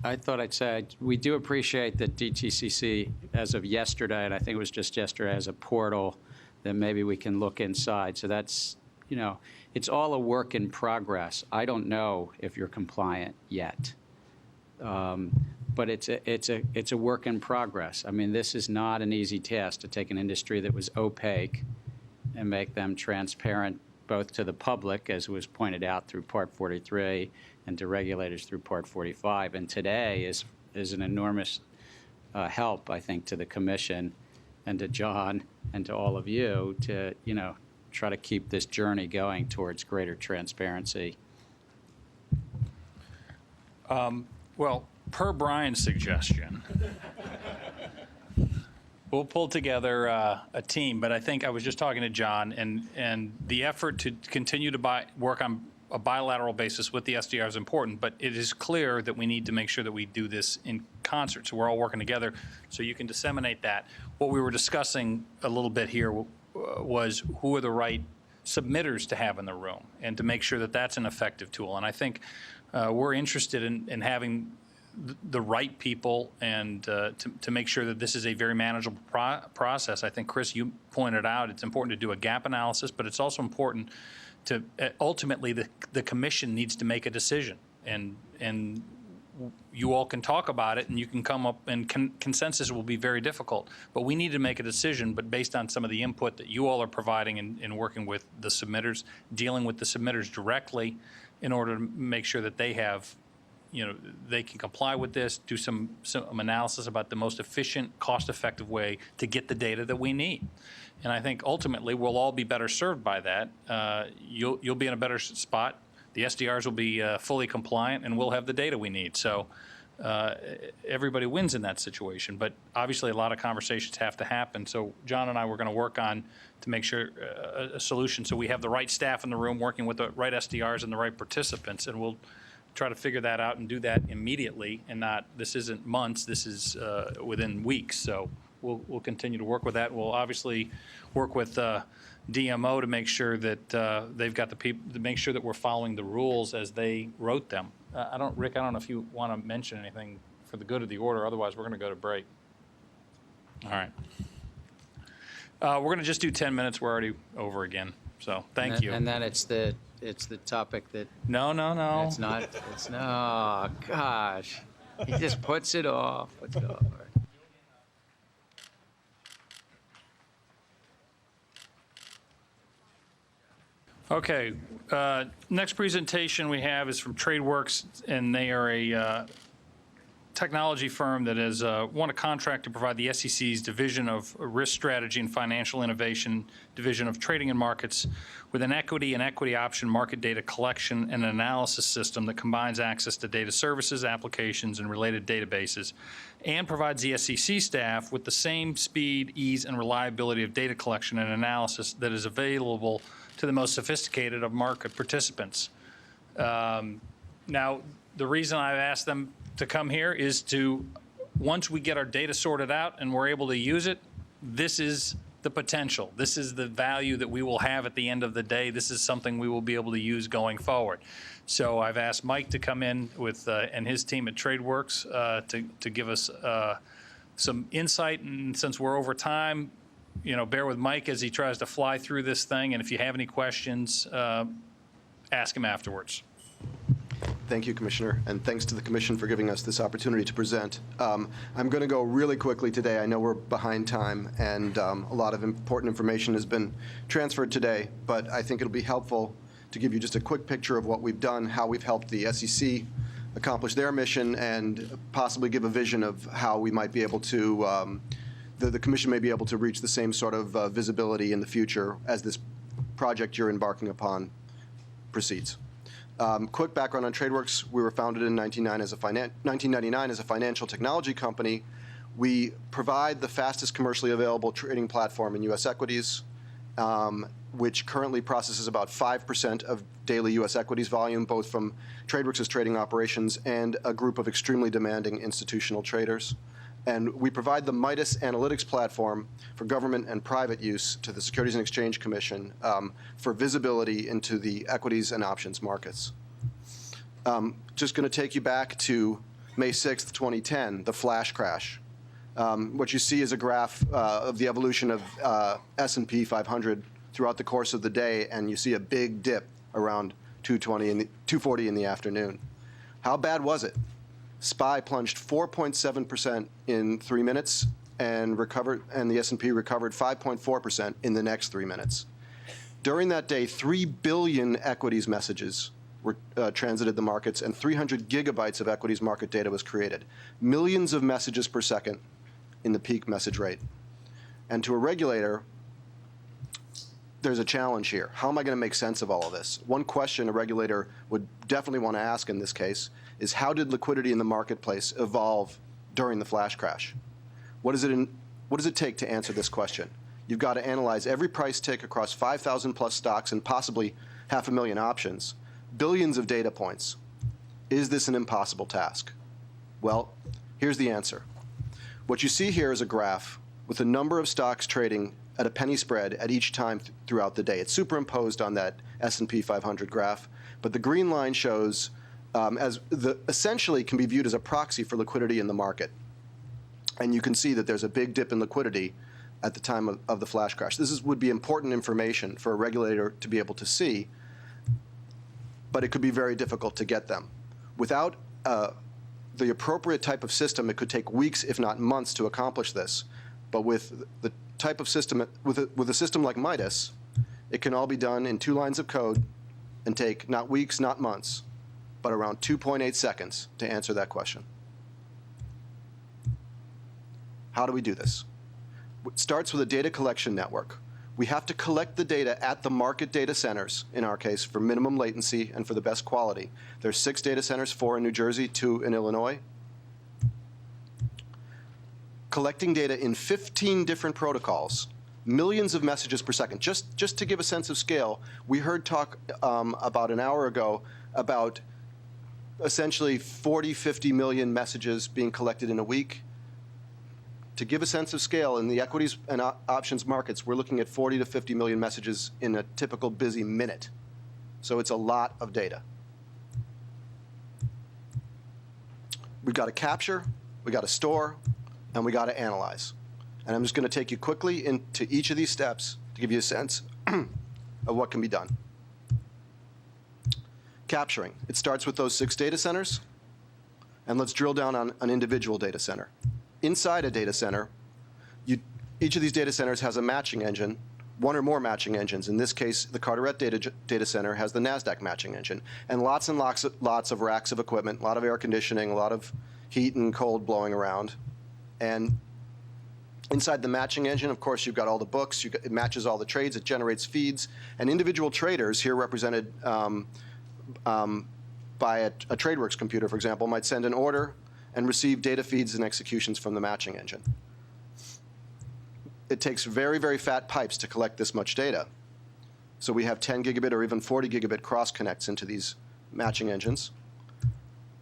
I thought I'd say we do appreciate that DTCC, as of yesterday, and I think it was just yesterday, as a portal that maybe we can look inside. So that's, you know, it's all a work in progress. I don't know if you're compliant yet, but it's a work in progress. I mean, this is not an easy task to take an industry that was opaque and make them transparent both to the public, as was pointed out through Part 43, and to regulators through Part 45. And today is an enormous help, I think, to the Commission and to John and to all of you to, you know, try to keep this journey going towards greater transparency. Well, per Brian's suggestion, we'll pull together a team, but I think I was just talking to John, and the effort to continue to work on a bilateral basis with the SDR is important, but it is clear that we need to make sure that we do this in concert, so we're all working together, so you can disseminate that. What we were discussing a little bit here was who are the right submitters to have in the room, and to make sure that that's an effective tool. And I think we're interested in having the right people, and to make sure that this is a very manageable process. I think, Chris, you pointed out it's important to do a gap analysis, but it's also important to ultimately the Commission needs to make a decision, and you all can talk about it and you can come up, and consensus will be very difficult, but we need to make a decision, but based on some of the input that you all are providing in working with the submitters, dealing with the submitters directly in order to make sure that they have, you know, they can comply with this, do some analysis about the most efficient, cost-effective way to get the data that we need. And I think ultimately we'll all be better served by that. You'll be in a better spot. The SDRs will be fully compliant, and we'll have the data we need. So everybody wins in that situation. But obviously a lot of conversations have to happen. So John and I were going to work on to make sure a solution so we have the right staff in the room working with the right SDRs and the right participants, and we'll try to figure that out and do that immediately, and not, this isn't months, this is within weeks. So we'll continue to work with that. We'll obviously work with DMO to make sure that they've got the people, to make sure that we're following the rules as they wrote them. Rick, I don't know if you want to mention anything for the good of the order, otherwise we're going to go to break. All right. We're going to just do 10 minutes. We're already over again. So thank you. And then it's the topic that. No. It's not. It's no. Oh, gosh. He just puts it off. All right. Okay. Next presentation we have is from TradeWorks, and they are a technology firm that has won a contract to provide the SEC's Division of Risk Strategy and Financial Innovation Division of Trading and Markets with an equity and equity option market data collection and analysis system that combines access to data services, applications, and related databases, and provides the SEC staff with the same speed, ease, and reliability of data collection and analysis that is available to the most sophisticated of market participants. Now, the reason I've asked them to come here is to, once we get our data sorted out and we're able to use it, this is the potential. This is the value that we will have at the end of the day. This is something we will be able to use going forward. So I've asked Mike to come in with and his team at TradeWorks to give us some insight. And since we're over time, bear with Mike as he tries to fly through this thing. And if you have any questions, ask him afterwards. Thank you, Commissioner, and thanks to the Commission for giving us this opportunity to present. I'm going to go really quickly today. I know we're behind time, and a lot of important information has been transferred today, but I think it'll be helpful to give you just a quick picture of what we've done, how we've helped the SEC accomplish their mission, and possibly give a vision of how we might be able to, the Commission may be able to reach the same sort of visibility in the future as this project you're embarking upon proceeds. Quick background on TradeWorks. We were founded in 1999 as a financial technology company. We provide the fastest commercially available trading platform in U.S. equities, which currently processes about 5% of daily U.S. equities volume, both from TradeWorks' trading operations and a group of extremely demanding institutional traders. And we provide the Midas analytics platform for government and private use to the Securities and Exchange Commission for visibility into the equities and options markets. Just going to take you back to May 6th, 2010, the flash crash. What you see is a graph of the evolution of S&P 500 throughout the course of the day, and you see a big dip around 2:40 in the afternoon. How bad was it? SPY plunged 4.7% in 3 minutes and the S&P recovered 5.4% in the next 3 minutes. During that day, 3 billion equities messages were transited the markets, and 300 gigabytes of equities market data was created. Millions of messages per second in the peak message rate. And to a regulator, there's a challenge here. How am I going to make sense of all of this? One question a regulator would definitely want to ask in this case is, how did liquidity in the marketplace evolve during the flash crash? What does it take to answer this question? You've got to analyze every price tick across 5,000 plus stocks and possibly 500,000 options, billions of data points. Is this an impossible task? Well, here's the answer. What you see here is a graph with the number of stocks trading at a penny spread at each time throughout the day. It's superimposed on that S&P 500 graph, but the green line shows essentially can be viewed as a proxy for liquidity in the market. And you can see that there's a big dip in liquidity at the time of the flash crash. This would be important information for a regulator to be able to see, but it could be very difficult to get them. Without the appropriate type of system, it could take weeks, if not months, to accomplish this. But with the type of system, with a system like Midas, it can all be done in 2 lines of code and take not weeks, not months, but around 2.8 seconds to answer that question. How do we do this? It starts with a data collection network. We have to collect the data at the market data centers, in our case, for minimum latency and for the best quality. There's 6 data centers, 4 in New Jersey, 2 in Illinois. Collecting data in 15 different protocols, millions of messages per second. Just to give a sense of scale, we heard talk about an hour ago about essentially 40, 50 million messages being collected in a week. To give a sense of scale, in the equities and options markets, we're looking at 40 to 50 million messages in a typical busy minute. So it's a lot of data. We've got to capture, we got to store, and we got to analyze. And I'm just going to take you quickly into each of these steps to give you a sense of what can be done. Capturing. It starts with those 6 data centers. And let's drill down on an individual data center. Inside a data center, each of these data centers has a matching engine, one or more matching engines. In this case, the Carteret data center has the NASDAQ matching engine. And lots of racks of equipment, a lot of air conditioning, a lot of heat and cold blowing around. And inside the matching engine, of course, you've got all the books. It matches all the trades. It generates feeds. And individual traders, here represented by a TradeWorks computer, for example, might send an order and receive data feeds and executions from the matching engine. It takes very, very fat pipes to collect this much data. So we have 10 gigabit or even 40 gigabit cross connects into these matching engines.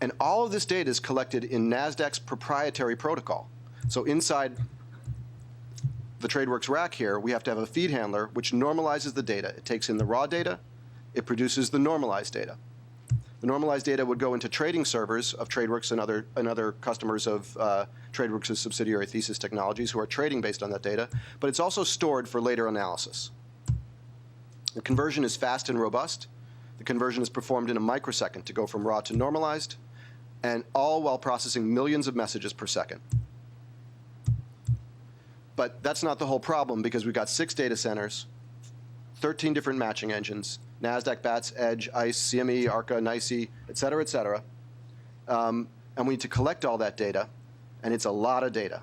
And all of this data is collected in NASDAQ's proprietary protocol. So inside the TradeWorks rack here, we have to have a feed handler which normalizes the data. It takes in the raw data. It produces the normalized data. The normalized data would go into trading servers of TradeWorks and other customers of TradeWorks' subsidiary Thesis Technologies who are trading based on that data, but it's also stored for later analysis. The conversion is fast and robust. The conversion is performed in a microsecond to go from raw to normalized, and all while processing millions of messages per second. But that's not the whole problem, because we've got 6 data centers, 13 different matching engines, NASDAQ, BATS, EDGE, ICE, CME, ARCA, NYSE, et cetera, et cetera. And we need to collect all that data, and it's a lot of data.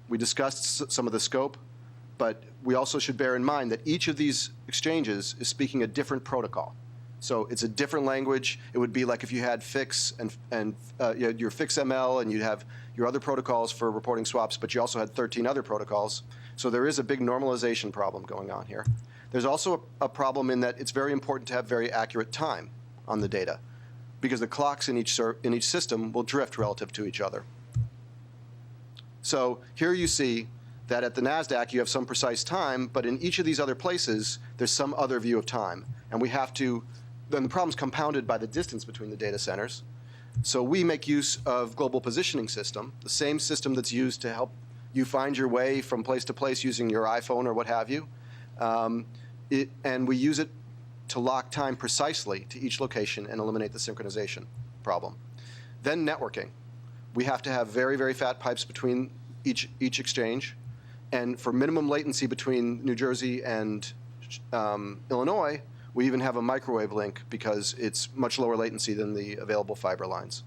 We discussed some of the scope, but we also should bear in mind that each of these exchanges is speaking a different protocol. So it's a different language. It would be like if you had FIX and you had your FIX ML, and you'd have your other protocols for reporting swaps, but you also had 13 other protocols. So there is a big normalization problem going on here. There's also a problem in that it's very important to have very accurate time on the data, because the clocks in each system will drift relative to each other. So here you see that at the NASDAQ you have some precise time, but in each of these other places there's some other view of time. And we have to, then the problem's compounded by the distance between the data centers. So we make use of global positioning system, the same system that's used to help you find your way from place to place using your iPhone or what have you. And we use it to lock time precisely to each location and eliminate the synchronization problem. Then networking. We have to have very, very fat pipes between each exchange. And for minimum latency between New Jersey and Illinois, we even have a microwave link because it's much lower latency than the available fiber lines.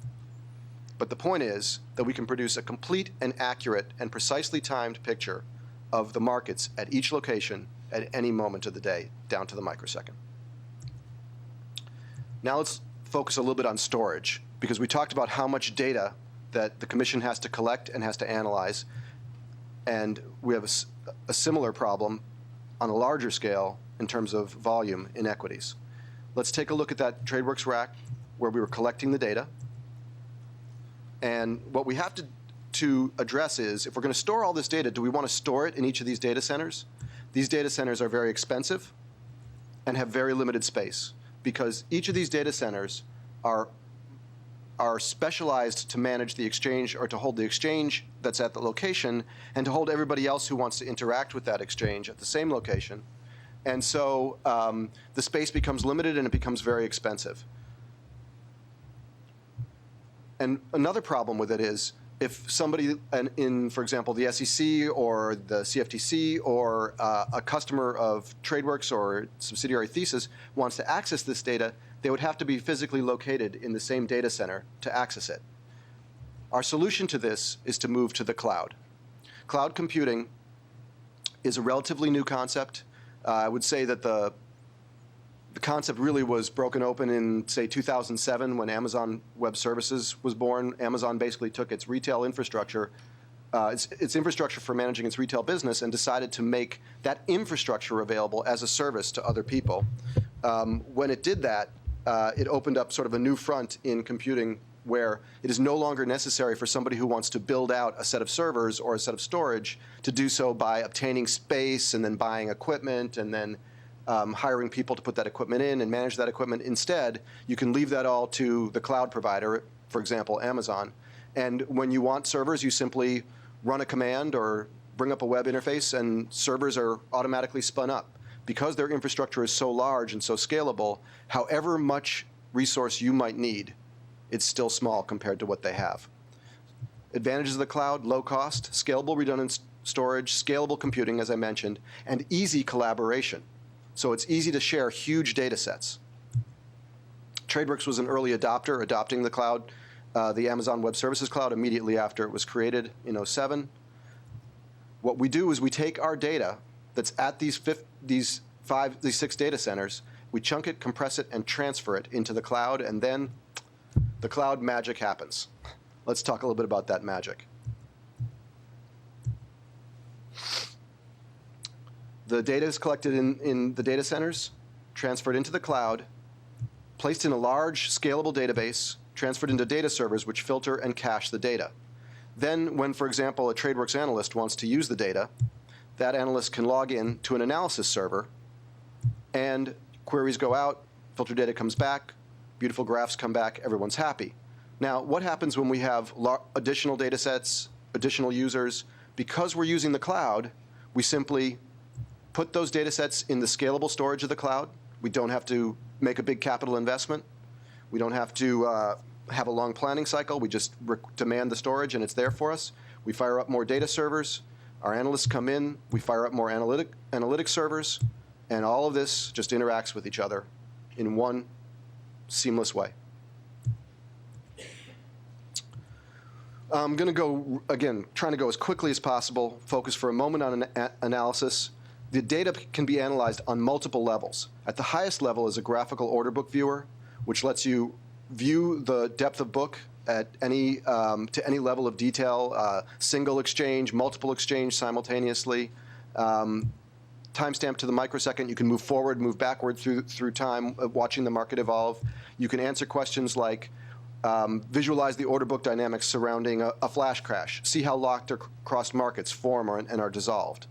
But the point is that we can produce a complete and accurate and precisely timed picture of the markets at each location at any moment of the day, down to the microsecond. Now let's focus a little bit on storage, because we talked about how much data that the Commission has to collect and has to analyze, and we have a similar problem on a larger scale in terms of volume in equities. Let's take a look at that TradeWorks rack where we were collecting the data. And what we have to address is, if we're going to store all this data, do we want to store it in each of these data centers? These data centers are very expensive and have very limited space, because each of these data centers are specialized to manage the exchange, or to hold the exchange that's at the location, and to hold everybody else who wants to interact with that exchange at the same location. And so the space becomes limited and it becomes very expensive. And another problem with it is, if somebody in, for example, the SEC or the CFTC or a customer of TradeWorks or subsidiary Thesis wants to access this data, they would have to be physically located in the same data center to access it. Our solution to this is to move to the cloud. Cloud computing is a relatively new concept. I would say that the concept really was broken open in, say, 2007 when Amazon Web Services was born. Amazon basically took its retail infrastructure, its infrastructure for managing its retail business, and decided to make that infrastructure available as a service to other people. When it did that, it opened up sort of a new front in computing where it is no longer necessary for somebody who wants to build out a set of servers or a set of storage to do so by obtaining space and then buying equipment and then hiring people to put that equipment in and manage that equipment. Instead, you can leave that all to the cloud provider, for example, Amazon. And when you want servers, you simply run a command or bring up a web interface, and servers are automatically spun up. Because their infrastructure is so large and so scalable, however much resource you might need, it's still small compared to what they have. Advantages of the cloud: low cost, scalable redundant storage, scalable computing, as I mentioned, and easy collaboration. So it's easy to share huge data sets. TradeWorks was an early adopter, adopting the cloud, the Amazon Web Services Cloud, immediately after it was created in 2007. What we do is we take our data that's at these 6 data centers, we chunk it, compress it, and transfer it into the cloud, and then the cloud magic happens. Let's talk a little bit about that magic. The data is collected in the data centers, transferred into the cloud, placed in a large, scalable database, transferred into data servers, which filter and cache the data. Then, when, for example, a TradeWorks analyst wants to use the data, that analyst can log in to an analysis server, and queries go out, filter data comes back, beautiful graphs come back, everyone's happy. Now, what happens when we have additional data sets, additional users? Because we're using the cloud, we simply put those data sets in the scalable storage of the cloud. We don't have to make a big capital investment. We don't have to have a long planning cycle. We just demand the storage, and it's there for us. We fire up more data servers. Our analysts come in. We fire up more analytic servers. And all of this just interacts with each other in one seamless way. I'm going to go, again, trying to go as quickly as possible, focus for a moment on analysis. The data can be analyzed on multiple levels. At the highest level is a graphical order book viewer, which lets you view the depth of book at to any level of detail, single exchange, multiple exchange simultaneously. Timestamp to the microsecond. You can move forward, move backward through time, watching the market evolve. You can answer questions like, visualize the order book dynamics surrounding a flash crash. See how locked or crossed markets form and are dissolved.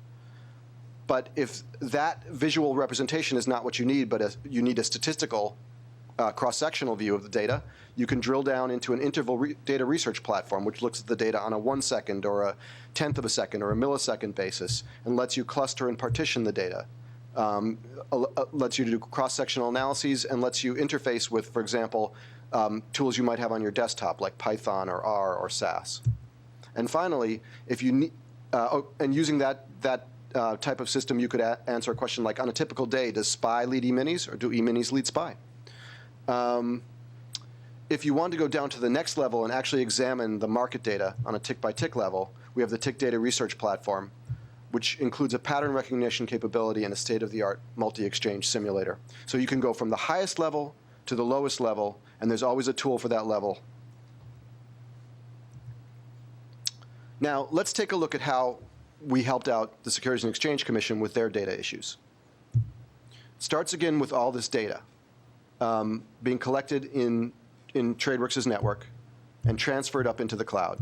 But if that visual representation is not what you need, but you need a statistical cross-sectional view of the data, you can drill down into an interval data research platform, which looks at the data on a 1 second or a tenth of a second or a millisecond basis and lets you cluster and partition the data, lets you do cross-sectional analyses, and lets you interface with, for example, tools you might have on your desktop like Python or R or SAS. And finally, if you need, and using that type of system, you could answer a question like, on a typical day, does SPY lead E-minis or do E-minis lead SPY? If you want to go down to the next level and actually examine the market data on a tick-by-tick level, we have the Tick Data Research Platform, which includes a pattern recognition capability and a state-of-the-art multi-exchange simulator. So you can go from the highest level to the lowest level, and there's always a tool for that level. Now, let's take a look at how we helped out the Securities and Exchange Commission with their data issues. It starts again with all this data being collected in TradeWorks' network and transferred up into the cloud.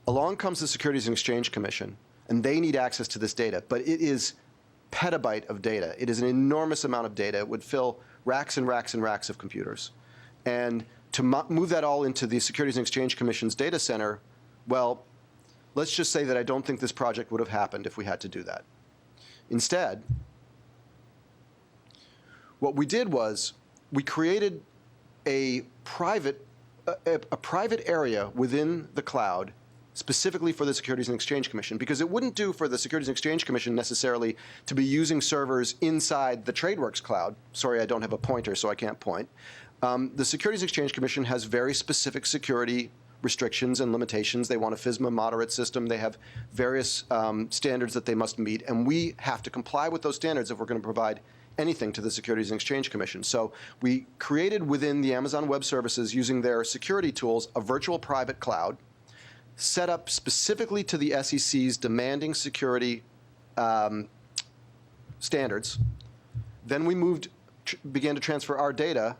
Along comes the Securities and Exchange Commission, and they need access to this data, but it is petabyte of data. It is an enormous amount of data. It would fill racks and racks and racks of computers. And to move that all into the Securities and Exchange Commission's data center, well, let's just say that I don't think this project would have happened if we had to do that. Instead, what we did was we created a private area within the cloud specifically for the Securities and Exchange Commission, because it wouldn't do for the Securities and Exchange Commission necessarily to be using servers inside the TradeWorks cloud. Sorry, I don't have a pointer, so I can't point. The Securities and Exchange Commission has very specific security restrictions and limitations. They want a FISMA moderate system. They have various standards that they must meet, and we have to comply with those standards if we're going to provide anything to the Securities and Exchange Commission. So we created within the Amazon Web Services, using their security tools, a virtual private cloud set up specifically to the SEC's demanding security standards. Then we began to transfer our data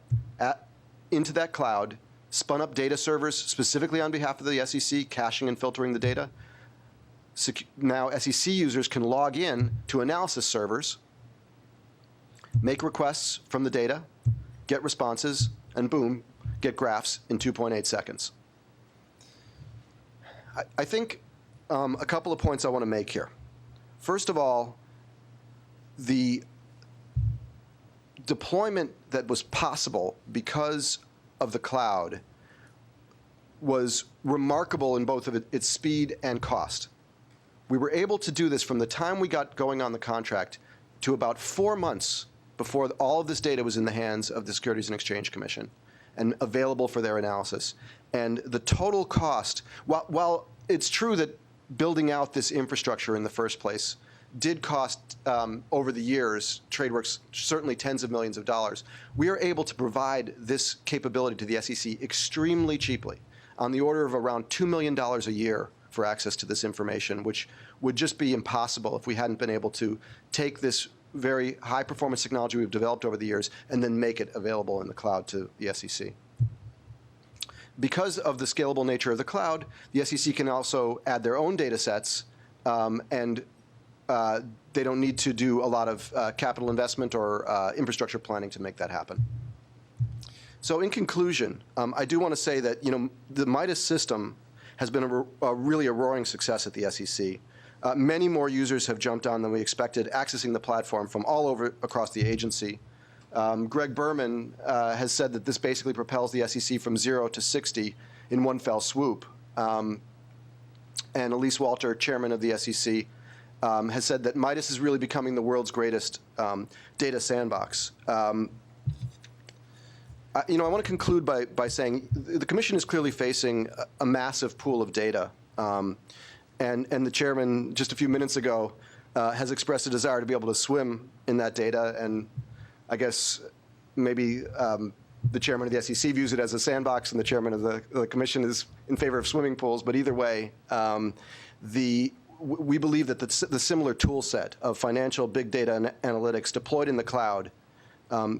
into that cloud, spun up data servers specifically on behalf of the SEC, caching and filtering the data. Now SEC users can log in to analysis servers, make requests from the data, get responses, and boom, get graphs in 2.8 seconds. I think a couple of points I want to make here. First of all, the deployment that was possible because of the cloud was remarkable in both of its speed and cost. We were able to do this from the time we got going on the contract to about 4 months before all of this data was in the hands of the Securities and Exchange Commission and available for their analysis. And the total cost, while it's true that building out this infrastructure in the first place did cost, over the years, TradeWorks, certainly tens of millions of dollars, we are able to provide this capability to the SEC extremely cheaply, on the order of around $2 million a year for access to this information, which would just be impossible if we hadn't been able to take this very high-performance technology we've developed over the years and then make it available in the cloud to the SEC. Because of the scalable nature of the cloud, the SEC can also add their own data sets, and they don't need to do a lot of capital investment or infrastructure planning to make that happen. So in conclusion, I do want to say that the MIDAS system has been really a roaring success at the SEC. Many more users have jumped on than we expected, accessing the platform from all over across the agency. Greg Berman has said that this basically propels the SEC from 0 to 60 in one fell swoop. And Elise Walter, chairman of the SEC, has said that MIDAS is really becoming the world's greatest data sandbox. I want to conclude by saying the Commission is clearly facing a massive pool of data. And the chairman, just a few minutes ago, has expressed a desire to be able to swim in that data. And I guess maybe the chairman of the SEC views it as a sandbox, and the chairman of the Commission is in favor of swimming pools. But either way, we believe that the similar tool set of financial big data and analytics deployed in the cloud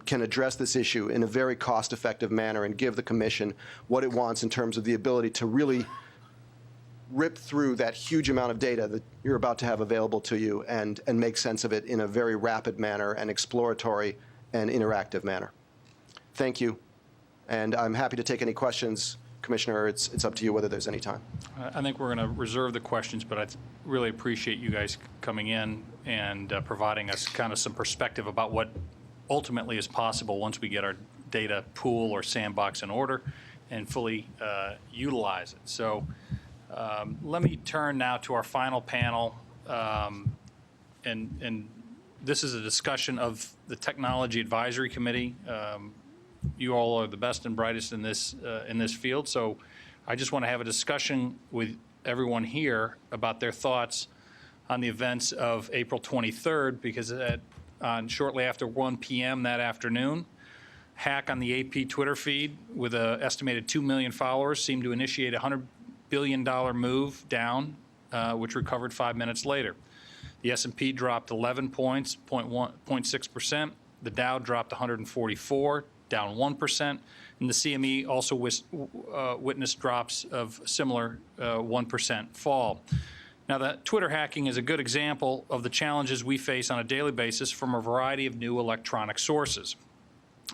can address this issue in a very cost-effective manner and give the Commission what it wants in terms of the ability to really rip through that huge amount of data that you're about to have available to you and make sense of it in a very rapid manner and exploratory and interactive manner. Thank you. And I'm happy to take any questions. Commissioner, it's up to you whether there's any time. I think we're going to reserve the questions, but I really appreciate you guys coming in and providing us kind of some perspective about what ultimately is possible once we get our data pool or sandbox in order and fully utilize it. So let me turn now to our final panel, and this is a discussion of the Technology Advisory Committee. You all are the best and brightest in this field, so I just want to have a discussion with everyone here about their thoughts on the events of April 23rd, because shortly after 1 p.m. that afternoon, hack on the AP Twitter feed with an estimated 2 million followers seemed to initiate a $100 billion move down, which recovered 5 minutes later. The S&P dropped 11 points, 0.6%. The Dow dropped 144, down 1%. And the CME also witnessed drops of similar 1% fall. Now, the Twitter hacking is a good example of the challenges we face on a daily basis from a variety of new electronic sources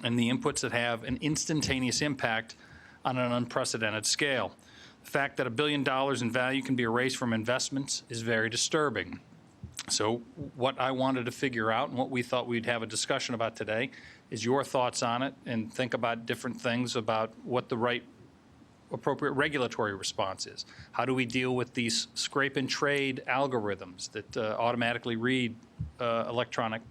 and the inputs that have an instantaneous impact on an unprecedented scale. The fact that $1 billion in value can be erased from investments is very disturbing. So what I wanted to figure out and what we thought we'd have a discussion about today is your thoughts on it, and think about different things about what the right appropriate regulatory response is. How do we deal with these scrape and trade algorithms that automatically read electronic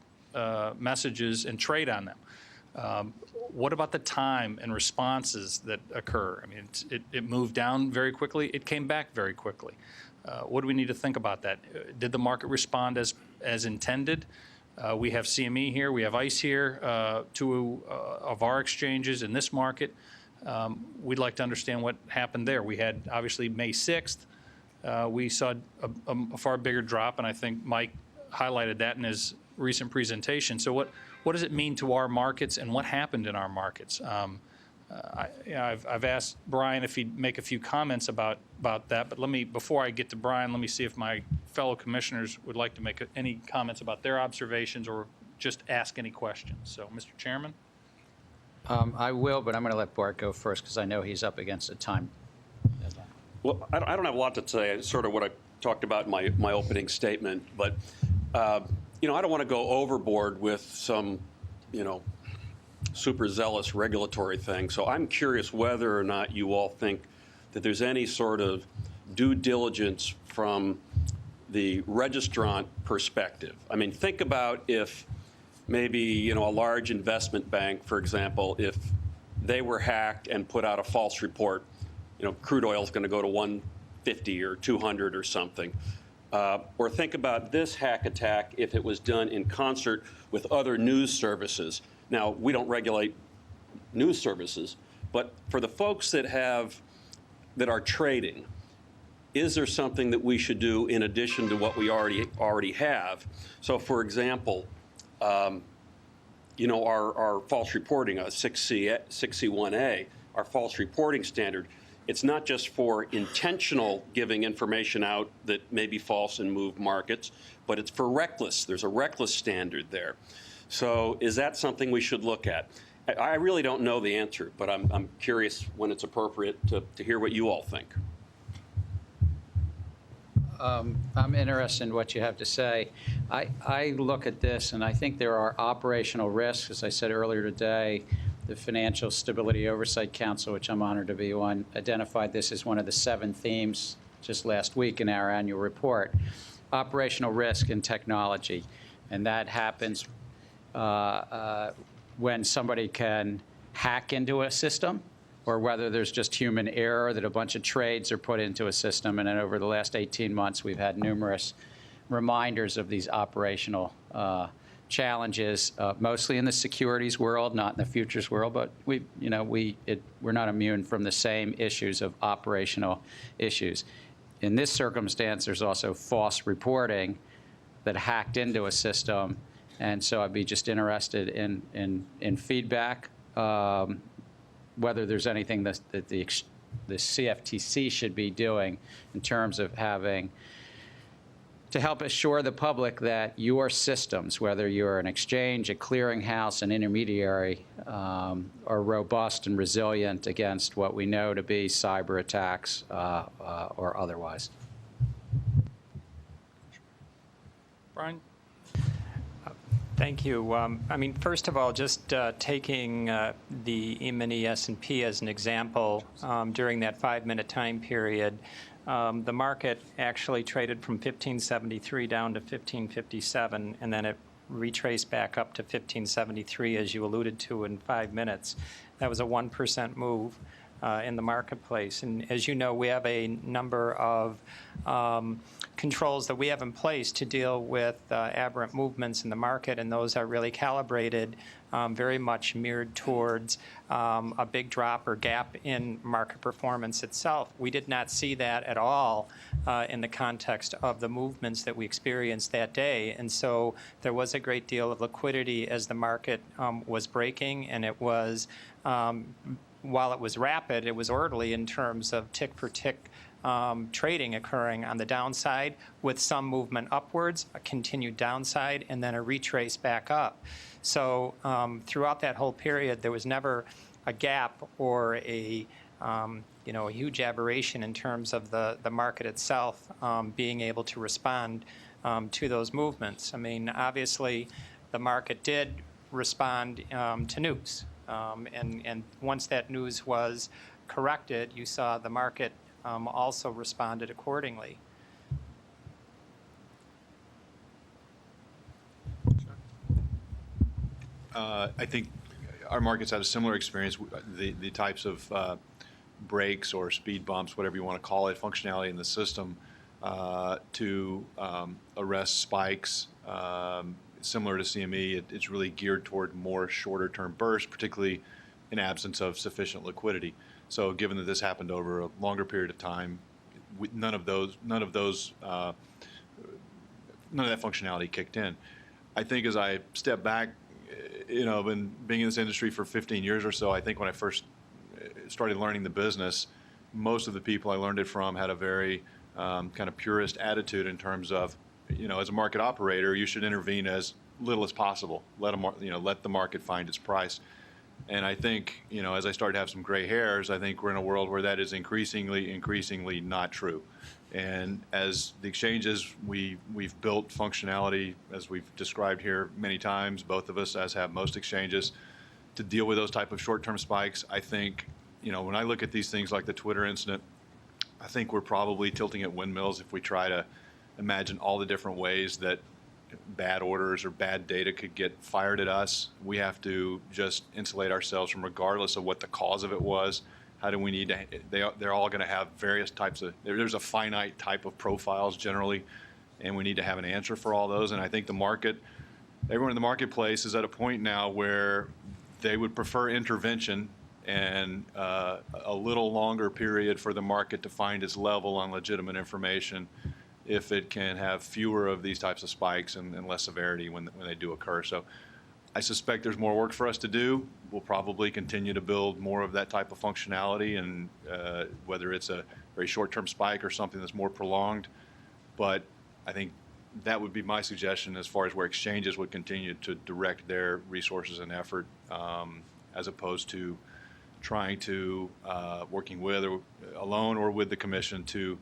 messages and trade on them? What about the time and responses that occur? I mean, it moved down very quickly. It came back very quickly. What do we need to think about that? Did the market respond as intended? We have CME here. We have ICE here, two of our exchanges in this market. We'd like to understand what happened there. We had, obviously, May 6th. We saw a far bigger drop, and I think Mike highlighted that in his recent presentation. So what does it mean to our markets, and what happened in our markets? I've asked Brian if he'd make a few comments about that, but before I get to Brian, let me see if my fellow commissioners would like to make any comments about their observations or just ask any questions. So, Mr. Chairman? I will, but I'm going to let Bart go first because I know he's up against a time deadline. Well, I don't have a lot to say. It's sort of what I talked about in my opening statement. But, I don't want to go overboard with some, super zealous regulatory thing. So I'm curious whether or not you all think that there's any sort of due diligence from the registrant perspective. I mean, think about if maybe, a large investment bank, for example, if they were hacked and put out a false report, crude oil is going to go to 150 or 200 or something. Or think about this hack attack if it was done in concert with other news services. Now, we don't regulate news services, but for the folks that are trading, is there something that we should do in addition to what we already have? So, for example, our false reporting, 6C1A, our false reporting standard, it's not just for intentional giving information out that may be false and move markets, but it's for reckless. There's a reckless standard there. So is that something we should look at? I really don't know the answer, but I'm curious when it's appropriate to hear what you all think. I'm interested in what you have to say. I look at this, and I think there are operational risks. As I said earlier today, the Financial Stability Oversight Council, which I'm honored to be on, identified this as one of the 7 themes just last week in our annual report. Operational risk in technology, and that happens when somebody can hack into a system, or whether there's just human error that a bunch of trades are put into a system. And then over the last 18 months, we've had numerous reminders of these operational challenges, mostly in the securities world, not in the futures world. But we're not immune from the same issues of operational issues. In this circumstance, there's also false reporting that hacked into a system. And so I'd be just interested in feedback, whether there's anything that the CFTC should be doing in terms of having to help assure the public that your systems, whether you're an exchange, a clearinghouse, an intermediary, are robust and resilient against what we know to be cyber attacks or otherwise. Brian? Thank you. First of all, just taking the E-mini S&P as an example, during that 5-minute time period, the market actually traded from 1573 down to 1557, and then it retraced back up to 1573, as you alluded to, in 5 minutes. That was a 1% move in the marketplace. And as you know, we have a number of controls that we have in place to deal with aberrant movements in the market, and those are really calibrated, very much mirrored towards a big drop or gap in market performance itself. We did not see that at all in the context of the movements that we experienced that day, and so there was a great deal of liquidity as the market was breaking, and it was, while it was rapid, it was orderly in terms of tick-for-tick trading occurring on the downside, with some movement upwards, a continued downside, and then a retrace back up. So throughout that whole period, there was never a gap or a huge aberration in terms of the market itself being able to respond to those movements. Obviously, the market did respond to news, and once that news was corrected, you saw the market also responded accordingly. I think our markets had a similar experience. The types of breaks or speed bumps, whatever you want to call it, functionality in the system to arrest spikes. Similar to CME, it's really geared toward more shorter-term bursts, particularly in absence of sufficient liquidity. So, given that this happened over a longer period of time, none of that functionality kicked in. I think as I step back, I've been being in this industry for 15 years or so. I think when I first started learning the business, most of the people I learned it from had a very kind of purist attitude in terms of, as a market operator, you should intervene as little as possible. Let the market find its price. And I think, as I started to have some gray hairs, I think we're in a world where that is increasingly not true. And as the exchanges, we've built functionality, as we've described here many times, both of us, as have most exchanges, to deal with those type of short-term spikes. I think, when I look at these things like the Twitter incident, I think we're probably tilting at windmills if we try to imagine all the different ways that bad orders or bad data could get fired at us. We have to just insulate ourselves from, regardless of what the cause of it was. How do we need to, they're all going to have various types of, there's a finite type of profiles generally, and we need to have an answer for all those. And I think everyone in the marketplace is at a point now where they would prefer intervention and a little longer period for the market to find its level on legitimate information, if it can have fewer of these types of spikes and less severity when they do occur. So I suspect there's more work for us to do. We'll probably continue to build more of that type of functionality, and whether it's a very short-term spike or something that's more prolonged. But I think that would be my suggestion as far as where exchanges would continue to direct their resources and effort, as opposed to trying to, working with or alone or with the commission to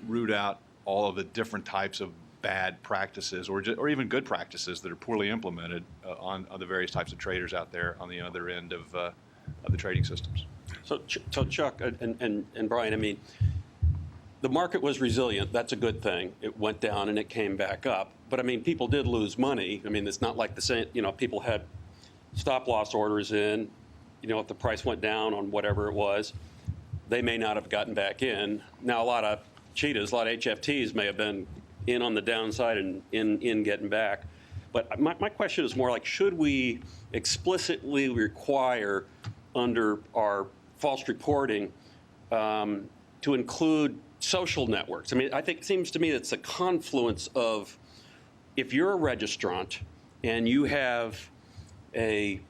root out all of the different types of bad practices or even good practices that are poorly implemented on the various types of traders out there on the other end of the trading systems. So Chuck and Brian, I mean, the market was resilient. That's a good thing. It went down and it came back up. But I mean, people did lose money. I mean, it's not like the same, people had stop loss orders in, if the price went down on whatever it was, they may not have gotten back in. Now, a lot of cheetahs, a lot of HFTs may have been in on the downside and in getting back. But my question is more like, should we explicitly require under our false reporting to include social networks? I mean, I think it seems to me it's a confluence of, if you're a registrant and you have a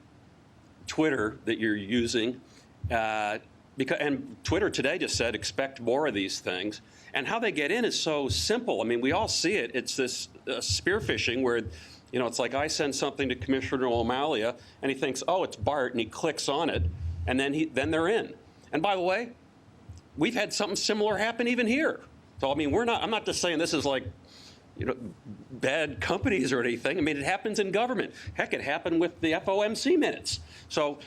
Twitter that you're using, and Twitter today just said, expect more of these things. And how they get in is so simple. I mean, we all see it. It's this spear phishing where, it's like I send something to Commissioner O'Malley and he thinks, oh, it's Bart, and he clicks on it, and then they're in. And by the way, we've had something similar happen even here. So, I mean, I'm not just saying this is like, bad companies or anything. I mean, it happens in government. Heck, it happened with the FOMC minutes. So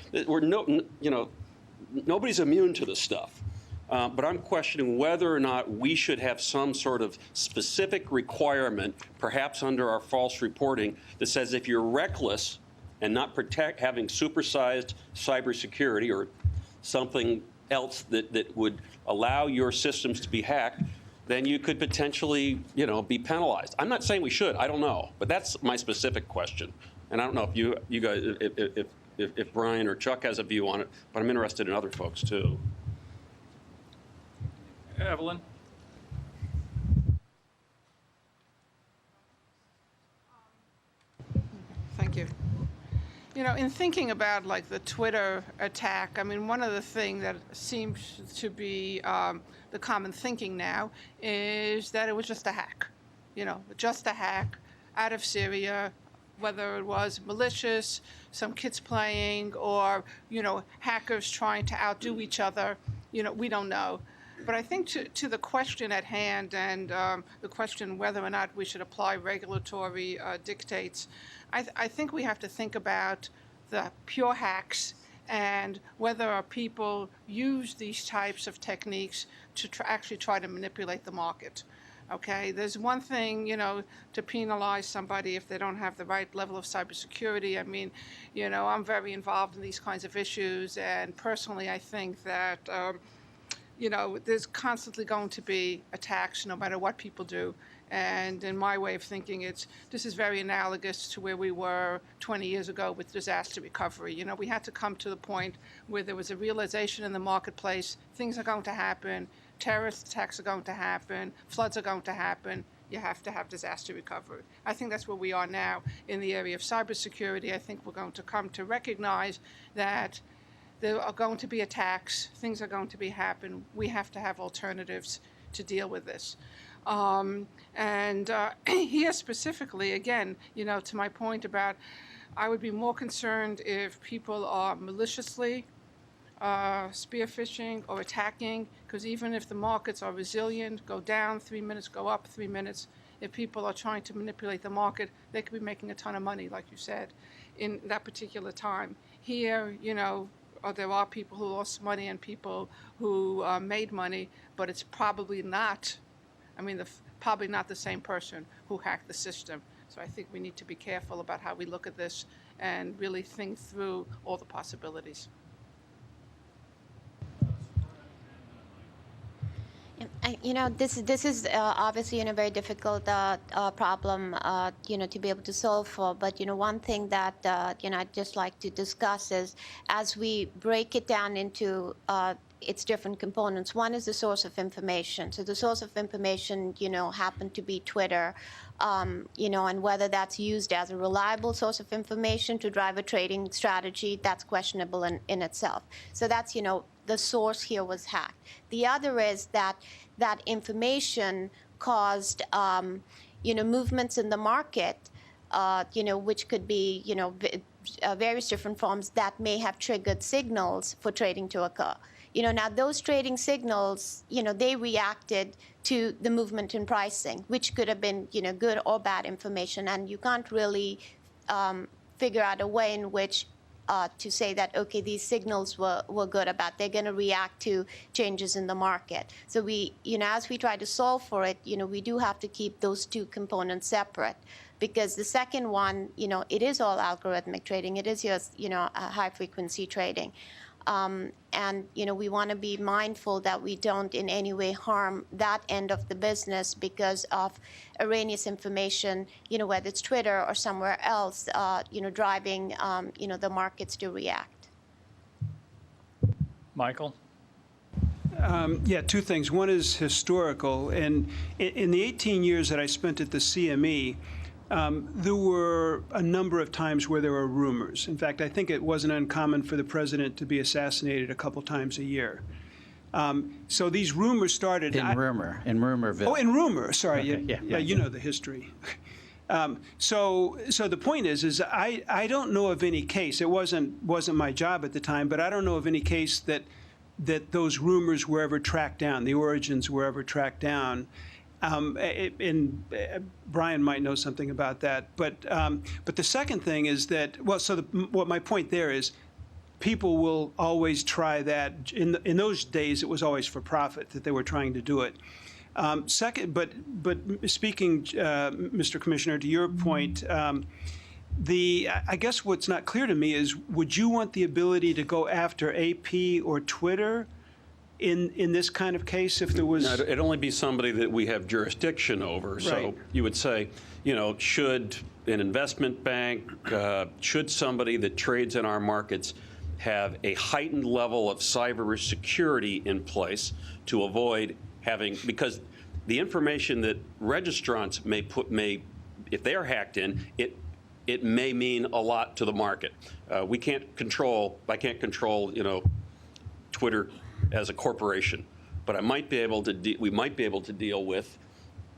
nobody's immune to this stuff. But I'm questioning whether or not we should have some sort of specific requirement, perhaps under our false reporting, that says if you're reckless and not having supersized cybersecurity or something else that would allow your systems to be hacked, then you could potentially, be penalized. I'm not saying we should. I don't know. But that's my specific question. And I don't know if you guys, if Brian or Chuck has a view on it, but I'm interested in other folks too. Evelyn? Thank you. In thinking about like the Twitter attack, I mean, one of the things that seems to be the common thinking now is that it was just a hack, just a hack out of Syria, whether it was malicious, some kids playing, or, hackers trying to outdo each other, we don't know. But I think to the question at hand and the question whether or not we should apply regulatory dictates, I think we have to think about the pure hacks and whether people use these types of techniques to actually try to manipulate the market. Okay, there's one thing, to penalize somebody if they don't have the right level of cybersecurity. I mean, I'm very involved in these kinds of issues, and personally I think that there's constantly going to be attacks no matter what people do. And in my way of thinking, this is very analogous to where we were 20 years ago with disaster recovery. We had to come to the point where there was a realization in the marketplace, things are going to happen, terrorist attacks are going to happen, floods are going to happen. You have to have disaster recovery. I think that's where we are now in the area of cybersecurity. I think we're going to come to recognize that there are going to be attacks, things are going to be happen. We have to have alternatives to deal with this. Here specifically, again, to my point about, I would be more concerned if people are maliciously spearfishing or attacking, because even if the markets are resilient, go down 3 minutes, go up 3 minutes, if people are trying to manipulate the market, they could be making a ton of money, like you said, in that particular time. Here, there are people who lost money and people who made money, but it's probably not, probably not the same person who hacked the system. So I think we need to be careful about how we look at this and really think through all the possibilities. This is obviously a very difficult problem, to be able to solve for. But one thing that I'd just like to discuss is, as we break it down into its different components. One is the source of information. So the source of information, happened to be Twitter, and whether that's used as a reliable source of information to drive a trading strategy, that's questionable in itself. So that's, the source here was hacked. The other is that information caused, movements in the market, which could be, various different forms that may have triggered signals for trading to occur. Now those trading signals, they reacted to the movement in pricing, which could have been, good or bad information, and you can't really figure out a way in which to say that, okay, these signals were good or bad. They're going to react to changes in the market. So we, as we try to solve for it, we do have to keep those two components separate, because the second one, it is all algorithmic trading. It is just, high frequency trading. And we want to be mindful that we don't in any way harm that end of the business because of erroneous information, whether it's Twitter or somewhere else, driving, the markets to react. Michael? Yeah, two things. One is historical. And in the 18 years that I spent at the CME, there were a number of times where there were rumors. In fact, I think it wasn't uncommon for the president to be assassinated a couple times a year. So these rumors started. In Rumorville. Oh, in rumor. Sorry. Okay, Yeah, you know the history. So the point is I don't know of any case. It wasn't my job at the time, but I don't know of any case that those rumors were ever tracked down. The origins were ever tracked down. And Brian might know something about that. But the second thing is that, what my point there is, people will always try that. In those days, it was always for profit that they were trying to do it. Second, but speaking, Mr. Commissioner, to your point, I guess what's not clear to me is, would you want the ability to go after AP or Twitter in this kind of case if there was? No, it'd only be somebody that we have jurisdiction over. Right. So you would say, should an investment bank, should somebody that trades in our markets have a heightened level of cybersecurity in place to avoid having, because the information that registrants may, if they are hacked in, it may mean a lot to the market. I can't control, Twitter as a corporation, but we might be able to deal with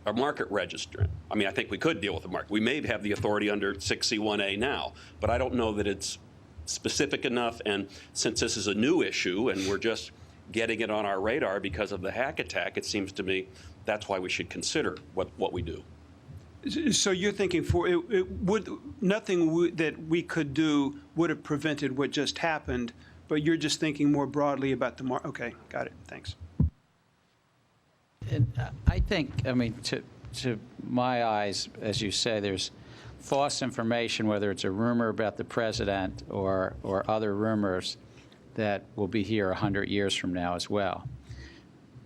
a market registrant. I think we could deal with the market. We may have the authority under 6C1A now, but I don't know that it's specific enough. And since this is a new issue and we're just getting it on our radar because of the hack attack, it seems to me that's why we should consider what we do. So you're thinking nothing that we could do would have prevented what just happened, but you're just thinking more broadly about the market. Okay, got it. Thanks. And I think, to my eyes, as you say, there's false information, whether it's a rumor about the president or other rumors that will be here 100 years from now as well.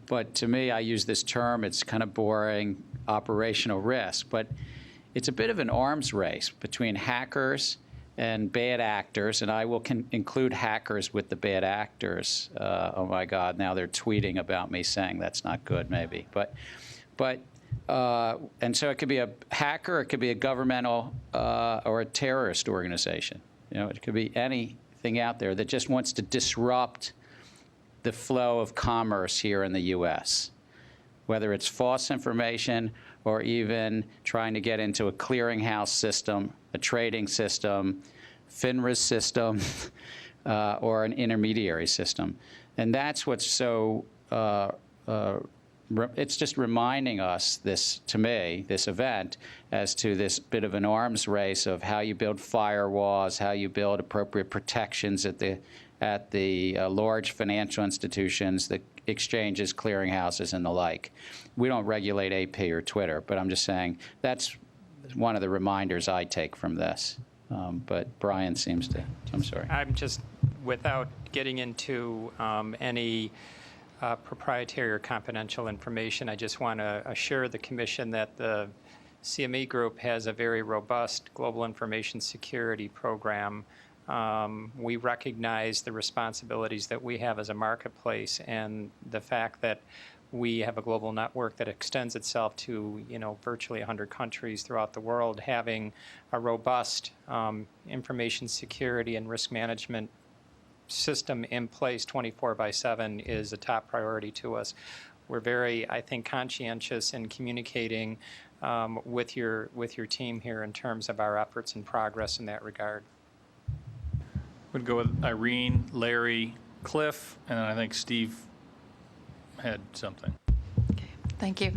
But to me, I use this term, it's kind of boring, operational risk, but it's a bit of an arms race between hackers and bad actors, and I will include hackers with the bad actors. Oh my God, now they're tweeting about me saying that's not good, maybe. And so it could be a hacker, it could be a governmental or a terrorist organization. It could be anything thing out there that just wants to disrupt the flow of commerce here in the U.S., whether it's false information or even trying to get into a clearinghouse system, a trading system, FINRA's system, or an intermediary system. And that's what's so, it's just reminding us, to me, this event, as to this bit of an arms race of how you build firewalls, how you build appropriate protections at the large financial institutions, the exchanges, clearinghouses, and the like. We don't regulate AP or Twitter, but I'm just saying that's one of the reminders I take from this. But Brian seems to, I'm sorry. I'm just, without getting into any proprietary or confidential information, I just want to assure the Commission that the CME Group has a very robust global information security program. We recognize the responsibilities that we have as a marketplace and the fact that we have a global network that extends itself to, virtually 100 countries throughout the world. Having a robust information security and risk management system in place 24/7 is a top priority to us. We're very, I think, conscientious in communicating with your team here in terms of our efforts and progress in that regard. Would go with Irene, Larry, Cliff, and then I think Steve had something. Thank you.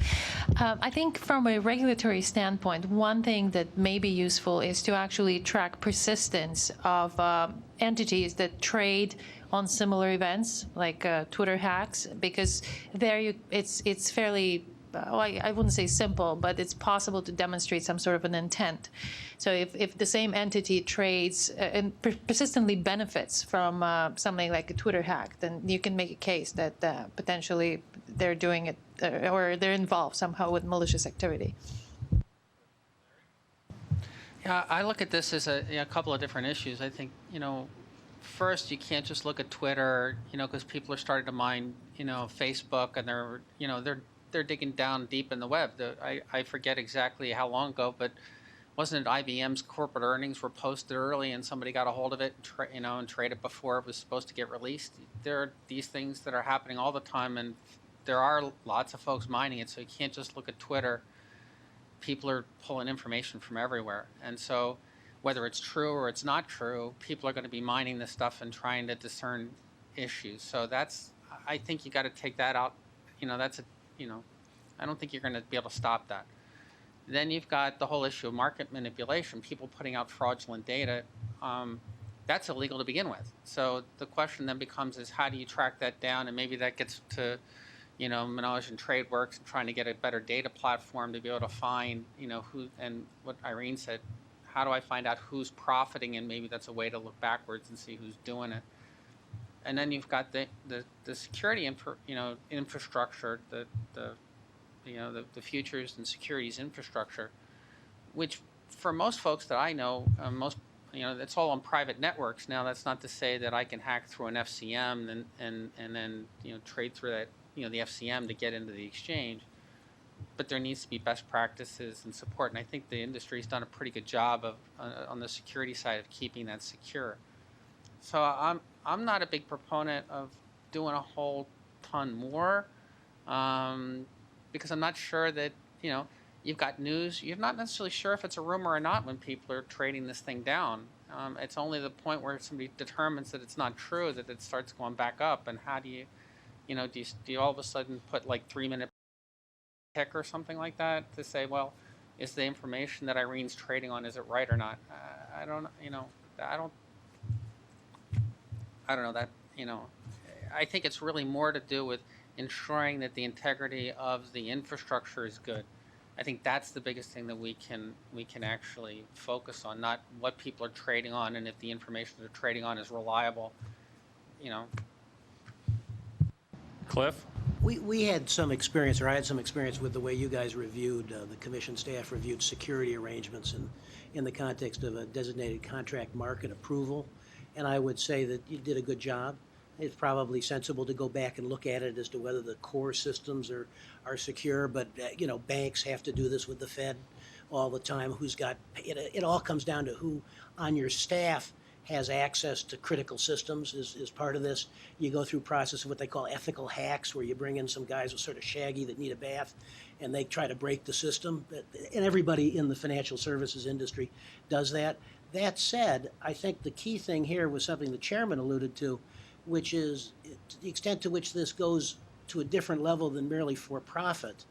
I think from a regulatory standpoint, one thing that may be useful is to actually track persistence of entities that trade on similar events, like Twitter hacks, because there it's fairly, I wouldn't say simple, but it's possible to demonstrate some sort of an intent. So if the same entity trades and persistently benefits from something like a Twitter hack, then you can make a case that potentially they're doing it or they're involved somehow with malicious activity. Yeah, I look at this as a couple of different issues. I think, first, you can't just look at Twitter, because people are starting to mine, Facebook, and they're digging down deep in the web. I forget exactly how long ago, but wasn't it IBM's corporate earnings were posted early and somebody got a hold of it and traded before it was supposed to get released? There are these things that are happening all the time, and there are lots of folks mining it, so you can't just look at Twitter. People are pulling information from everywhere. And so whether it's true or it's not true, people are going to be mining this stuff and trying to discern issues. So I think you got to take that out. I don't think you're going to be able to stop that. Then you've got the whole issue of market manipulation, people putting out fraudulent data. That's illegal to begin with. So the question then becomes is how do you track that down? And maybe that gets to, Manoj and TradeWorks and trying to get a better data platform to be able to find, who, and what Irene said, how do I find out who's profiting? And maybe that's a way to look backwards and see who's doing it. And then you've got the security infrastructure, the futures and securities infrastructure, which for most folks that I know, it's all on private networks. Now, that's not to say that I can hack through an FCM and then trade through that the FCM to get into the exchange. But there needs to be best practices and support, and I think the industry's done a pretty good job of on the security side of keeping that secure. So I'm not a big proponent of doing a whole ton more. Because I'm not sure that, you've got news. You're not necessarily sure if it's a rumor or not when people are trading this thing down. It's only the point where somebody determines that it's not true that it starts going back up. And how do you, do you all of a sudden put like 3-minute tick or something like that to say, well, is the information that Irene's trading on, is it right or not? I don't know that, I think it's really more to do with ensuring that the integrity of the infrastructure is good. I think that's the biggest thing that we can actually focus on, not what people are trading on and if the information they're trading on is reliable. Cliff? We had some experience, or I had some experience with the way you guys reviewed, the commission staff reviewed security arrangements in the context of a designated contract market approval. And I would say that you did a good job. It's probably sensible to go back and look at it as to whether the core systems are secure. But, banks have to do this with the Fed all the time. It all comes down to who on your staff has access to critical systems is part of this. You go through a process of what they call ethical hacks, where you bring in some guys with sort of shaggy that need a bath, and they try to break the system. And everybody in the financial services industry does that. That said, I think the key thing here was something the chairman alluded to, which is to the extent to which this goes to a different level than merely for profit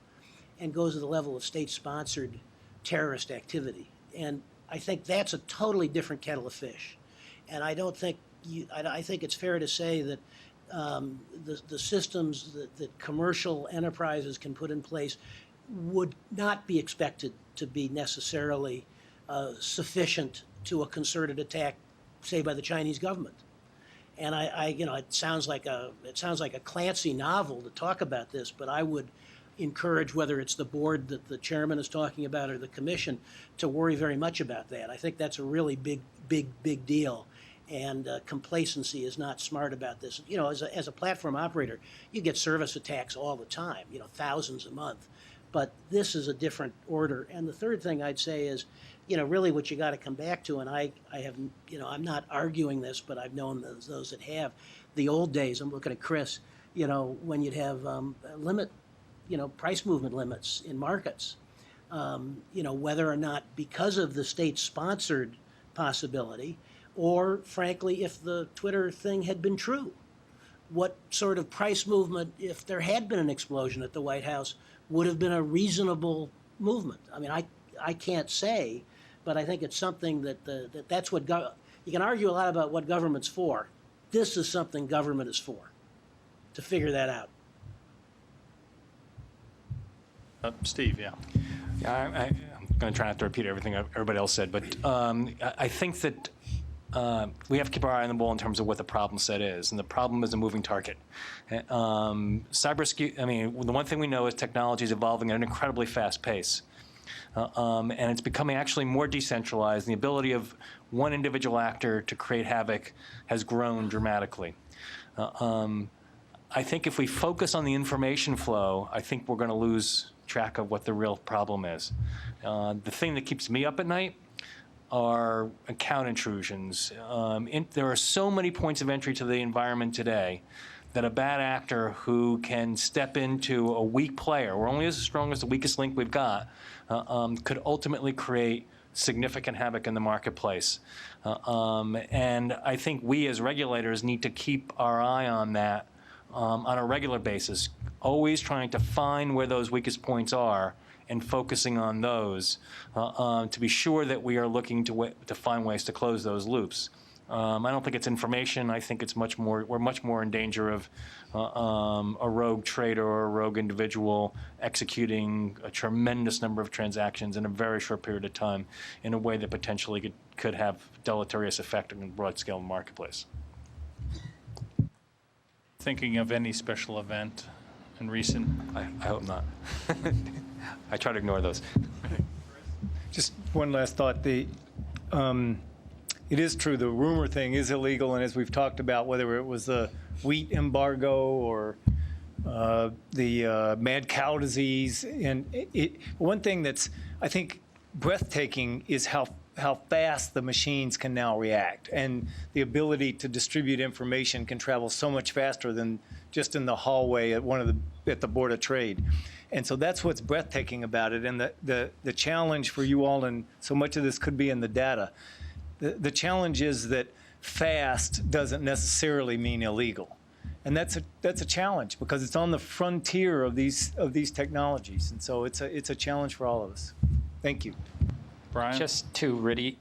and goes to the level of state-sponsored terrorist activity. And I think that's a totally different kettle of fish. And I don't think I think it's fair to say that the systems that commercial enterprises can put in place would not be expected to be necessarily sufficient to a concerted attack, say, by the Chinese government. And it sounds like a Clancy novel to talk about this, but I would encourage, whether it's the board that the chairman is talking about or the commission, to worry very much about that. I think that's a really big deal. And complacency is not smart about this. As a platform operator, you get service attacks all the time, thousands a month. But this is a different order. And the third thing I'd say is, really what you got to come back to, and I have, I'm not arguing this, but I've known those that have, the old days. I'm looking at Chris. When you'd have price movement limits in markets. Whether or not because of the state-sponsored possibility, or frankly, if the Twitter thing had been true, what sort of price movement, if there had been an explosion at the White House, would have been a reasonable movement? I mean, I can't say, but I think it's something that's what you can argue a lot about what government's for. This is something government is for, to figure that out. Steve, yeah. Yeah, I'm going to try not to repeat everything everybody else said, but I think that we have to keep our eye on the ball in terms of what the problem set is, and the problem is a moving target. Cybersecurity, the one thing we know is technology is evolving at an incredibly fast pace, and it's becoming actually more decentralized, and the ability of one individual actor to create havoc has grown dramatically. I think if we focus on the information flow, I think we're going to lose track of what the real problem is. The thing that keeps me up at night are account intrusions. There are so many points of entry to the environment today that a bad actor who can step into a weak player, we're only as strong as the weakest link we've got, could ultimately create significant havoc in the marketplace. And I think we as regulators need to keep our eye on that on a regular basis, always trying to find where those weakest points are and focusing on those to be sure that we are looking to find ways to close those loops. I don't think it's information. I think it's we're much more in danger of a rogue trader or a rogue individual executing a tremendous number of transactions in a very short period of time in a way that potentially could have deleterious effect on a broad-scale marketplace. Thinking of any special event in recent? I hope not. I try to ignore those. Just one last thought. It is true, the rumor thing is illegal, and as we've talked about, whether it was the wheat embargo or the mad cow disease, and one thing that's, I think, breathtaking is how fast the machines can now react, and the ability to distribute information can travel so much faster than just in the hallway at the Board of Trade. And so that's what's breathtaking about it. And the challenge for you all, and so much of this could be in the data, the challenge is that fast doesn't necessarily mean illegal. And that's a challenge because it's on the frontier of these technologies. And so it's a challenge for all of us. Thank you. Brian? Just to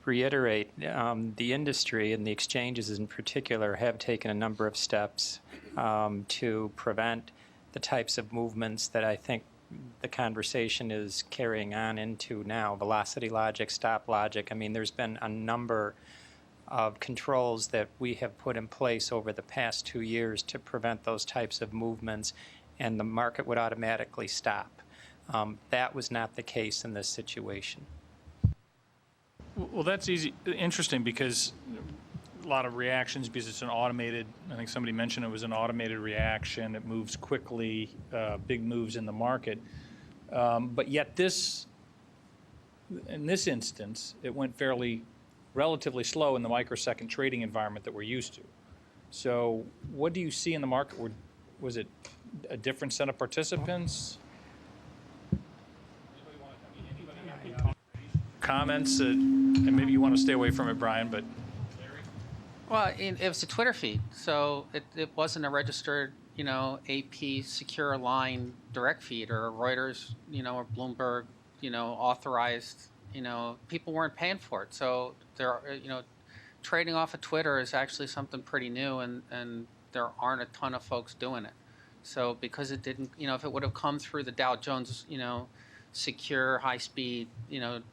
reiterate, the industry and the exchanges in particular have taken a number of steps to prevent the types of movements that I think the conversation is carrying on into now. Velocity logic, stop logic. I mean, there's been a number of controls that we have put in place over the past 2 years to prevent those types of movements, and the market would automatically stop. That was not the case in this situation. Well, that's interesting because a lot of reactions, because it's an automated, I think somebody mentioned it was an automated reaction. It moves quickly, big moves in the market. But yet in this instance, it went fairly relatively slow in the microsecond trading environment that we're used to. So what do you see in the market? Was it a different set of participants? Comments, and maybe you want to stay away from it, Brian, but. Well, it was a Twitter feed, so it wasn't a registered, AP secure line direct feed or Reuters, or Bloomberg, authorized, people weren't paying for it. So trading off of Twitter is actually something pretty new, and there aren't a ton of folks doing it. So because it didn't, if it would have come through the Dow Jones, secure high-speed,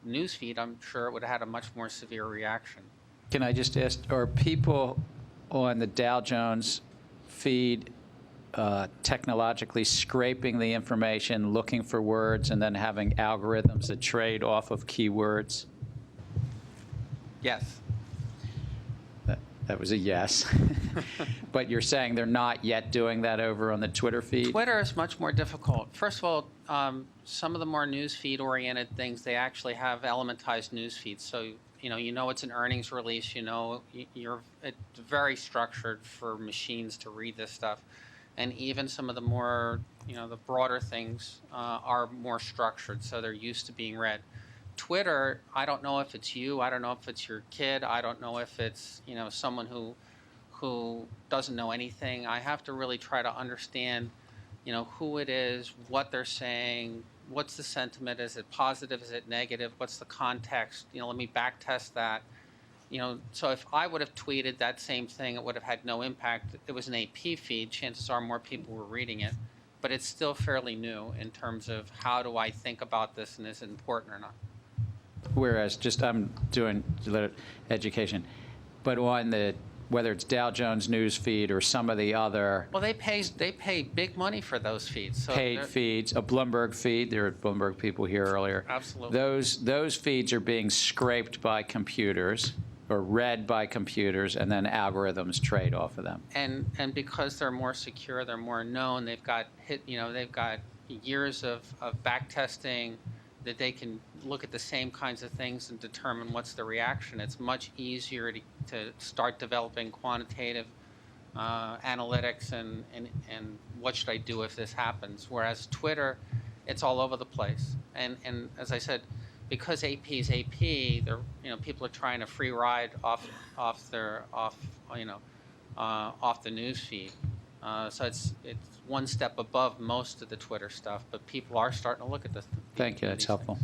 news feed, I'm sure it would have had a much more severe reaction. Can I just ask, are people on the Dow Jones feed technologically scraping the information, looking for words, and then having algorithms that trade off of keywords? Yes. That was a yes. But you're saying they're not yet doing that over on the Twitter feed? Twitter is much more difficult. First of all, some of the more news feed oriented things, they actually have elementized news feeds. So, it's an earnings release, it's very structured for machines to read this stuff. And even some of the more, the broader things are more structured, so they're used to being read. Twitter, I don't know if it's you, I don't know if it's your kid, I don't know if it's, someone who doesn't know anything. I have to really try to understand, who it is, what they're saying, what's the sentiment, is it positive, is it negative, what's the context, let me back test that. So if I would have tweeted that same thing, it would have had no impact. It was an AP feed, chances are more people were reading it, but it's still fairly new in terms of how do I think about this and is it important or not. Whereas I'm doing education, but on whether it's Dow Jones news feed or some of the other Well, they pay big money for those feeds. So paid feeds, a Bloomberg feed, there are Bloomberg people here earlier. Absolutely. Those feeds are being scraped by computers or read by computers, and then algorithms trade off of them. And because they're more secure, they're more known, they've got years of back testing, that they can look at the same kinds of things and determine what's the reaction. It's much easier to start developing quantitative analytics and what should I do if this happens. Whereas Twitter, it's all over the place. And as I said, because AP is AP, people are trying to free ride off the news feed. So it's one step above most of the Twitter stuff, but people are starting to look at this. Thank you, that's helpful.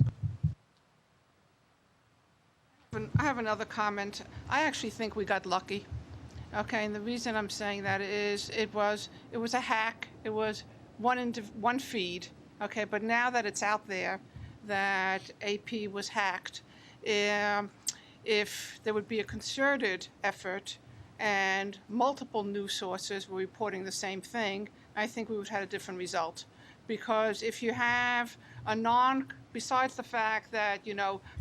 I have another comment. I actually think we got lucky. Okay, and the reason I'm saying that is it was a hack. It was one feed. Okay, but now that it's out there that AP was hacked, if there would be a concerted effort and multiple news sources were reporting the same thing, I think we would have had a different result. Because if you have besides the fact that,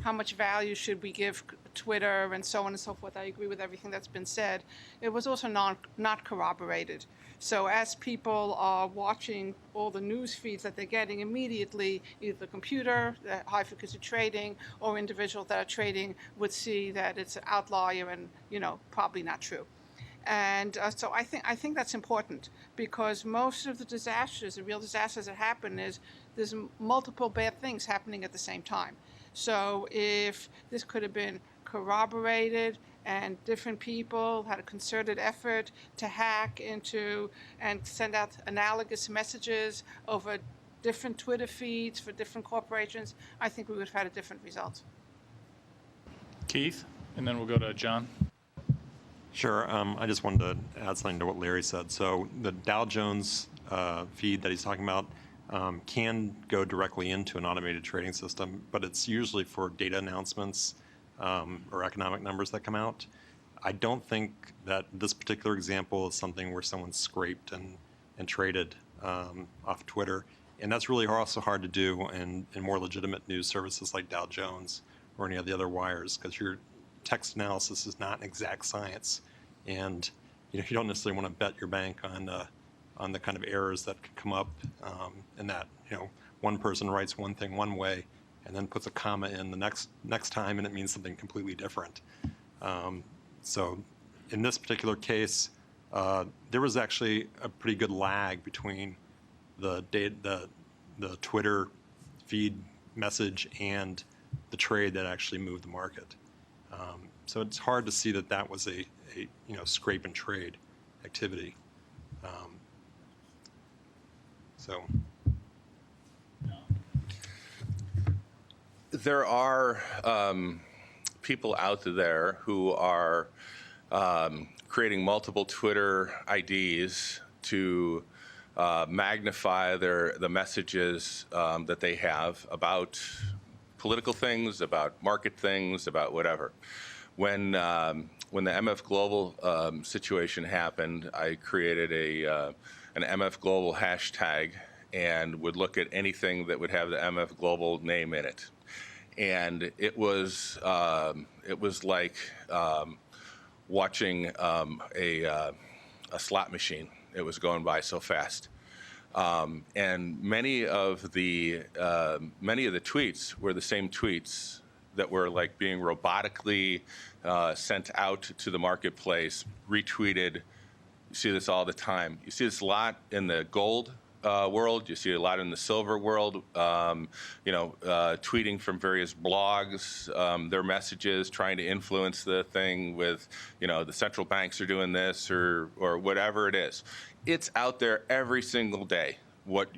how much value should we give Twitter and so on and so forth, I agree with everything that's been said, it was also not corroborated. So as people are watching all the news feeds that they're getting immediately, either the computer, the high-frequency trading, or individuals that are trading would see that it's an outlier and, probably not true. And so I think that's important, because most of the real disasters that happen is there's multiple bad things happening at the same time. So if this could have been corroborated and different people had a concerted effort to hack into and send out analogous messages over different Twitter feeds for different corporations, I think we would have had a different result. Keith, and then we'll go to John. Sure. I just wanted to add something to what Larry said. So the Dow Jones feed that he's talking about can go directly into an automated trading system, but it's usually for data announcements or economic numbers that come out. I don't think that this particular example is something where someone scraped and traded off Twitter. And that's really also hard to do in more legitimate news services like Dow Jones or any of the other wires, because your text analysis is not an exact science. And you don't necessarily want to bet your bank on the kind of errors that could come up in that, one person writes one thing one way and then puts a comma in the next time and it means something completely different. So in this particular case, there was actually a pretty good lag between the Twitter feed message and the trade that actually moved the market. So it's hard to see that that was a scrape and trade activity. So. There are people out there who are creating multiple Twitter IDs to magnify the messages that they have about political things, about market things, about whatever. When the MF Global situation happened, I created an MF Global hashtag and would look at anything that would have the MF Global name in it. And it was like watching a slot machine. It was going by so fast. And many of the tweets were the same tweets that were like being robotically sent out to the marketplace, retweeted. You see this all the time. You see this a lot in the gold world. You see a lot in the silver world, tweeting from various blogs, their messages, trying to influence the thing with, the central banks are doing this or whatever it is. It's out there every single day. What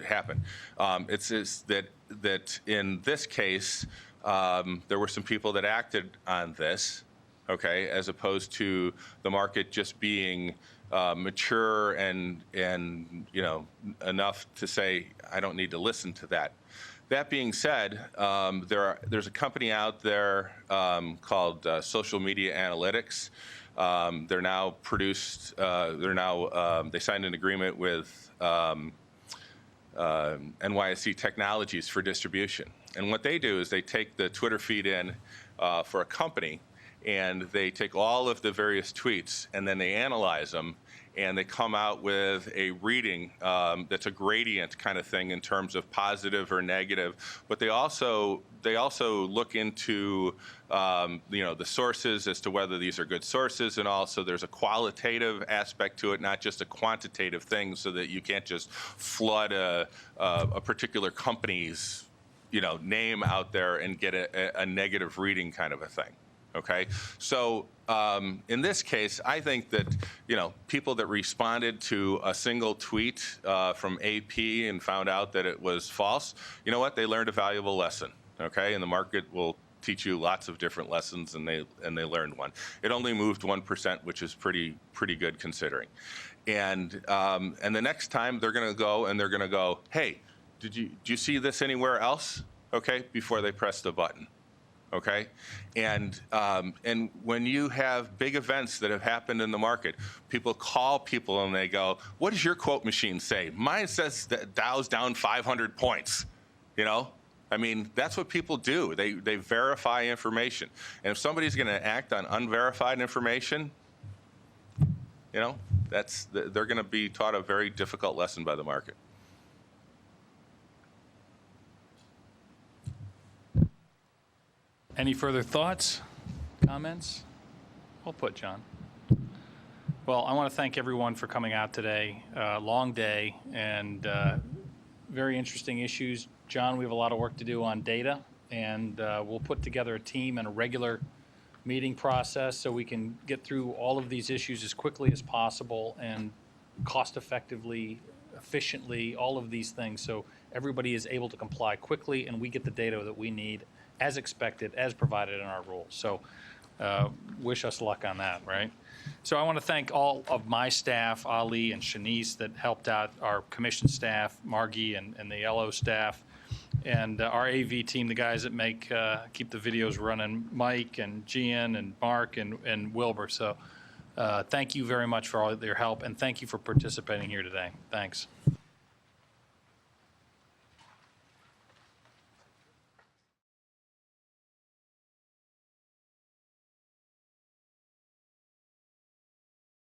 happened. It's that in this case, there were some people that acted on this, okay, as opposed to the market just being mature and enough to say, I don't need to listen to that. That being said, there's a company out there called Social Media Analytics. They're now they signed an agreement with NYSE Technologies for distribution. And what they do is they take the Twitter feed in for a company, and they take all of the various tweets and then they analyze them, and they come out with a reading that's a gradient kind of thing in terms of positive or negative. But they also look into the sources as to whether these are good sources, and also there's a qualitative aspect to it, not just a quantitative thing, so that you can't just flood a particular company's name out there and get a negative reading kind of a thing. Okay, so in this case, I think that people that responded to a single tweet from AP and found out that it was false, you know what? They learned a valuable lesson. Okay, and the market will teach you lots of different lessons, and they learned one. It only moved 1%, which is pretty good considering. And the next time they're going to go, hey, do you see this anywhere else? Okay, before they press the button. Okay, and when you have big events that have happened in the market, people call people and they go, "What does your quote machine say?" Mine says that Dow's down 500 points. I mean, that's what people do. They verify information, and if somebody's going to act on unverified information, they're going to be taught a very difficult lesson by the market. Any further thoughts, comments? Well put, John. Well, I want to thank everyone for coming out today. Long day and very interesting issues. John, we have a lot of work to do on data, and we'll put together a team and a regular meeting process so we can get through all of these issues as quickly as possible and cost effectively, efficiently, all of these things, so everybody is able to comply quickly and we get the data that we need as expected, as provided in our rules. So wish us luck on that, right? So I want to thank all of my staff, Ali and Shanice, that helped out, our commission staff, Margie and the LO staff, and our AV team, the guys that keep the videos running, Mike and Gian and Mark and Wilbur. So thank you very much for all your help, and thank you for participating here today. Thanks.